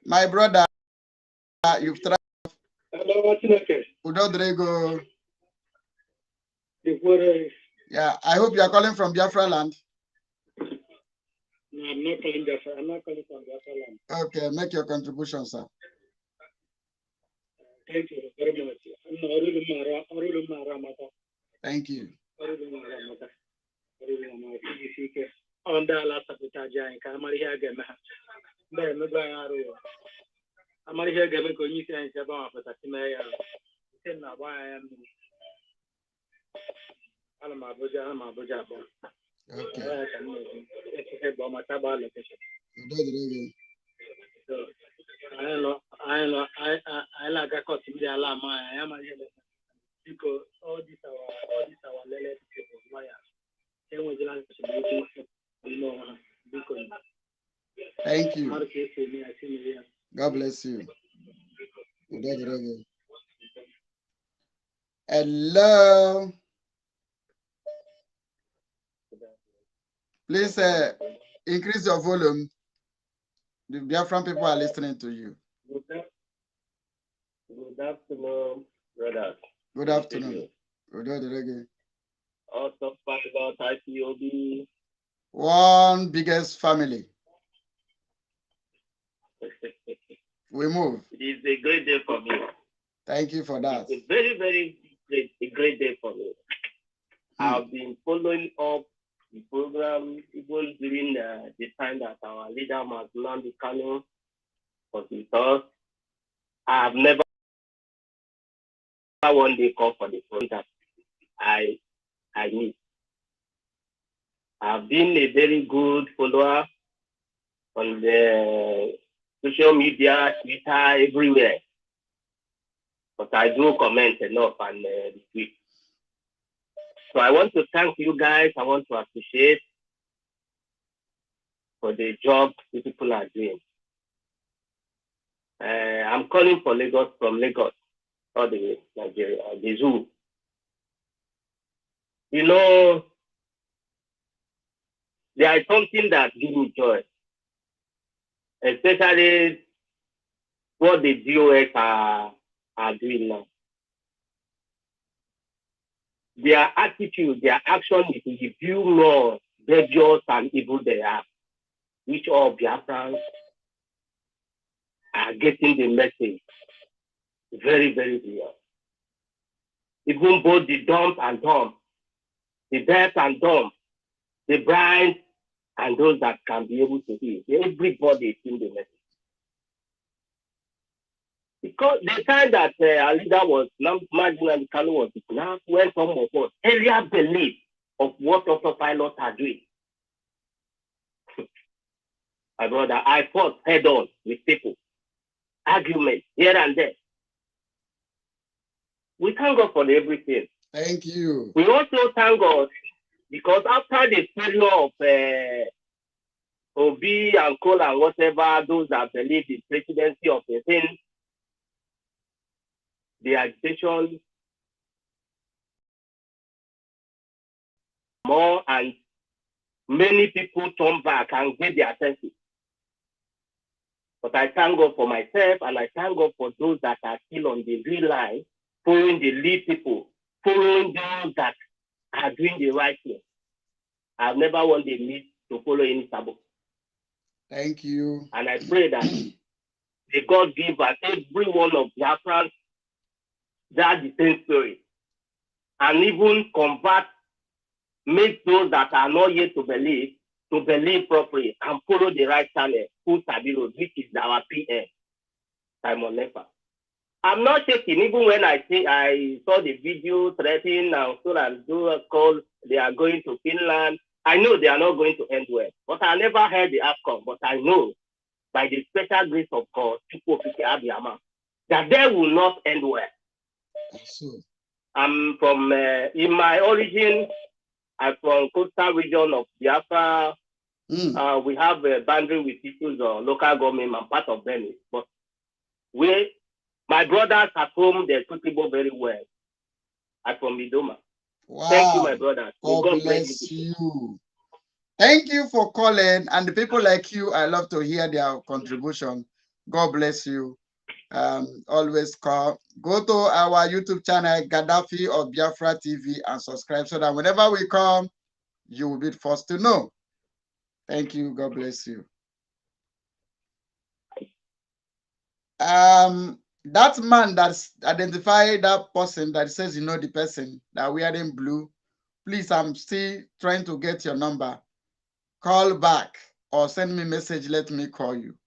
My brother, you've tried. Hello, Udodrego. Yeah, I hope you are calling from Biafra land. No, I'm not calling Biafra. I'm not calling from Biafra land. Okay, make your contribution, sir. Thank you very much. Thank you. On the last sabotage, Kamaria Gama. Then the Bayaro. Amaria Gama, you say, about the Timaya. Why I am. Alamabuja. Okay. I like a cut to the alarm. I am because all these our lele people why thank you. God bless you. Hello. Please increase your volume. The Biafran people are listening to you. Good afternoon, brother. Good afternoon. Good. Also, about IPOB. One biggest family. We move. It is a great day for me. Thank you for that. It's a very, very great day for me. I've been following up the program even during the time that our leader Mazi Nnamdi Kanu was with us. I have never one day called for the phone that I need. I've been a very good follower on the social media, Twitter, everywhere. But I do comment enough and retweet. So I want to thank you guys. I want to appreciate for the job the people are doing. I'm calling from Lagos, all the way, Nigeria, the zoo. You know, there is something that gives me joy, especially what the DOS are doing now. Their attitude, their action is to review more dangerous and evil they are, which all Biafrans are getting the message very, very clear. Even both the dumb and dumb, the deaf and dumb, the blind and those that can be able to hear, everybody is in the message. Because the time that our leader was, Mazi Nnamdi Kanu was now when some of us earlier believed of what autopilots are doing. My brother, I fought head on with people, arguments here and there. We thank God for everything. Thank you. We also thank God because after the failure of Obi and Cole and whatever, those that believe in presidency of the thing, the agitation more and many people turn back and get their senses. But I thank God for myself and I thank God for those that are still on the real line, following the lead people, following those that are doing the right thing. I've never wanted me to follow any sabo. Thank you. And I pray that the God give us every one of Biafrans that the same spirit and even convert make those that are not yet to believe properly and follow the right channel, full study road, which is our PM, Simon Lefa. I'm not shaking, even when I saw the video threatening and so and do a call, they are going to Finland. I know they are not going to end well, but I never heard the outcome. But I know by the special grace of God, that they will not end well. I'm from, in my origin, I'm from coastal region of Biafra. We have a boundary with people's local government and part of them. But my brothers at home, they're suitable very well. I'm from Midoma. Wow. Thank you, my brothers. God bless you. Thank you for calling. And the people like you, I love to hear their contribution. God bless you. Always call. Go to our YouTube channel, Gaddafi of Biafra TV, and subscribe so that whenever we come, you will be first to know. Thank you. God bless you. That man that's identified that person that says you know the person that wearing blue, please, I'm still trying to get your number. Call back or send me a message. Let me call you.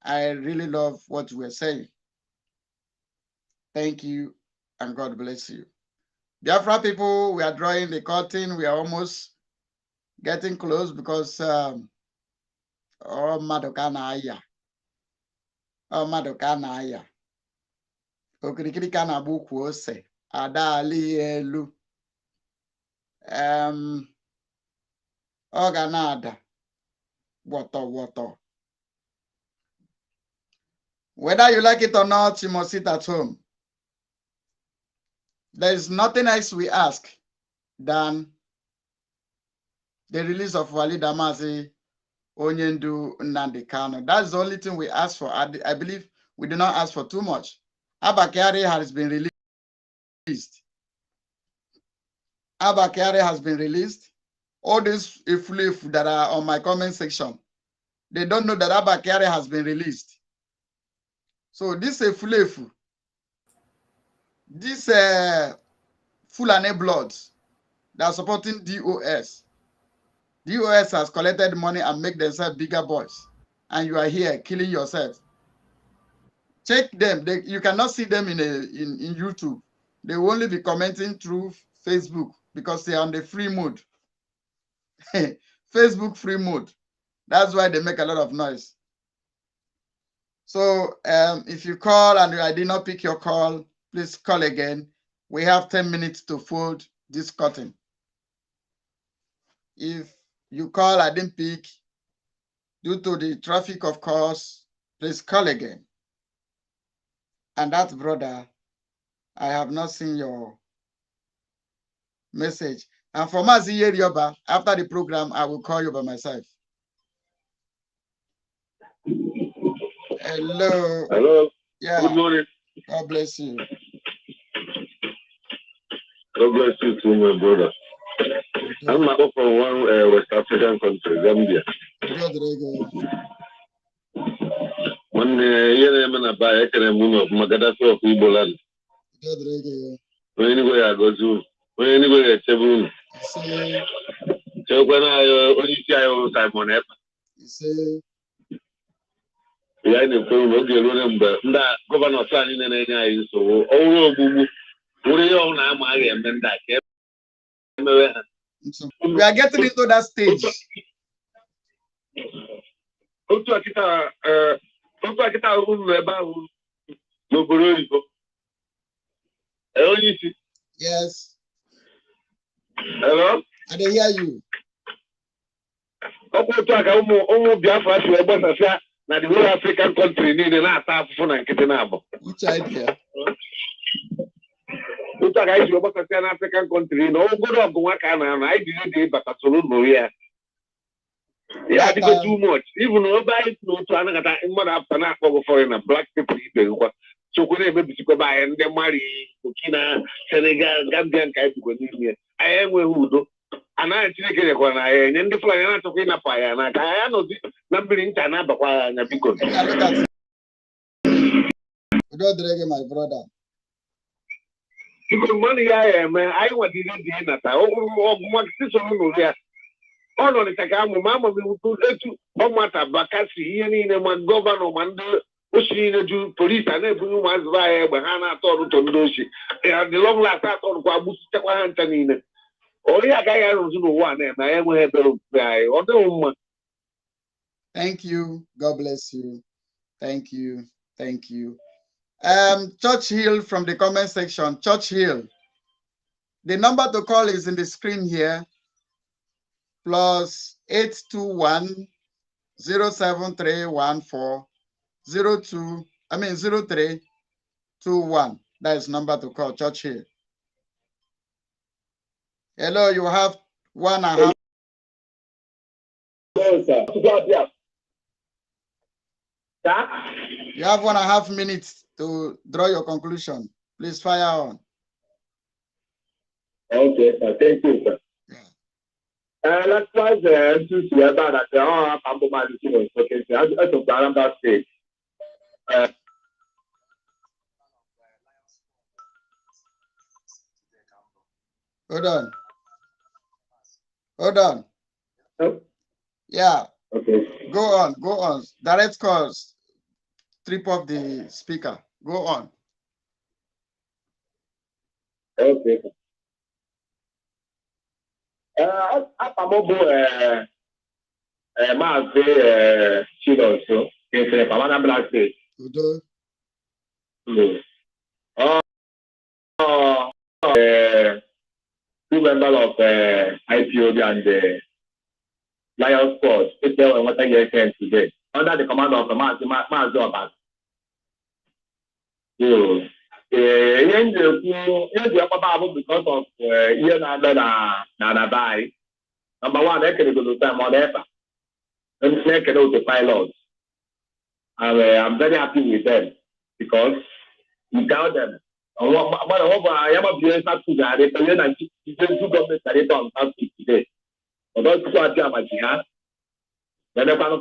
I really love what you were saying. Thank you and God bless you. Biafra people, we are drawing the curtain. We are almost getting close because oh Madokana Aya. Okirikiri kana buku ose. Adali elu. Organada. Water. Whether you like it or not, you must sit at home. There is nothing else we ask than the release of Walid Amazi, Onyendu, Nnamdi Kanu. That's the only thing we ask for. I believe we do not ask for too much. Abakari has been released. Abakari has been released. All these if that are on my comment section, they don't know that Abakari has been released. So this Efulefu, this Fulani Bloods that are supporting DOS. DOS has collected money and make themselves bigger boys. And you are here killing yourself. Check them. You cannot see them in YouTube. They will only be commenting through Facebook because they are on the free mode. Facebook free mode. That's why they make a lot of noise. So if you call and I did not pick your call, please call again. We have 10 minutes to fold this curtain. If you call, I didn't pick, due to the traffic, of course, please call again. And that brother, I have not seen your message. And for Mazi Yoba, after the program, I will call you by myself. Hello. Hello. Yeah. Good morning. God bless you. God bless you too, my brother. I'm not from one West African country, Gambia. One year I'm gonna buy a moon of Magadafi of Igbo land. Anyway, I go to anyway at Seven. So when I only see I Simon F. Yeah, the phone will get remember that Governor Sani and I so all Bubu. What are you on? I'm that. We are getting into that stage. Yes. Hello? I can hear you. Now the whole African country need an attack phone and getting up. Which idea? Look at guys, you're about to say an African country. No good of work and I didn't, but absolutely, yeah. Yeah, I think too much. Even nobody knows to another after not for foreign black people. So could they be to buy and then marry Burkina, Senegal, Gambian kind of I am who do. And I think when I and the flying to win a fire and I know number in Tana, but why I'm because. My brother. Because money I am, I want to do that. I want to do ono nitaka mama etu omata bakasi ihe niile ma gọvanọ ma ndị oshiri na-eju polisi a na-ebunye ụmụazụ anyị egbe ha na-atọ ọrụtọ ndị oshi the long last atọrụkwa agbụsịchakwa ha ncha niile onye agaghị arụzi n'ụwa na-eme anyị enweghị ebere ofufe anyị ọ dịghị mma. Thank you. God bless you. Thank you. Thank you. Church Hill from the comment section. Church Hill. The number to call is in the screen here. Plus 821 07314 0321. That is number to call. Church Hill. Hello, you have 1.5. Hello, sir. You have 1.5 minutes to draw your conclusion. Please fire on. Okay, sir. Thank you, sir. Let's try to see about that. I'm okay, so I took that stage. Hold on. Hold on. Oh. Yeah. Okay. Go on. Go on. Direct calls. Trip off the speaker. Go on. Okay. Apamobo Maazị Chinonso nke Anambra State. Udo. Two members of IPOB and the Lion Squad, if they were what I hear today, under the command of Maazị Obas. So, because of number one, they can go to time on ever. And they can go to pilots. And I'm very happy with them because we tell them. I am a business to the government on today. Although to our Jamaica, then the Pano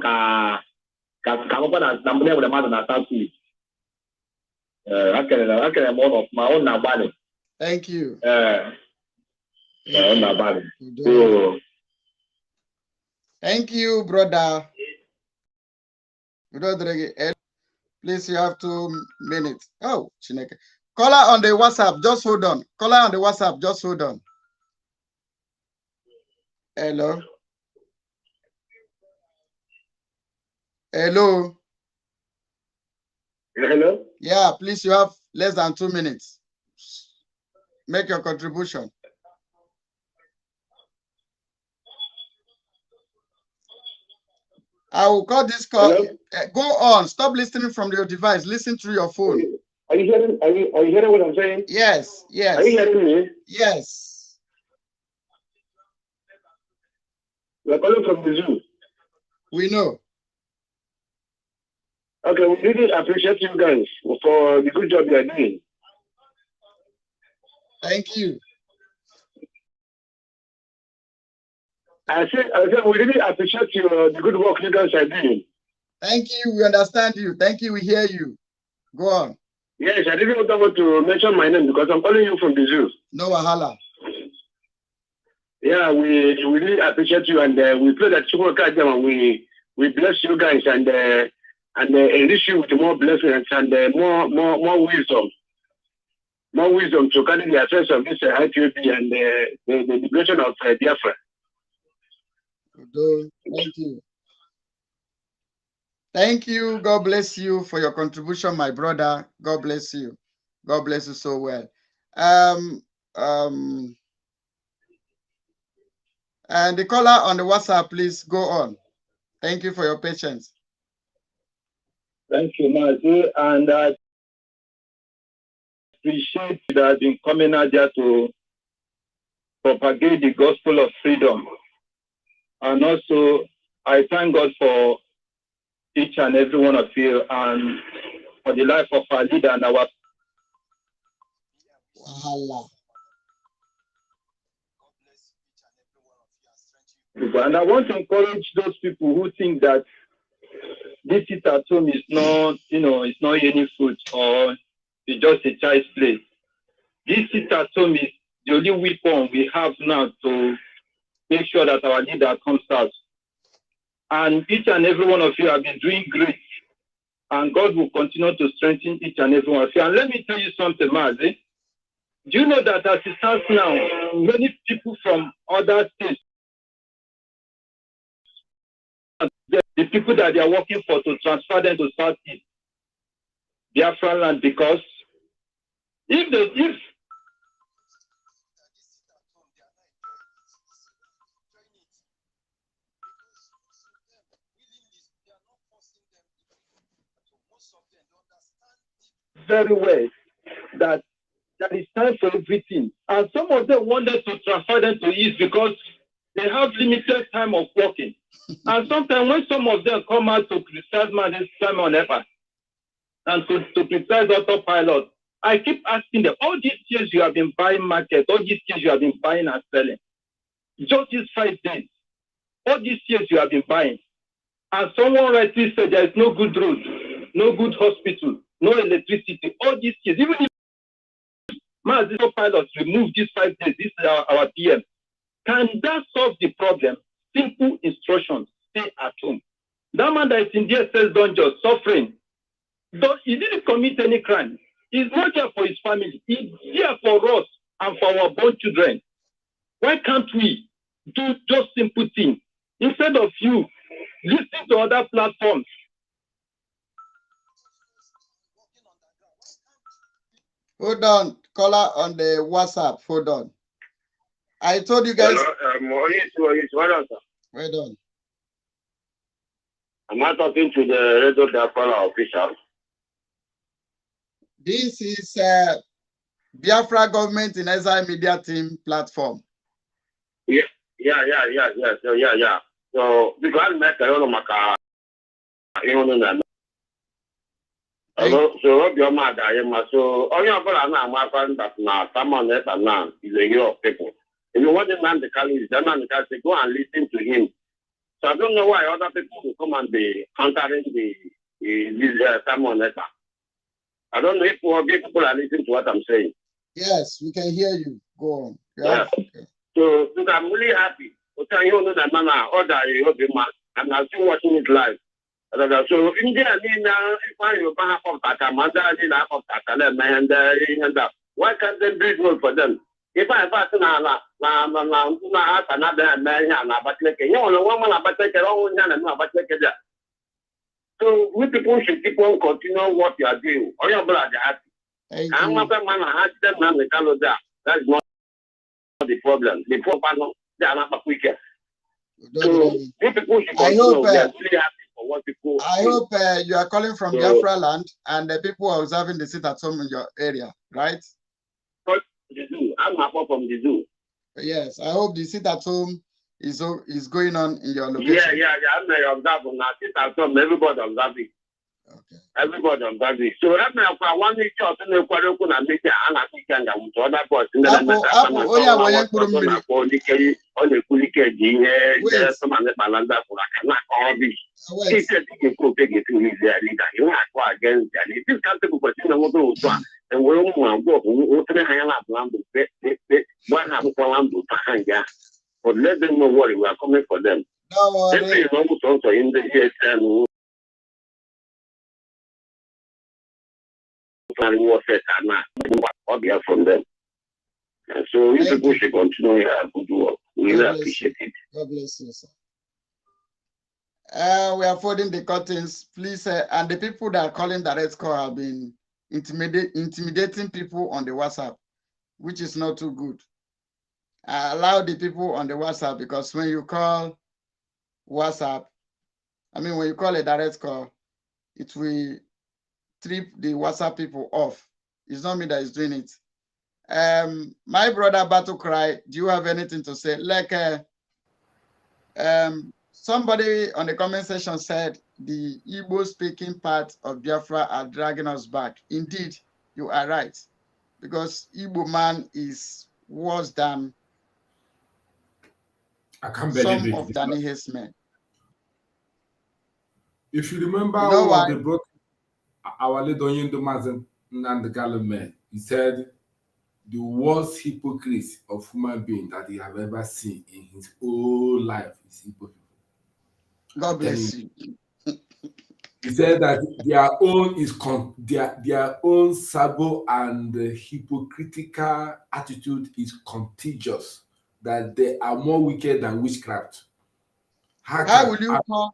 come up and number the mother at South. I can more of my own body. Thank you. So, thank you, brother. Please, you have 2 minutes. Oh, Chineke. Caller on the WhatsApp, just hold on. Caller on the WhatsApp, just hold on. Hello. Hello. Hello? Yeah, please, you have less than 2 minutes. Make your contribution. I will call this call. Go on. Stop listening from your device. Listen through your phone. Are you hearing? Are you hearing what I'm saying? Yes. Yes. Are you hearing me? Yes. We're calling from the zoo. We know. Okay, we really appreciate you guys for the good job you are doing. Thank you. I said we really appreciate you, the good work you guys are doing. Thank you. We understand you. Thank you. We hear you. Go on. Yes, I didn't want to mention my name because I'm calling you from the zoo. No wahala. Yeah, we really appreciate you, and we pray that we bless you guys and enrich you with more blessings and more wisdom. More wisdom to carry the affairs of this IPOB and the liberation of Biafra. Thank you. Thank you. God bless you for your contribution, my brother. God bless you. God bless you so well. And the caller on the WhatsApp, please go on. Thank you for your patience. Thank you, Mazi. And I appreciate that I've been coming out there to propagate the gospel of freedom. And also, I thank God for each and every one of you and for the life of our leader and our. And I want to encourage those people who think that this sit at home is not, it's not any food or it's just a child's play. This sit at home is the only weapon we have now to make sure that our leader comes out. And each and every one of you have been doing great. And God will continue to strengthen each and every one of you. And let me tell you something, Mazi. Do you know that as it stands now, many people from other states, the people that they are working for, to transfer them to Southeast Biafra land, because if very well that there is time for everything. And some of them wanted to transfer them to East because they have limited time of working. And sometimes when some of them come out to criticize this time on effort and to criticize autopilot, I keep asking them, all these years you have been buying market, all these years you have been buying and selling, just these 5 days, all these years you have been buying. And someone rightly said there is no good road, no good hospital, no electricity, all these years. Even if Mazio pilots remove these 5 days, this is our PM. Can that solve the problem? Simple instructions, stay at home. That man that is in DSS dungeon suffering, he didn't commit any crime. He's not here for his family. He's here for us and for our born children. Why can't we do just simple things? Instead of you listening to other platforms. Hold on, caller on the WhatsApp. Hold on. I told you guys. Well done. Am I talking to the Radio Diaspora official? This is Biafra Government in Exile Media Team platform. Yeah. So because so your mother, so all your brother now, my friend, that now someone else now is a year of people. If you want the man to call his man to say go and listen to him. So I don't know why other people will come and be countering this someone else. I don't know if people are listening to what I'm saying. Yes, we can hear you. Go on. Yeah. Okay. So I'm really happy. Okay, you know that man, order you man, and I'm still watching it live. So India, why can't they build road for them? If I pass another so we people should keep on continuing what you are doing. Or your brother happy. I'm not a man, I them man the calendar. That's not the problem. The problem they are not quicker. So we people should continue. They are really happy. I hope you are calling from Biafra land and the people are observing the sit at home in your area, right? The zoo. I'm from the zoo. Yes, I hope the sit at home is going on in your location. Yeah. I'm observing now. Sit at home, everybody observing. Okay. Everybody observing. So right now, for 1 week, I'm going to make it an African with other person. But let them know what we are coming for them. Don't worry. In the from them. And so we people should continue good work. We really appreciate it. God bless you, sir. We are folding the curtains, please. And the people that are calling direct call have been intimidating people on the WhatsApp, which is not too good. Allow the people on the WhatsApp, because when you call WhatsApp, when you call a direct call, it will trip the WhatsApp people off. It's not me that is doing it. My brother Battle Cry, do you have anything to say? Like somebody on the comment section said the Igbo speaking part of Biafra are dragging us back. Indeed, you are right, because Igbo man is worse than some of Daniel's men. If you remember, they brought our leader Mazen and the Gallup men. He said the worst hypocrite of human being that he have ever seen in his whole life is Igbo people. God bless you. He said that their own is their own sabo and hypocritical attitude is contagious. That they are more wicked than witchcraft. How will you call?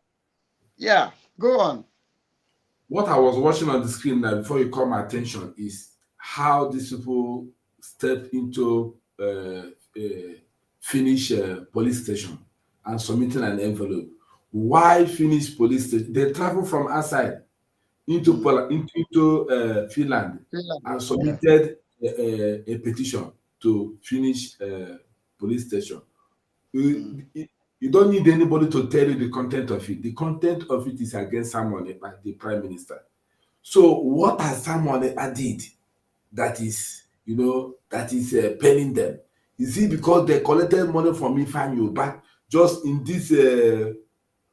Yeah, go on. What I was watching on the screen now before you call my attention is how these people step into Finnish police station and submitting an envelope. Why Finnish police station? They travel from outside into Finland and submitted a petition to Finnish police station. You don't need anybody to tell you the content of it. The content of it is against Samuel, the prime minister. So what has Samuel did that is, penning them? Is it because they collected money from Ifanyo back just in this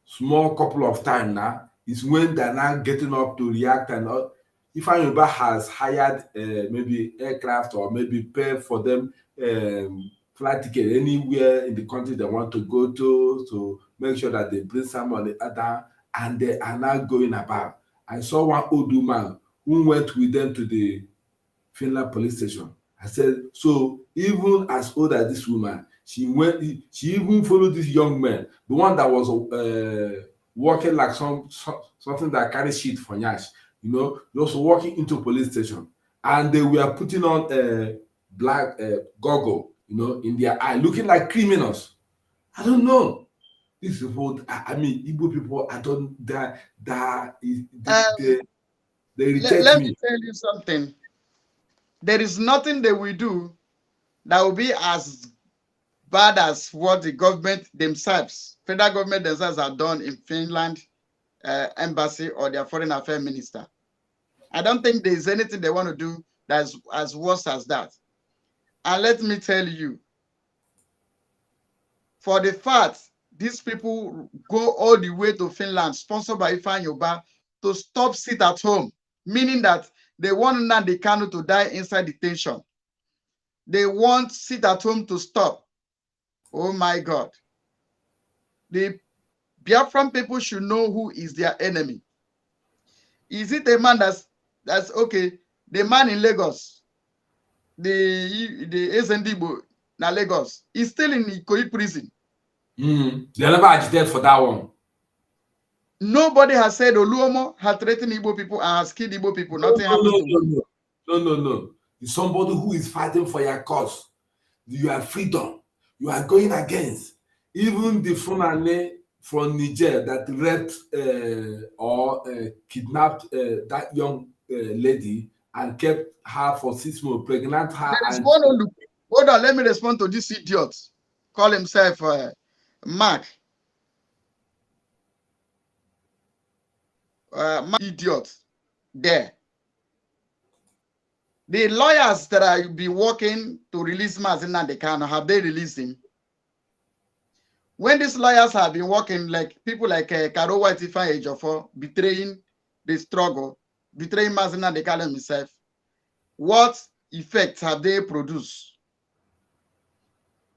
small couple of time now? Is when they're now getting up to react and all. Ifanyo has hired maybe aircraft or maybe pay for them flight ticket anywhere in the country they want to go to make sure that they bring someone down, and they are now going about. I saw one old woman who went with them to the Finland police station. I said, so even as old as this woman, she even followed this young man, the one that was walking like something that carries shit for Nyash, just walking into police station, and they were putting on a black goggle, in their eye, looking like criminals. I don't know. These people, Igbo people, I don't, they irritate let me. me tell you something. There is nothing they will do that will be as bad as what the government themselves, federal government themselves, have done in Finland embassy or their foreign affairs minister. I don't think there is anything they want to do that's as worse as that. And let me tell you, for the fact these people go all the way to Finland, sponsored by Ifanyoba, to stop sit at home, meaning that they want Nnamdi Kanu to die inside detention. They want sit at home to stop. Oh my God. The Biafran people should know who is their enemy. Is it a man that's okay? The man in Lagos, the Ezendibo na Lagos, is still in Ikoyi prison. They never agitated for that one. Nobody has said Oluomo has threatened Igbo people and has killed Igbo people. Nothing happened to him. No. It's somebody who is fighting for your cause. You have freedom. You are going against. Even the Fulani from Niger that raped or kidnapped that young lady and kept her for 6 months, pregnant her. Hold on, let me respond to this idiot. Call himself Mark. Idiot. There. The lawyers that have been working to release Mazi Nnamdi Kanu, have they released him? When these lawyers have been working, like people like Karo White Ifeanyi Ejiofor, betraying the struggle, betraying Mazi Nnamdi Kanu himself, what effects have they produced?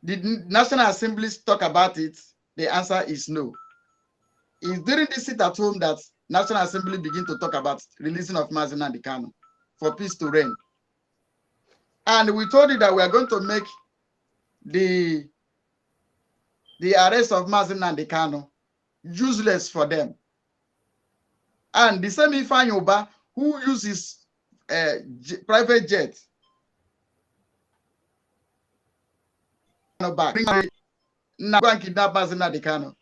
Did National Assembly talk about it? The answer is no. It's during this sit at home that National Assembly begin to talk about releasing of Mazi Nnamdi Kanu for peace to reign. And we told you that we are going to make the arrest of Mazi Nnamdi Kanu useless for them. And the same Ifanyoba, who uses private jet, back, now go and kidnap Mazi Nnamdi Kanu.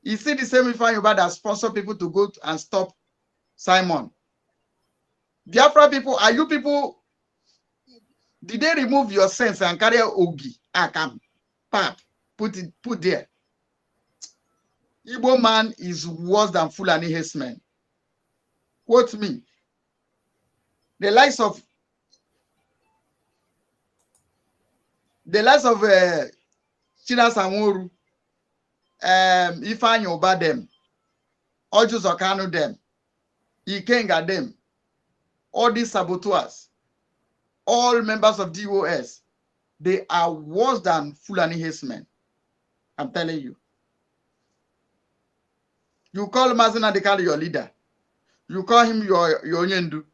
You see the same Ifanyoba that sponsor people to go and stop Simon. Biafra people, are you people? Did they remove your sense and carry Ogi, Akam, Pap, put there? Igbo man is worse than Fulani herdsmen. Quote me. The likes of China Samuru, Ifanyoba them, Ojo Zokanu them, Ikenga them, all these saboteurs, they are the ones that are killing Igbo people. They are the ones that are killing Igbo people. And they will tell you that they are fighting for their cause. They are fighting for their cause. They are fighting for their cause. And they will tell you that they are fighting for their cause. They are fighting for their cause. They are fighting for their cause. all members of DOS, they are worse than Fulani Hesmen. I'm telling you. You call Mazen Adekale your leader. You call him your Onyendu.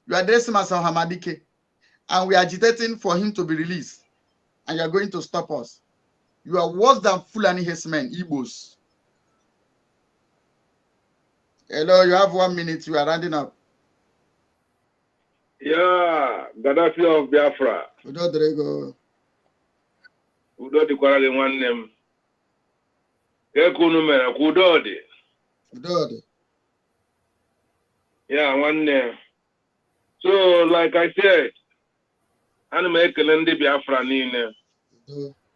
You address him as a Hamadike. And we are agitating for him to be released. And you are going to stop us. You are worse than Fulani Hesmen, Igbos. Hello, you have 1 minute. You are rounding up. Yeah, Gaddafi of Biafra. Udo Drego. Udo di kwara di nwanne m. Ekunu mere udo di. Udo di. Yeah, nwanne. So, like I said, ana m ekele ndị Biafra niile.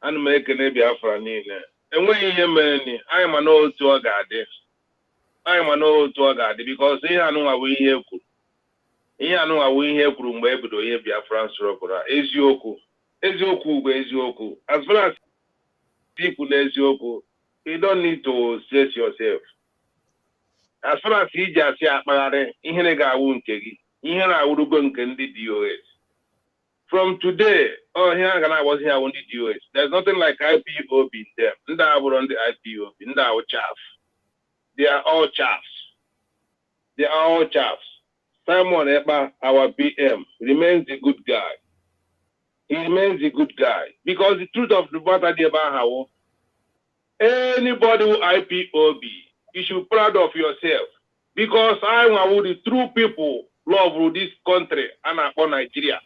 Ana m ekele Biafra niile. Enweghị ihe mere ni, anyị ma n'otu ọ ga-adị. Anyị ma n'otu ọ ga-adị because ihe anụnwa bụ ihe ekwuru. Ihe anụnwa bụ ihe ekwuru mgbe ebido ihe Biafra struggle. Eziokwu. Eziokwu bụ eziokwu. As far as people eziokwu, you don't need to stress yourself. As far as iji asị akpagharị, ihe na-ga-awụ nke gị. Ihe na-awụrugo nke ndị DOS. From today, here I'm gonna was here on the DOS. There's nothing like IPOB in them. Nda abụrụ ndị IPOB, nda awụ chaff. They are all chaffs. They are all chaffs. Simon Ekpa, our PM, remains a good guy. He remains a good guy. Because the truth of the matter about how anybody who IPOB, you should be proud of yourself. Because I want the true people love this country and upon Nigeria.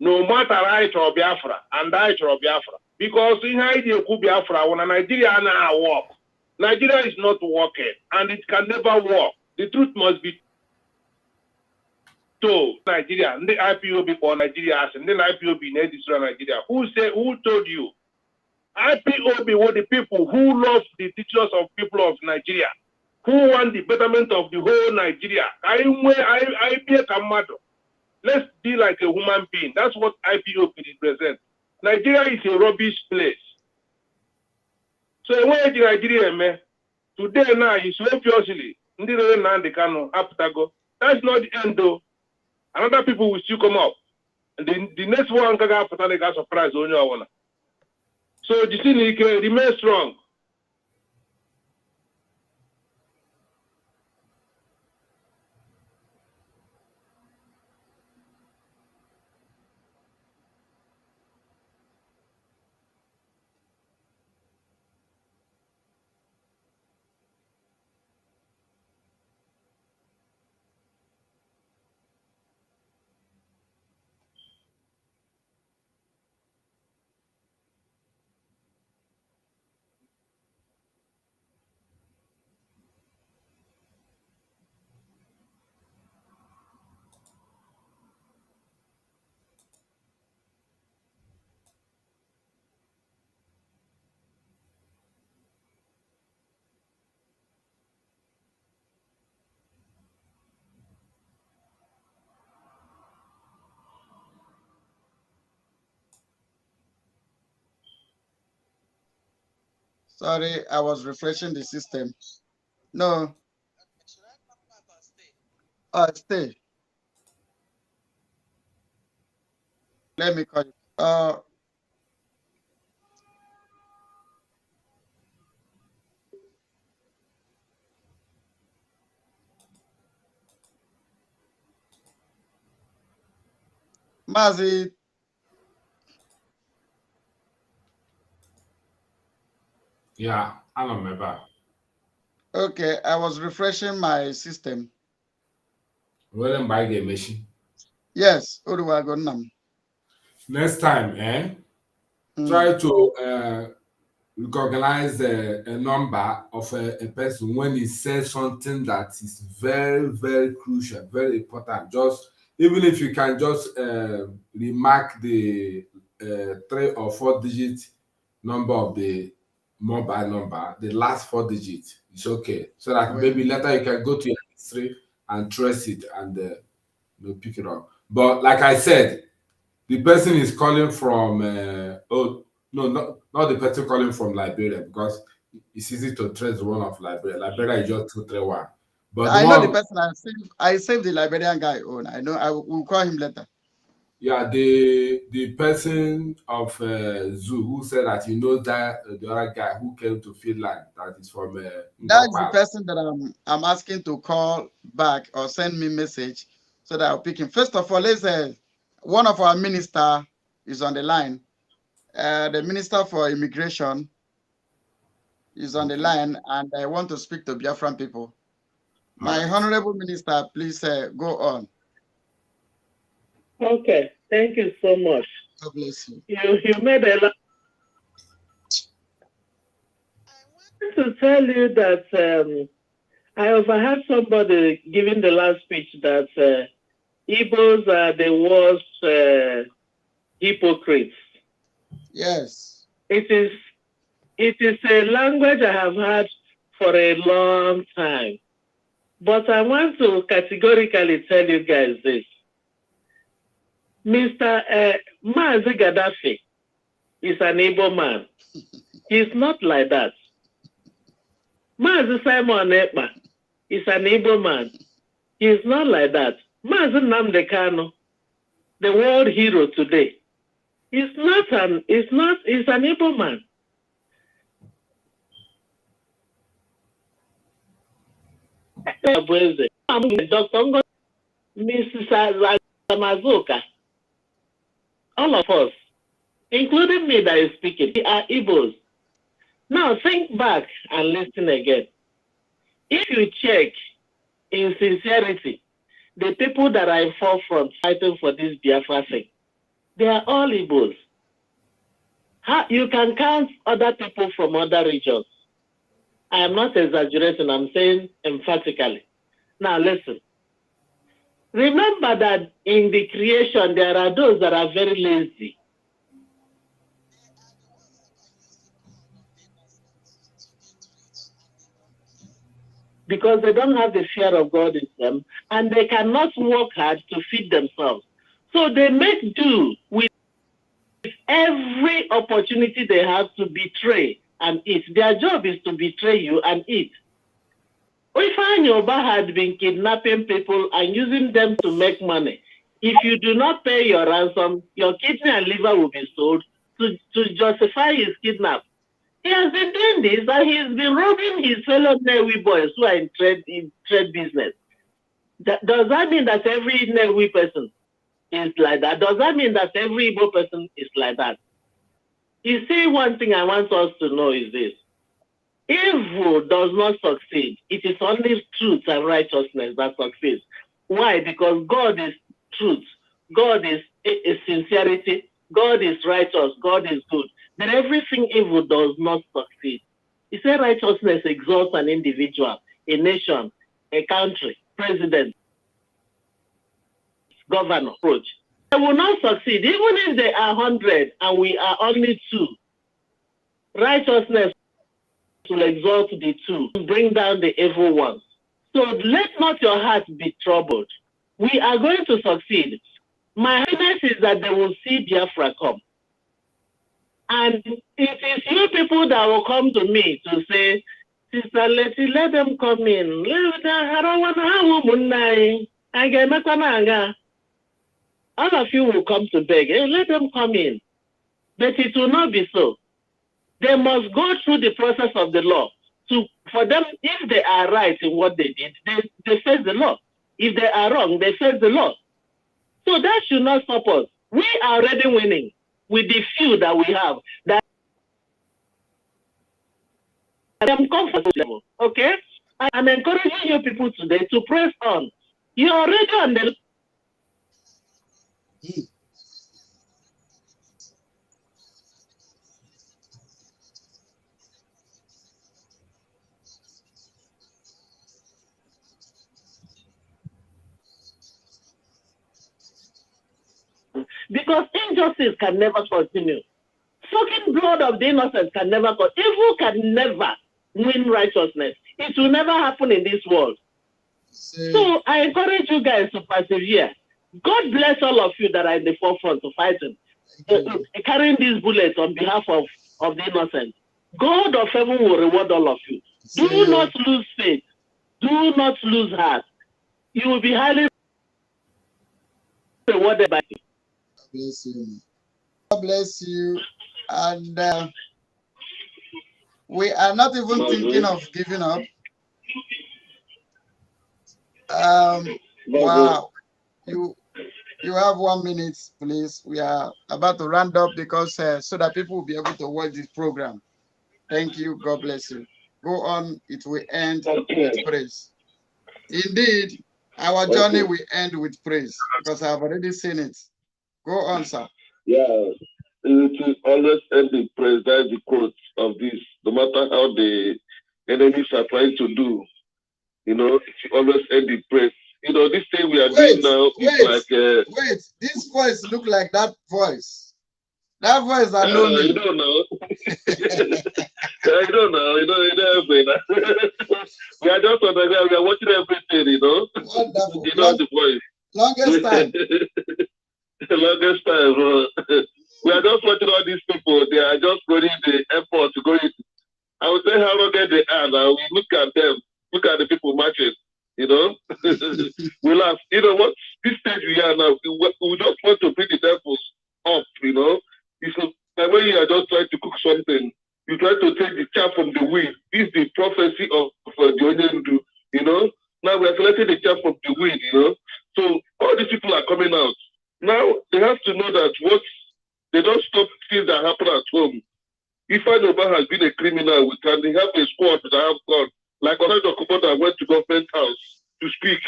No matter I or Biafra and I or Biafra. Because in idea Biafra when Nigeria now work. Nigeria is not working and it can never work. The truth must be told. Nigeria, and the IPOB for Nigeria and then IPOB in destroy Nigeria. Who told you? IPOB were the people who love the teachers of people of Nigeria, who want the betterment of the whole Nigeria. I be a commando. Let's be like a human being. That's what IPOB represents. Nigeria is a rubbish place. So when Nigeria, man, today now is obviously that's not the end though. Another people will still come up. And the next one can surprise on your one. So the thing remain strong. Sorry, I was refreshing the system. No. Stay. Let me call you. Mazi. Yeah, I don't remember. Okay, I was refreshing my system. Well, buy the machine. Yes, next time, try to recognize a number of a person when he says something that is very, very crucial, very important. Just even if you can just remark the 3 or 4 digit number of the mobile number, the last 4 digits, it's okay. So that maybe later you can go to your history and trace it and pick it up. But like I said, the person is calling from not the person calling from Liberia, because it's easy to trace one of Liberia. Liberia is just 231. But I know the person I saved the Liberian guy on. I know I will call him later. Yeah, the person of Zoo who said that he knows that the other guy who came to Finland that is from That's the Ngopal. person that I'm asking to call back or send me message so that I'll pick him. First of all, let's one of our minister is on the line. The Minister for Immigration is on the line, and I want to speak to Biafran people. My honorable minister, please go on. Okay, thank you so much. God bless you. You made a lot. I want to tell you that I overheard somebody giving the last speech that Igbos are the worst hypocrites. Yes. It is a language I have heard for a long time. But I want to categorically tell you guys this. Mr. Mazi Gaddafi is an able man. He's not like that. Mazi Simon Ekpa is an able man. He's not like that. Mazi Nnamdi Kanu, the world hero today, he's an able man. Dr. Mrs. Mazuka, all of us, including me that is speaking, we are Igbos. Now think back and listen again. If you check in sincerity, the people that are in forefront fighting for this Biafra thing, they are all Igbos. You can count other people from other regions. I am not exaggerating, I'm saying emphatically. Now listen. Remember that in the creation, there are those that are very lazy. Because they don't have the fear of God in them, and they cannot work hard to feed themselves. So they make do with every opportunity they have to betray and eat. Their job is to betray you and eat. If Anyoba had been kidnapping people and using them to make money, if you do not pay your ransom, your kidney and liver will be sold to justify his kidnap. He has been doing this, and he's been robbing his fellow Newi boys who are in trade business. Does that mean that every Newi person is like that? Does that mean that every Igbo person is like that? You see, one thing I want us to know is this. Evil does not succeed. It is only truth and righteousness that succeeds. Why? Because God is truth. God is sincerity. God is righteous. God is good. But everything evil does not succeed. He said righteousness exalts an individual, a nation, a country, president, governor, approach. They will not succeed. Even if they are 100 and we are only 2, righteousness will exalt the 2, bring down the evil ones. So let not your heart be troubled. We are going to succeed. My happiness is that they will see Biafra come. And it is you people that will come to me to say, Sister Letty, let them come in. All of you will come to beg. Let them come in. But it will not be so. They must go through the process of the law. For them, if they are right in what they did, they face the law. If they are wrong, they face the law. So that should not stop us. We are already winning with the few that we have. That I am comfortable. Okay? I'm encouraging you people today to press on. You're already on the because injustice can never continue. Sucking blood of the innocent can never continue. Evil can never win righteousness. It will never happen in this world. So I encourage you guys to persevere. God bless all of you that are in the forefront of fighting, carrying these bullets on behalf of the innocent. God of heaven will reward all of you. Do not lose faith. Do not lose heart. You will be highly rewarded by it. bless you. God bless you. And we are not even thinking of giving up. Wow. You have 1 minute, please. We are about to round up because so that people will be able to watch this program. Thank you. God bless you. Go on. It will end with praise. Indeed, our journey will end with praise because I've already seen it. Go on, sir. Yeah, it will always end in praise. That's the quote of this. No matter how the enemies are trying to do, it will always end in praise. This thing we are doing now is like... wait, this voice look like that voice. That voice I know me. You don't know. I don't know. We are just on the we are watching everything, Wonderful. The voice. Longest time. The longest time. We are just watching all these people. They are just going the airport to go in. I would say how rugged they are now. We look at them. Look at the people marching. We laugh. What? This stage we are now, we just want to bring the devils up, It's like when you are just trying to cook something, you try to take the chaff from the wheat. This is the prophecy of the onion, Now we are collecting the chaff from the wheat, So all these people are coming out. Now they have to know that they don't stop things that happen at home. If Oba has been a criminal, and they have a squad that have gone, like Onajo Kubota went to government house to speak,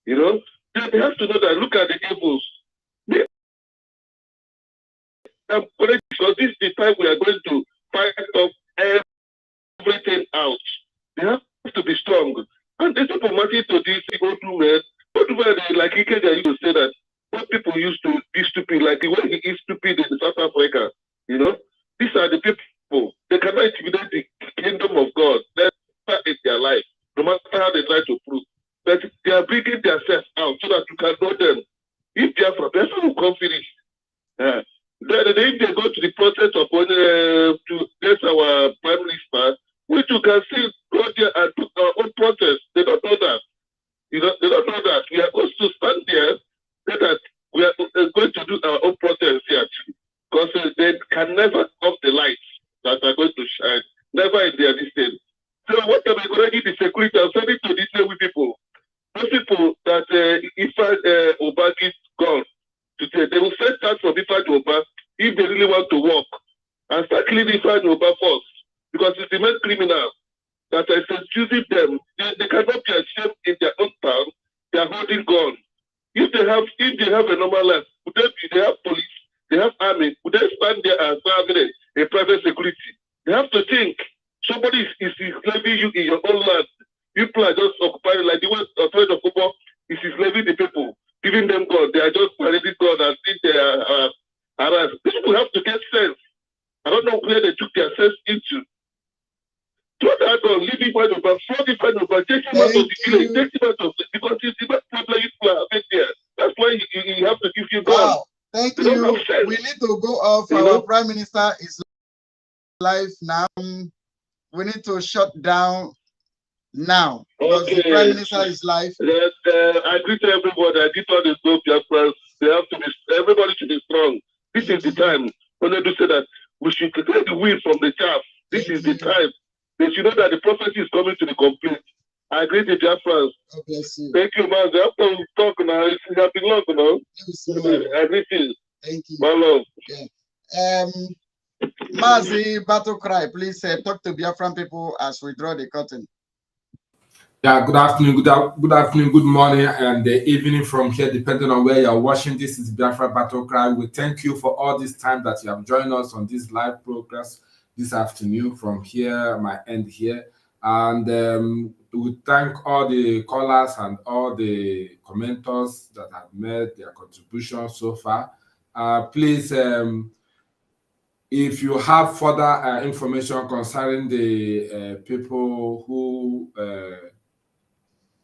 They have to know that, look at the evils. Because this is the time we are going to fight off everything out. They have to be strong. And the people marching to this old men, like Ikeja used to say that what people used to be stupid, like the way he is stupid in South Africa, These are the people. They cannot intimidate the kingdom of God. That's in their life, no matter how they try to prove. But they are bringing themselves out so that you can know them. If Biafra, Biafra will come finish. Then if they go to the process of to get our prime minister, which you can see go there and do our own process. They don't know that. They don't know that. We are supposed to stand there that we are going to do our own process here too. Because they can never off the lights that are going to shine. Never in their distance. So what am I going to give the security? I'm sending to these with people. Those people that if Oba gets gone today, they will first start from Ifeanyi Oba if they really want to work. And start cleaning Ifeanyi Oba first. Because it's the main criminal that is accusing them. They cannot be ashamed in their own town. They are holding gun. If they have a normal life, they have police, they have army, would they stand there and having a private security? They have to think. Somebody is enslaving you in your own land. People are just occupying, like the way authority of football is enslaving the people, giving them God. They are just parading God and think they are harassed. These people have to get sense. I don't know where they took their sense into. Throw that on, leave him out of the take him out of the village, take him out of the, because it's the best problem you are having there. That's why you have to give you God. Wow, thank you. We need to go off. Our Prime Minister is live now. We need to shut down now because the Prime Minister is live. I greet everybody. I greet all the group, your friends. They have to be. Everybody should be strong. This is the time when they do say that we should take the wheel from the chaff. This is the time. They should know that the prophecy is coming to the complete. I greet the Biafrans. God bless you. Thank you, man. They have to talk now. It's been long, I greet you. Thank you. My love. Yeah. Mazi Battle Cry, please talk to Biafran people as we draw the curtain. Yeah, good afternoon, good afternoon, good morning, and evening from here, depending on where you're watching. This is Biafra Battle Cry. We thank you for all this time that you have joined us on this live progress this afternoon from here, my end here. And we thank all the callers and all the commenters that have made their contribution so far. Please, if you have further information concerning the people who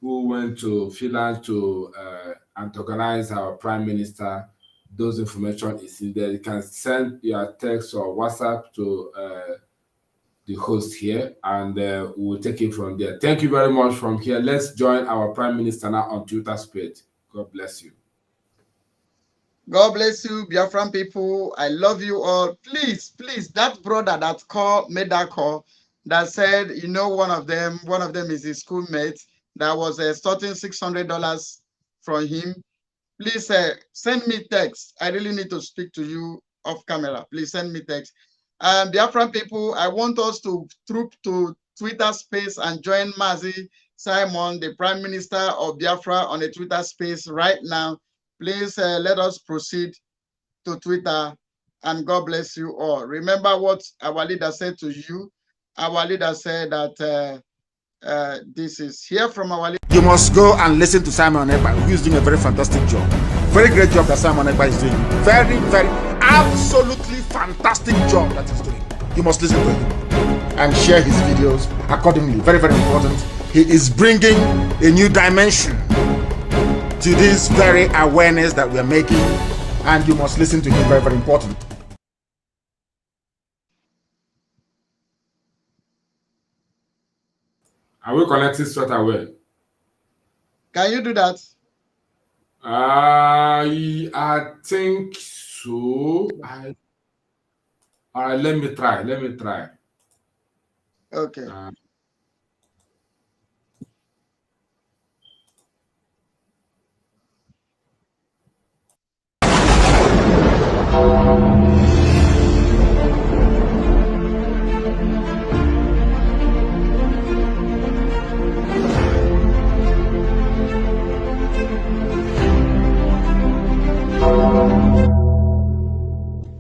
went to Finland to antagonize our Prime Minister, those information is in there. You can send your text or WhatsApp to the host here, and we'll take it from there. Thank you very much from here. Let's join our Prime Minister now on Twitter Space. God bless you. God bless you, Biafran people. I love you all. Please, please, that brother that made that call that said, you know, one of them is his schoolmate that was extorting $600 from him. Please send me text. I really need to speak to you off camera. Please send me text. Biafran people, I want us to troop to Twitter space and join Mazi Simon, the Prime Minister of Biafra, on a Twitter space right now. Please let us proceed to Twitter, and God bless you all. Remember what our leader said to you. Our leader said that this is here from our leader. You must go and listen to Simon Ekpa, who is doing a very fantastic job. Very great job that Simon Ekpa is doing. Very, very, absolutely fantastic job that he's doing. You must listen to him and share his videos accordingly. Very, very important. He is bringing a new dimension to this very awareness that we are making, and you must listen to him. Very, very important. Are we connected straight away? Can you do that? I think so. All right, let me try. Okay.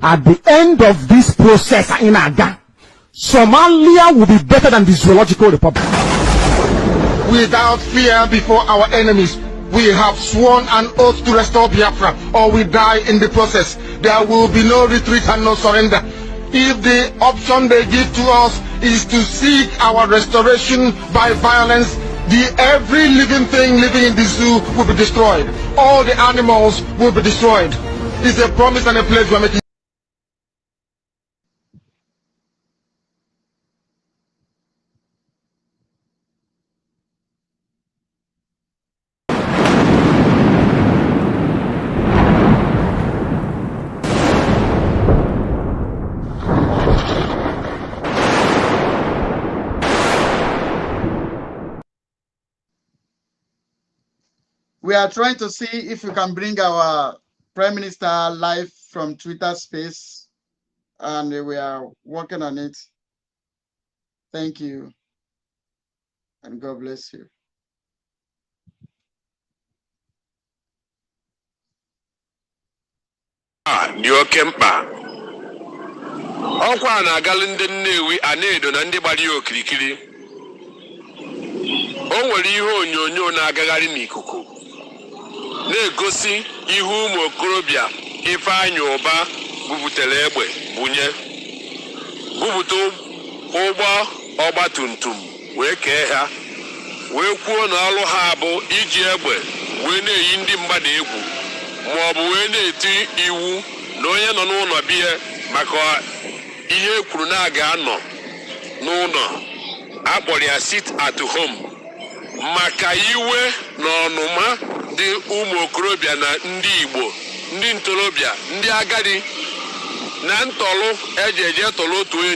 At the end of this process in Aga, Somalia will be better than the Zoological Republic. Without fear before our enemies, we have sworn an oath to restore Biafra, or we die in the process. There will be no retreat and no surrender. If the option they give to us is to seek our restoration by violence, every living thing living in the zoo will be destroyed. All the animals will be destroyed. It's a promise and a pledge we're making. We are trying to see if we can bring our Prime Minister live from Twitter space, and we are working on it. Thank you, and God bless you. Dị oke mkpa ọkwa na-agalụ ndị Nnewi Anedo na ndị gbara ya okirikiri. O nwere ihe onyonyo na-agagharị n'ikuku na-egosi ihu ụmụ okorobịa Ifeanyị Ụba bubutere egbe bunye bupụta ụgbọ ọgbatumtum wee kee ha wee kwuo na ọrụ ha bụ iji egbe wee na-eyi ndị mmadụ egwu ma ọ bụ wee na-eti iwu na onye nọ n'ụlọ biya maka ihe ekwuru na aga anọ n'ụlọ akpọrọ ya sit at home maka iwe na ọnụma dị ụmụ okorobịa na ndị Igbo, ndị ntorobịa, ndị agadi na ntọlụ eje tọlụ otu onye.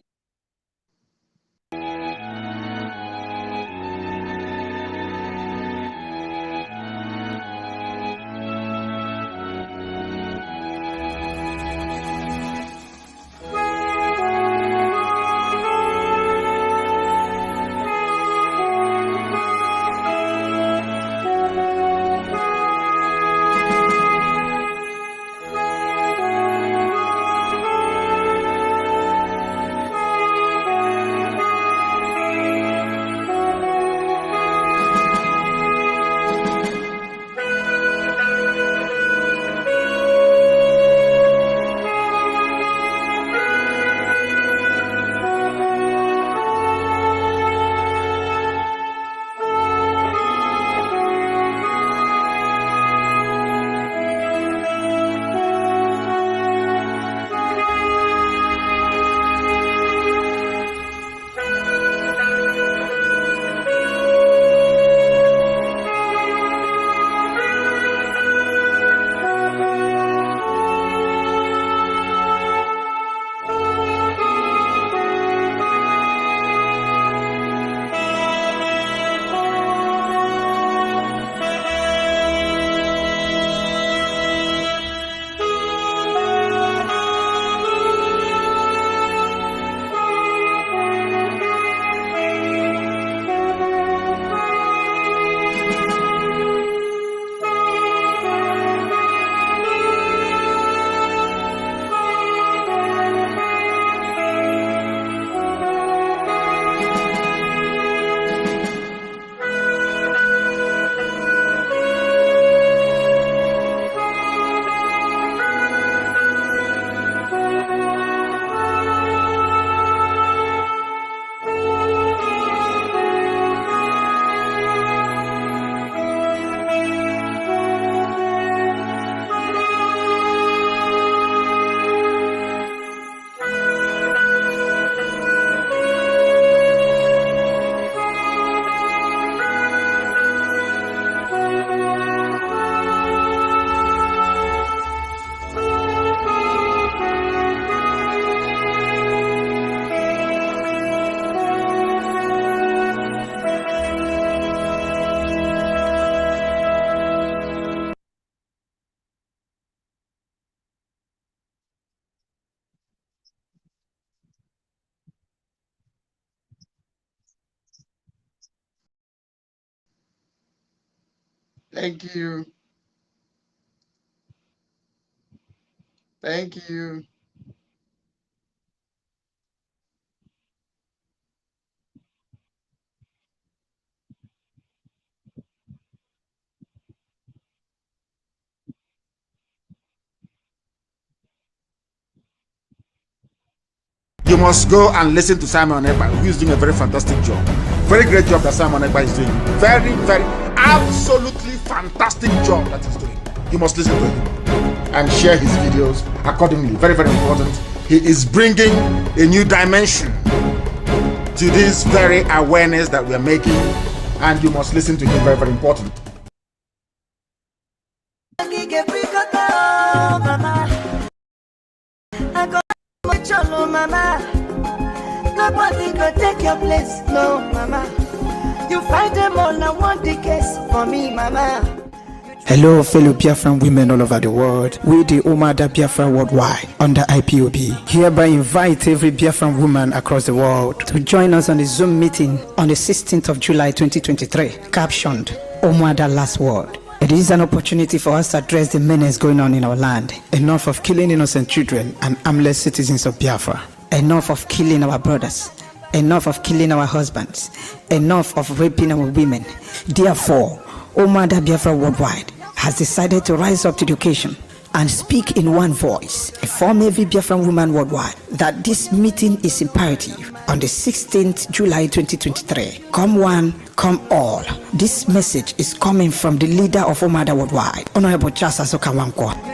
Thank you. Thank you. You must go and listen to Simon Ekpa, who is doing a very fantastic job. Very great job that Simon Ekpa is doing. Very, very, absolutely fantastic job that he's doing. You must listen to him and share his videos accordingly. Very, very important. He is bringing a new dimension to this very awareness that we are making, and you must listen to him. Very, very important. Mama, nobody go take your place, no, mama. You fight them all, I want the case for me, mama. Hello, fellow Biafran women all over the world. We, the Omada Biafra Worldwide, under IPOB, hereby invite every Biafran woman across the world to join us on the Zoom meeting on the 16th of July 2023, captioned Omada Last Word. It is an opportunity for us to address the menace going on in our land. Enough of killing innocent children and armless citizens of Biafra. Enough of killing our brothers. Enough of killing our husbands. Enough of raping our women. Therefore, Omada Biafra Worldwide has decided to rise up to the occasion and speak in one voice, inform every Biafran woman worldwide that this meeting is imperative on the 16th July 2023. Come one, come all. This message is coming from the leader of Omada Worldwide, Honorable Chasa Sokawankwo.